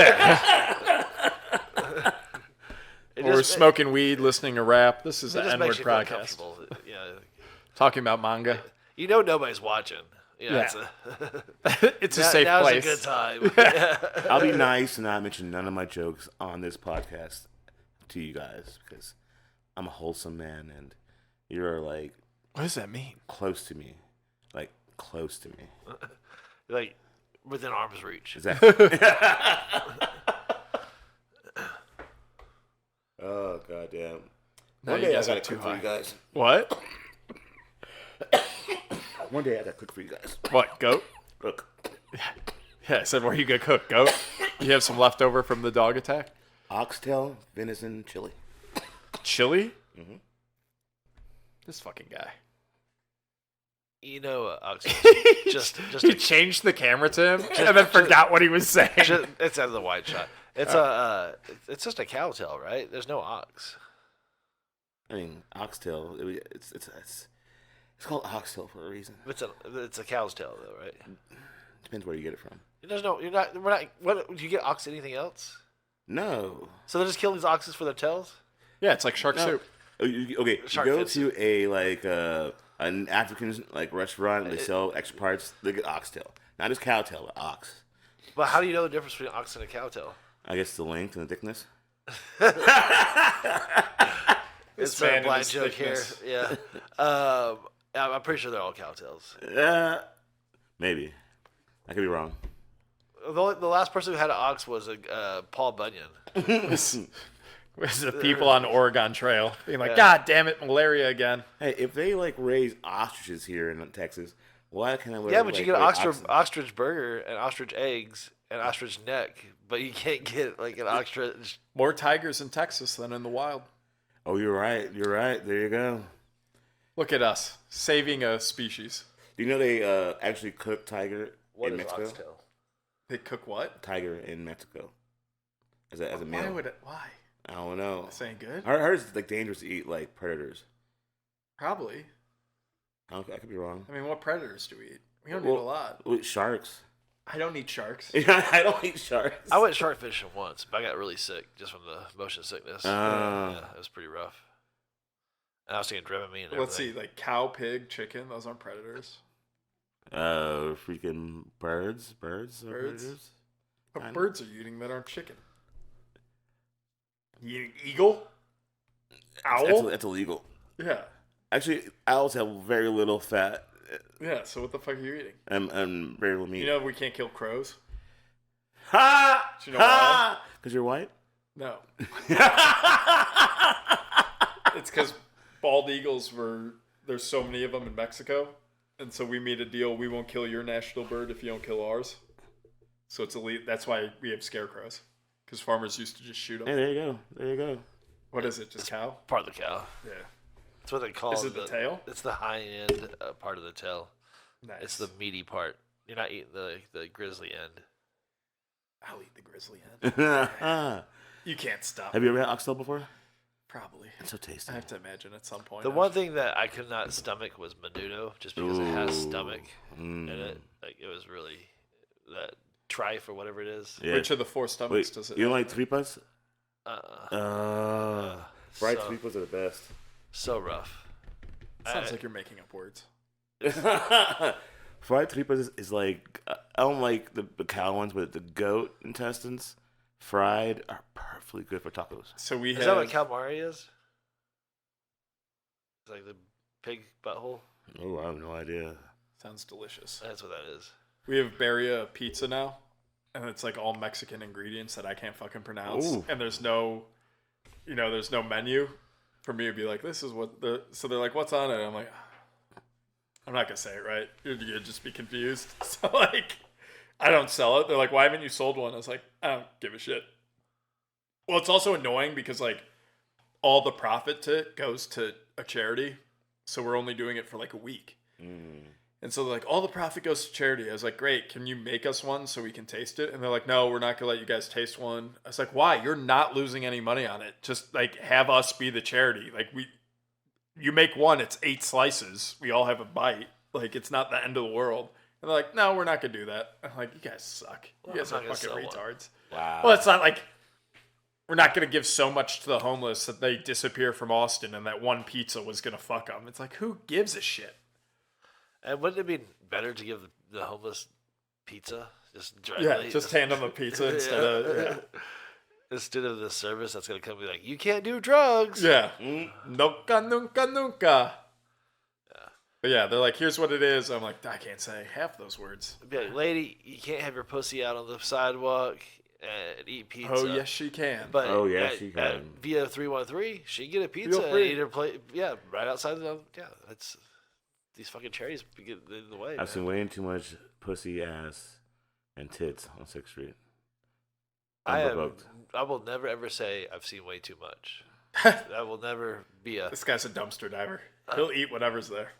We're smoking weed, listening to rap. This is It an just N-word makes you feel podcast. comfortable. Yeah. Talking about manga. You know nobody's watching. Yeah. It's It's a safe now's place. a good time. I'll be nice and not mention none of my jokes on this podcast to you guys because I'm a wholesome man and you're like What does that mean? close to me. Like close to me. Like within arm's reach. Exactly. Oh goddamn! No, One you day I guys gotta are too cook for high. you guys. What? One day I gotta cook for you guys. What? Goat? Cook. Yeah, I said, where you gonna cook? Goat? You have some leftover from the dog attack? Oxtail, venison, chili. Chili? Mm-hmm. This fucking guy. You know, just He changed the camera to him and then forgot what he was saying. it's out of the wide shot. It's it's just a cow tail, right? There's no ox. I mean, oxtail. It's called oxtail for a reason. It's a cow's tail, though, right? Depends where you get it from. There's no. We're not. What? Do you get ox anything else? No. So they just kill these oxes for their tails? Yeah, it's like shark soup. Okay, Shark you go fins. to an African restaurant and they sell extra parts. They get oxtail, not just cow tail, but ox. But how do you know the difference between ox and a cow tail? I guess the length and the thickness. It's man a and blind his joke thickness. here. Yeah. I'm pretty sure they're all cow tails. Maybe. I could be wrong. The last person who had an ox was Paul Bunyan. Where's the people on Oregon Trail being like, God damn it, malaria again. Hey, if they raise ostriches here in Texas, why can't I? Yeah, but you get an oxen? ostrich burger and ostrich eggs and ostrich neck, but you can't get an ostrich. More tigers in Texas than in the wild. Oh, you're right. You're right. There you go. Look at us, saving a species. Do you know they actually cook tiger in Mexico? oxtail? They cook what? Tiger in Mexico as a meal. Why would it? Why? I don't know. This ain't good? I heard it's dangerous to eat predators. Probably. I could be wrong. I mean, what predators do we eat? We don't eat a lot. With sharks. I don't eat sharks. I don't eat sharks. I went shark fishing once, but I got really sick just from the motion sickness. Yeah, it was pretty rough. And I was taking Dramamine and Let's everything. see, like cow, pig, chicken. Those aren't predators. Freaking birds. Birds. Are Birds? predators? What Kinda. birds are you eating that aren't chicken? You eating eagle? Owl? That's illegal. Yeah. Actually, owls have very little fat Yeah, so what the fuck are you eating? and very little meat. You know we can't kill crows? Ha! Do you know why? Because you're white? No. It's because bald eagles there's so many of them in Mexico. And so we made a deal, we won't kill your national bird if you don't kill ours. So it's elite. That's why we have scarecrows. Because farmers used to just shoot them. Hey, there you go. There you go. What is it, just cow? Part of the cow. Yeah. That's what they call Is it the tail? It's the high end part of the tail. Nice. It's the meaty part. You're not eating the grizzly end. I'll eat the grizzly end. Have You can't stop. you ever had oxtail before? Probably. It's so tasty. I have to imagine at some point. The one thing that I could not stomach was menudo, just because it has Ooh. stomach Mm. in it. Like it was really that trife or whatever it is. Yeah. Which of the four stomachs Wait, does it you don't have? like tripas? Fried so, tripas are the best. so rough. Sounds like you're making up words. Fried tripas is like, I don't like the cow ones, but the goat intestines fried are perfectly good for tacos. So we Is have that what calamari is? It's like the pig butthole. Oh, I have no idea. sounds delicious. That's what that is. We have Barria pizza now, and it's like all Mexican ingredients that I can't fucking pronounce. Ooh. And there's no menu. For me, it'd be like, this is what so they're like, what's on it? I'm like, I'm not gonna say it right. You'd just be confused. So like, I don't sell it. They're like, why haven't you sold one? I was like, I don't give a shit. Well, it's also annoying because like all the profit to it goes to a charity, so we're only doing it for like a week. And so they're like, all the profit goes to charity. I was like, great, can you make us one so we can taste it? And they're like, no, we're not gonna let you guys taste one. I was like, why? You're not losing any money on it. Just like have us be the charity. Like you make one, it's 8 slices. We all have a bite. Like it's not the end of the world. And they're like, no, we're not gonna do that. I'm like, you guys suck. You guys I'm are not fucking gonna sell one. retards. Wow. Well, it's not like we're not gonna give so much to the homeless that they disappear from Austin and that one pizza was gonna fuck them. It's like, who gives a shit? And wouldn't it be better to give the homeless pizza just directly? Yeah, just hand them a pizza instead of Instead of the service that's gonna come be like, you can't do drugs. yeah. Nunca, nunca, nunca. But yeah, they're like, here's what it is. I'm like, I can't say half those words. Be like, lady, you can't have your pussy out on the sidewalk and eat pizza. Oh, yes, she can. But Oh, yeah, at, she can. At Via 313, she can get a pizza and free. eat her plate. Yeah, right outside the. Yeah, that's these fucking cherries get in the way. I've seen way too much pussy, ass, and tits on 6th Street. I Unprovoked. will never ever say I've seen way too much. That will never be a. This guy's a dumpster diver. He'll eat whatever's there.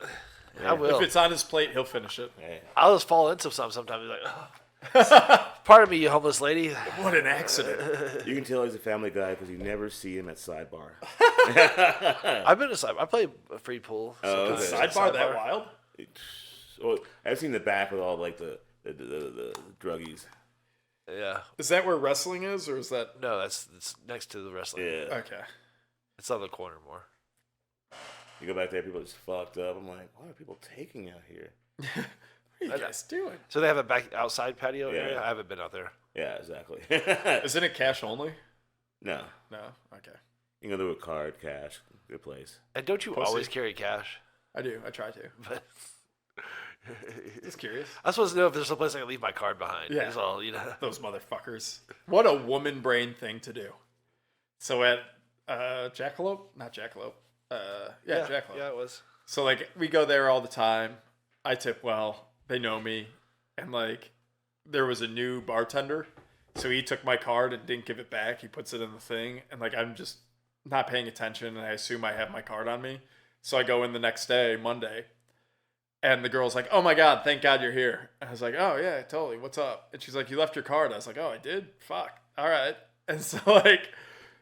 I will. If it's on his plate, he'll finish it. Hey. I'll just fall into some sometimes. Like, oh. Pardon me, you homeless lady. What an accident. You can tell he's a family guy because you never see him at sidebar. I've been to side. I play a free pool. Oh, sometimes. okay. Sidebar that wild? Well, I've seen the back with all like the druggies. Yeah. Is that where wrestling is, or is that? No, it's next to the wrestling. Yeah. Okay. It's on the corner more. You go back there, people are just fucked up. I'm like, what are people taking out here? What are you guys doing? So they have a back outside patio Yeah. area. I haven't been out there. Yeah, exactly. Isn't it cash only? No. No? Okay. You can go do a card, cash, good place. And don't you Pussy. always carry cash? I do. I try to. But Just curious. I'm supposed to know if there's some place I can leave my card behind. Yeah. Is all, you know. Those motherfuckers. What a woman brain thing to do. So at Jackalope? Not Jackalope. Jackalope. Yeah, it was. So, like, we go there all the time. I tip well. They know me. And, like, there was a new bartender. So he took my card and didn't give it back. He puts it in the thing. And, like, I'm just not paying attention. And I assume I have my card on me. So I go in the next day, Monday. And the girl's like, oh, my God, thank God you're here. And I was like, oh, yeah, totally. What's up? And she's like, you left your card. I was like, oh, I did? Fuck. All right. And so, like,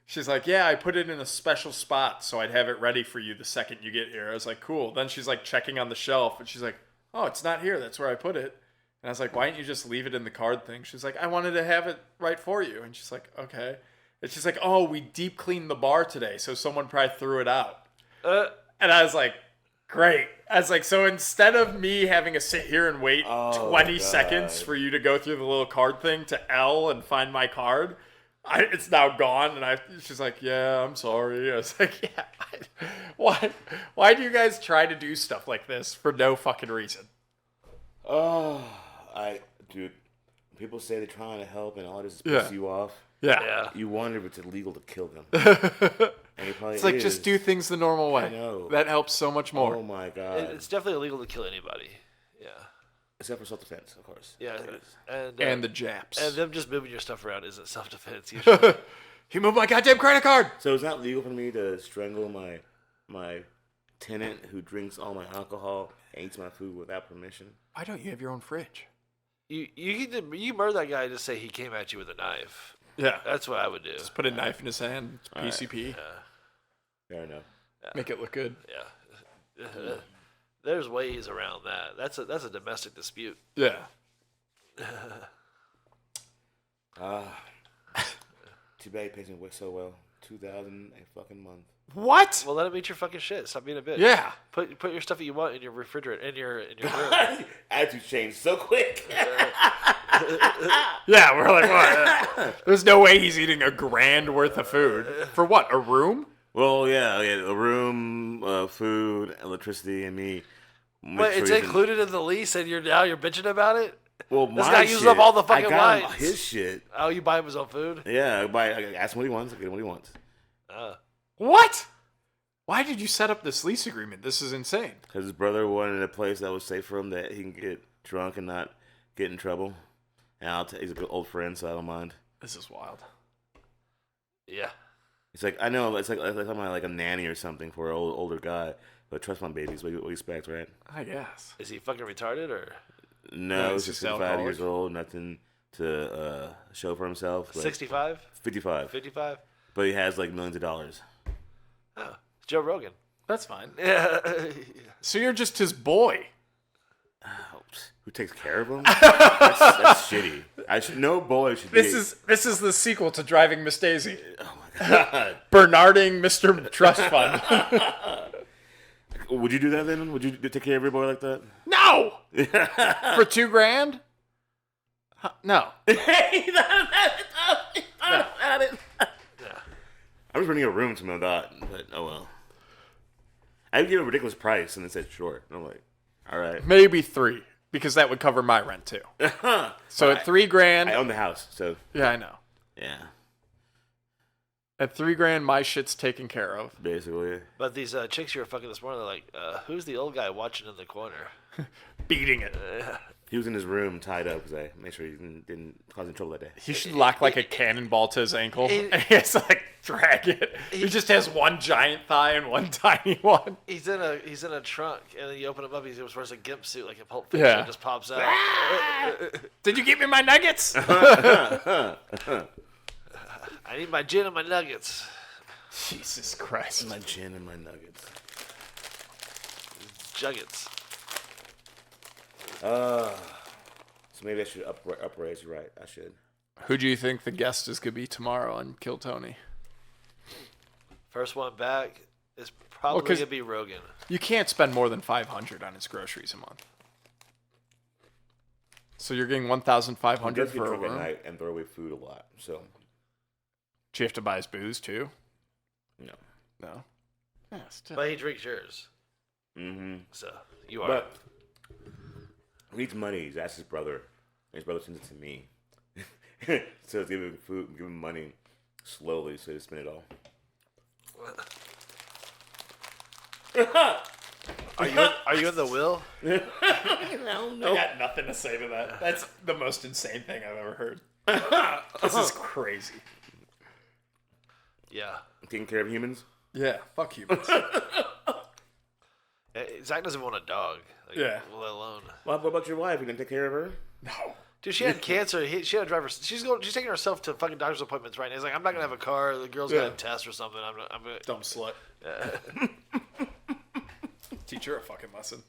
she's like, yeah, I put it in a special spot so I'd have it ready for you the second you get here. I was like, cool. Then she's like checking on the shelf and she's like, oh, it's not here. That's where I put it. And I was like, why didn't you just leave it in the card thing? She's like, I wanted to have it right for you. And she's like, okay. And she's like, oh, we deep cleaned the bar today, so someone probably threw it out. And I was like, great. I was like, so instead of me having to sit here and wait 20 seconds for you to go through the little card thing to L and find my card, it's now gone. And she's like, yeah, I'm sorry. I was like, yeah, why do you guys try to do stuff like this for no fucking reason? Oh, dude, people say they're trying to help and all this is piss you off. Yeah. You wonder if it's illegal to kill them. And it probably It's like, is. just do things the normal way. I know. That helps so much more. Oh my god. It's definitely illegal to kill anybody. Yeah. Except for self-defense, of course. Yeah. That is. And the Japs. And them just moving your stuff around isn't self-defense usually. He moved my goddamn credit card. So it's not legal for me to strangle my tenant who drinks all my alcohol and eats my food without permission. Why don't you have your own fridge? You murder that guy and just say he came at you with a knife. Yeah. That's what I would do. Just put a knife in his hand. PCP. Fair enough. Make it look good. Yeah. There's ways around that. That's a domestic dispute. Yeah. Too bad he pays me so well. $2,000 a fucking month. What? Well, let him eat your fucking shit. Stop being a bitch. Yeah. Put your stuff that you want in your refrigerator, in your room. Attitude changed so quick. Yeah, we're like, what? There's no way he's eating $1,000 worth of food. For what? A room? Well, yeah, a room, food, electricity, and me. Wait, it's included in the lease, and you're bitching about it? Well, This my guy uses shit, up all the fucking I got him lines. his shit. Oh, you buy him his own food? Yeah, I ask him what he wants. I get him what he wants. What? Why did you set up this lease agreement? This is insane. Because his brother wanted a place that was safe for him, that he can get drunk and not get in trouble. And he's a good old friend, so I don't mind. This is wild. Yeah. He's like, I know, it's like I'm like a nanny or something for an older guy, but trust my babies. What do you expect, right? I guess. Is he fucking retarded or No, he's he's just just 55 alcoholic. years old, nothing to show for himself. But 65? 55. 55? But he has like millions of dollars. Oh, it's Joe Rogan. That's fine. Yeah. So you're just his boy. Who takes care of him? That's shitty. No boy should be. This is the sequel to Driving Miss Daisy. Oh my god. Bernarding Mr. Trust Fund. Would you do that then? Would you take care of your boy like that? No! For $2,000? No. I was renting a room to my dot, but oh well. I would give a ridiculous price, and it said short. And I'm like, All right. Maybe 3, because that would cover my rent too. So at $3,000, I own the house, so yeah, I know. yeah, At $3,000, my shit's taken care of. basically. But these chicks you were fucking this morning, they're like, who's the old guy watching in the corner? Beating it. He was in his room tied up because I made sure he didn't cause any trouble that day. He should lock like a cannonball to his ankle. And he has to like drag it. He just has one giant thigh and one tiny one. He's in a trunk, and then you open him up. He wears a gimp suit like a Pulp Fiction. Yeah. Just pops out. Did you give me my nuggets? I need my gin and my nuggets. Jesus Christ. My gin and my nuggets. Juggets. So maybe I should upraise. You're right. I should. Who do you think the guest is going to be tomorrow on Kill Tony? First one back is probably 'cause- gonna be Rogan. You can't spend more than $500 on his groceries a month. So you're getting $1,500 Just get for a drunk at room. night and throw away food a lot. So Do you have to buy his booze too? no. No. Yeah, still. But he drinks yours, Mm-hmm. so you are. But needs money. He's asked his brother. And his brother sends it to me. So give him food, give him money slowly, so he spend it all. Are you in the will? I got nothing to say to that. That's the most insane thing I've ever heard. This is crazy. Yeah. Taking care of humans. Yeah, fuck humans. Zach doesn't want a dog. Like, Yeah. Let alone. Well, what about your wife? You gonna take care of her? No. Dude, she had cancer. She had to drive her. She's taking herself to fucking doctor's appointments right now. He's like, I'm not gonna have a car. The girl's got a test or something. I'm gonna. Dumb slut. Teach her a fucking lesson.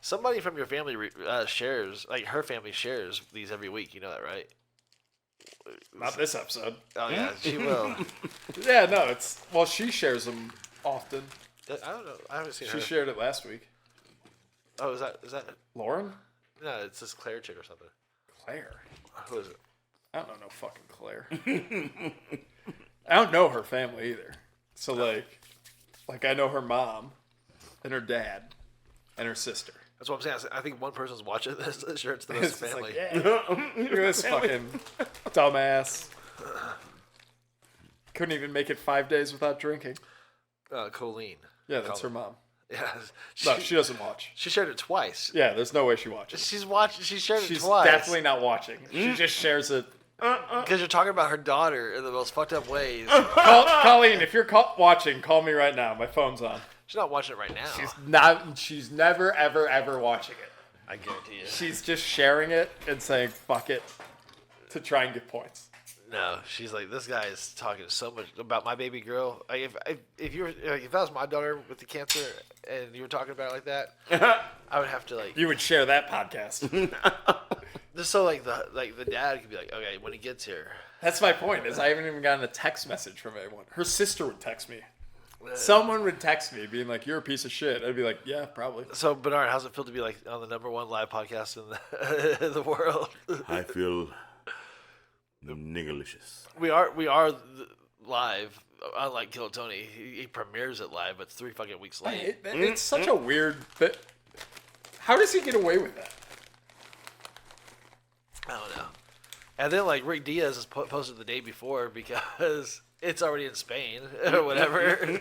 Somebody from your family shares, like her family shares these every week. You know that, right? Not this episode. Oh yeah, she will. Yeah, no, it's... Well, she shares them often. I don't know. I haven't seen She her. shared it last week. Oh, is that? Lauren? No, it's this Claire chick or something. Claire. Who is it? I don't know no fucking Claire. I don't know her family either. So, like I know her mom and her dad and her sister. That's what I'm saying. I think one person's watching this. Sure, it's the rest It's of the just family. like, yeah. Look at this fucking dumbass. Couldn't even make it 5 days without drinking. Colleen. Yeah, that's her mom. Yeah. No, she doesn't watch. She shared it twice. Yeah, there's no way she watches. She shared it She's twice. definitely not watching. She just shares it. Because you're talking about her daughter in the most fucked up ways. Colleen, if you're watching, call me right now. My phone's on. She's not watching it right now. She's never, ever, ever watching it. I guarantee you. She's just sharing it and saying, fuck it, to try and get points. No, she's like, this guy is talking so much about my baby girl. Like, if you were, like, if that was my daughter with the cancer and you were talking about it like that, I would have to like. You would share that podcast. Just so like the dad could be like, okay, when he gets here. That's my point, is I haven't even gotten a text message from anyone. Her sister would text me. Someone would text me being like, you're a piece of shit. I'd be like, yeah, probably. So Bernard, how's it feel to be like on the #1 live podcast in the world? I feel niggalicious. We are live. Unlike Kill Tony, he premieres it live, but it's 3 fucking weeks late. It's such a weird bit. How does he get away with that? I don't know. And then like Rick Diaz is posted the day before because it's already in Spain or whatever.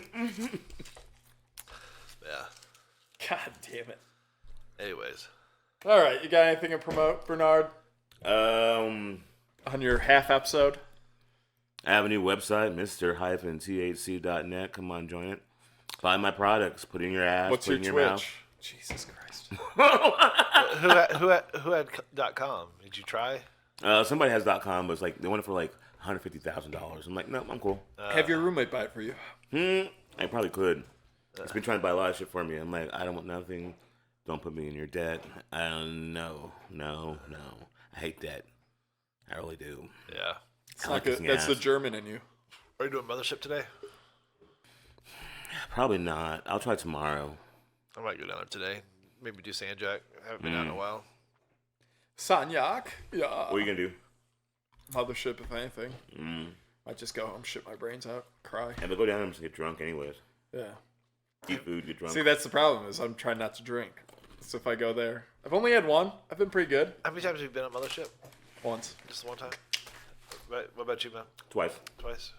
Yeah. God damn it. Anyways, All right, you got anything to promote, Bernard, Um, on your half episode? I have a new website, Mr-THC.net. Come on, join it. Buy my products. Put it in your ass. What's put your it in Twitch? your mouth. Jesus Christ. who had .com? Did you try? Somebody has .com, but it's like they want it for like $150,000. I'm like, no, I'm cool. Have your roommate buy it for you. I probably could. He's been trying to buy a lot of shit for me. I'm like, I don't want nothing. Don't put me in your debt. I don't know. No. I hate that. I really do. Yeah. It's not good. That's the German in you. Are you doing Mothership today? Probably not. I'll try tomorrow. I might go down there today. Maybe do Sandjack. I haven't been out in a while. Sanyak. Yeah. What are you going to do? Mothership, if anything. Might just go home, shit my brains out, cry. And they'll go down and just get drunk anyways. Yeah. Eat food, get drunk. See, that's the problem, is I'm trying not to drink. So if I go there, I've only had one. I've been pretty good. How many times have you been on Mothership? Once. Just one time? What about you, man? Twice. Twice?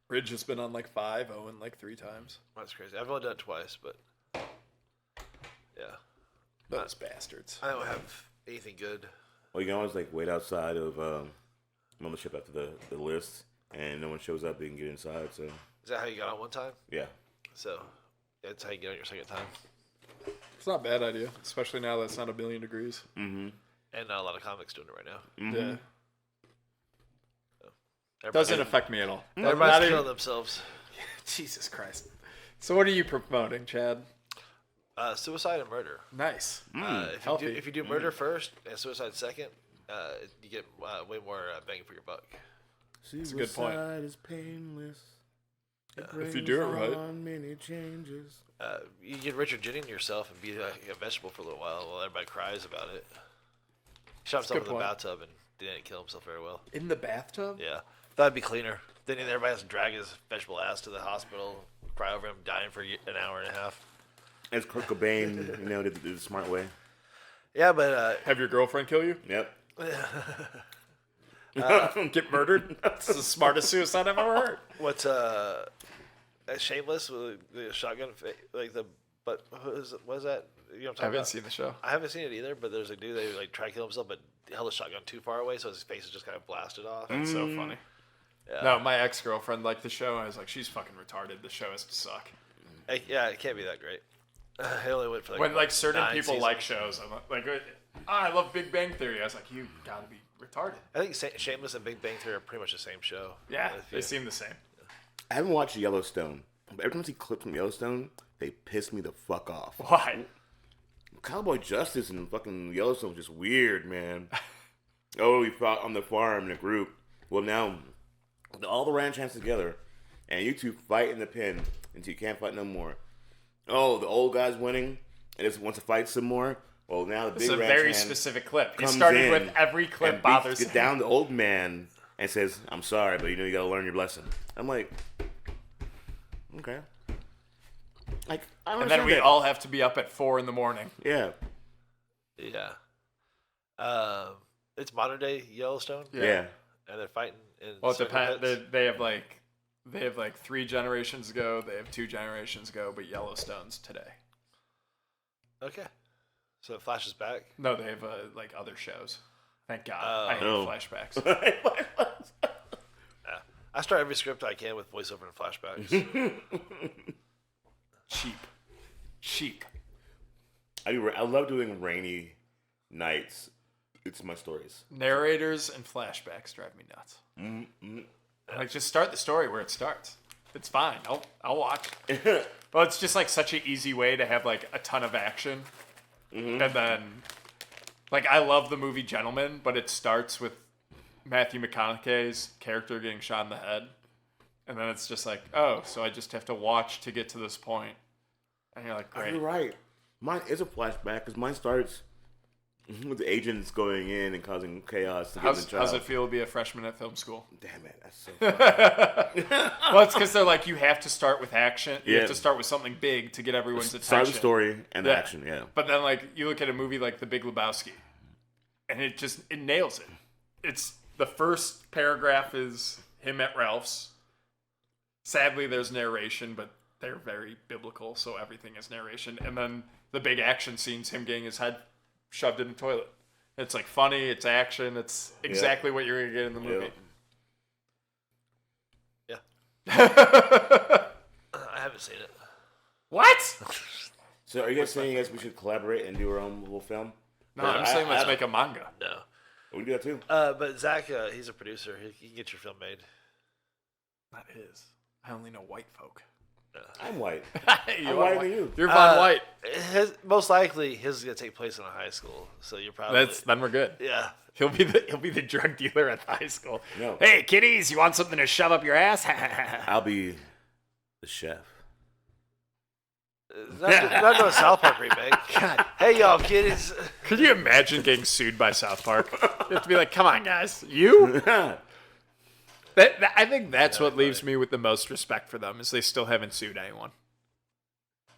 Ridge has been on like 5, Owen like 3 times. That's crazy. I've only done it twice, but yeah. Those bastards. I don't have anything good. Well, you can always like wait outside of Mothership after the list, and no one shows up. You can get inside. So Is that how you got on one time? yeah. So that's how you get on your second time. It's not a bad idea, especially now that it's not 1,000,000 degrees. Mm-hmm. And not a lot of comics doing it right now. Mm-hmm. Yeah. Everybody- Doesn't affect me at all. Everybody's Not killing even- themselves. Jesus Christ. So what are you promoting, Chad? Suicide and murder. Nice. If you do murder first and suicide second, you get way more bang for your buck. That's a good point. Suicide is painless. If you do it right. On many changes. You get Richard Jennings yourself and be a vegetable for a little while everybody cries about it. He shot a himself good in the point. bathtub and didn't kill himself very well. In the bathtub? Yeah, that'd be cleaner. Then everybody has to drag his vegetable ass to the hospital, cry over him dying for an hour and a half. As Kurt Cobain, did the smart way. Yeah, but Have your girlfriend kill you? Yep. Get murdered? That's the smartest suicide I've ever heard. what's Shameless with the shotgun, but what is that? You know what I'm I talking haven't about? seen the show. I haven't seen it either, but there's a dude that like tried to kill himself, but held the shotgun too far away, so his face is just kind of blasted off. That's so funny. Yeah. No, my ex-girlfriend liked the show. I was like, she's fucking retarded. The show has to suck. Yeah, it can't be that great. I only went for When like certain 9 people seasons. like shows, I'm like, I love Big Bang Theory. I was like, you gotta be retarded. I think Shameless and Big Bang Theory are pretty much the same show. Yeah, If they you- seem the same. I haven't watched Yellowstone, but every time I see clips from Yellowstone, they piss me the fuck off. Why? Cowboy Justice and fucking Yellowstone was just weird, man. Oh, we fought on the farm in a group. Well, now all the ranch hands together, and you two fight in the pen until you can't fight no more. Oh, the old guy's winning, and just wants to fight some more. Well, now the It's big a ranch very hand specific clip. He comes started in with every clip and bothers get him. down the old man and says, "I'm sorry, but you gotta learn your lesson." I'm like, okay. Like, I don't And then understand we that. all have to be up at 4 in the morning. Yeah. Yeah. It's modern day Yellowstone, Yeah. and they're fighting in Well, it circle depends. pits. They have like 3 generations ago. They have 2 generations ago, but Yellowstone's today. Okay. So it flashes back. No, they have like other shows. Thank God. I hate Oh. flashbacks. Yeah. I start every script I can with voiceover and flashbacks. Cheap. I love doing rainy nights. It's my stories. Narrators and flashbacks drive me nuts. Like, just start the story where it starts. It's fine. I'll watch. Well, it's just like such an easy way to have like a ton of action, and then like I love the movie Gentlemen, but it starts with Matthew McConaughey's character getting shot in the head, and then it's just like, oh, so I just have to watch to get to this point, and you're like, great. You're right. Mine is a flashback because mine starts with the agents going in and causing chaos to get the How's job. it feel to be a freshman at film school? Damn it, that's so funny. Well, it's because they're like, you have to start with action. You Yeah. have to start with something big to get everyone's attention. Start the story and the Yeah. action, yeah. But then, like, you look at a movie like The Big Lebowski, and it nails it. It's the first paragraph is him at Ralph's. Sadly, there's narration, but they're very biblical, so everything is narration. And then the big action scene's him getting his head shoved in the toilet. It's like funny, it's action, it's exactly what you're gonna get in the movie. Yeah. I haven't seen it. What? So are you guys saying we should collaborate and do our own little film? No, I'm saying let's make a manga. No. We can do that too. But Zach, he's a producer. He can get your film made. Not his. I only know white folk. I'm white. You're I'm whiter than you. You're Von White. Most likely, his is gonna take place in a high school. So you're probably Then we're good. yeah. He'll be the drug dealer at the high school. No. Hey, kiddies, you want something to shove up your ass? I'll be the chef. Not no South Park remake. God. Hey y'all, kiddies. Could you imagine getting sued by South Park? You have to be like, come on, guys. You? I think that's what leaves me with the most respect for them is they still haven't sued anyone.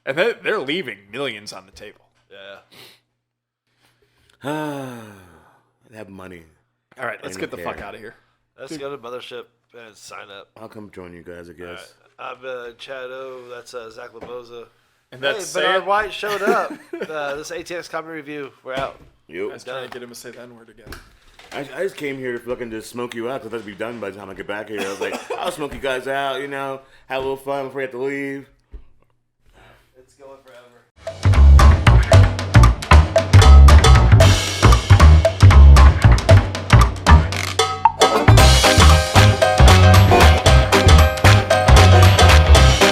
And they're leaving millions on the table. Yeah. Have money. All right, let's I get the don't fuck care. out of here. Let's go to Mothership and sign up. I'll come join you guys, I guess. I'm ChadO. That's Zach Leboza. And Hey, that's Bernard White showed up. This ATX comedy review. We're out. I Yep. was trying to get him to say that word again. I just came here to fucking just smoke you out because I'd be done by the time I get back here. I was like, I'll smoke you guys out, have a little fun before you have to leave.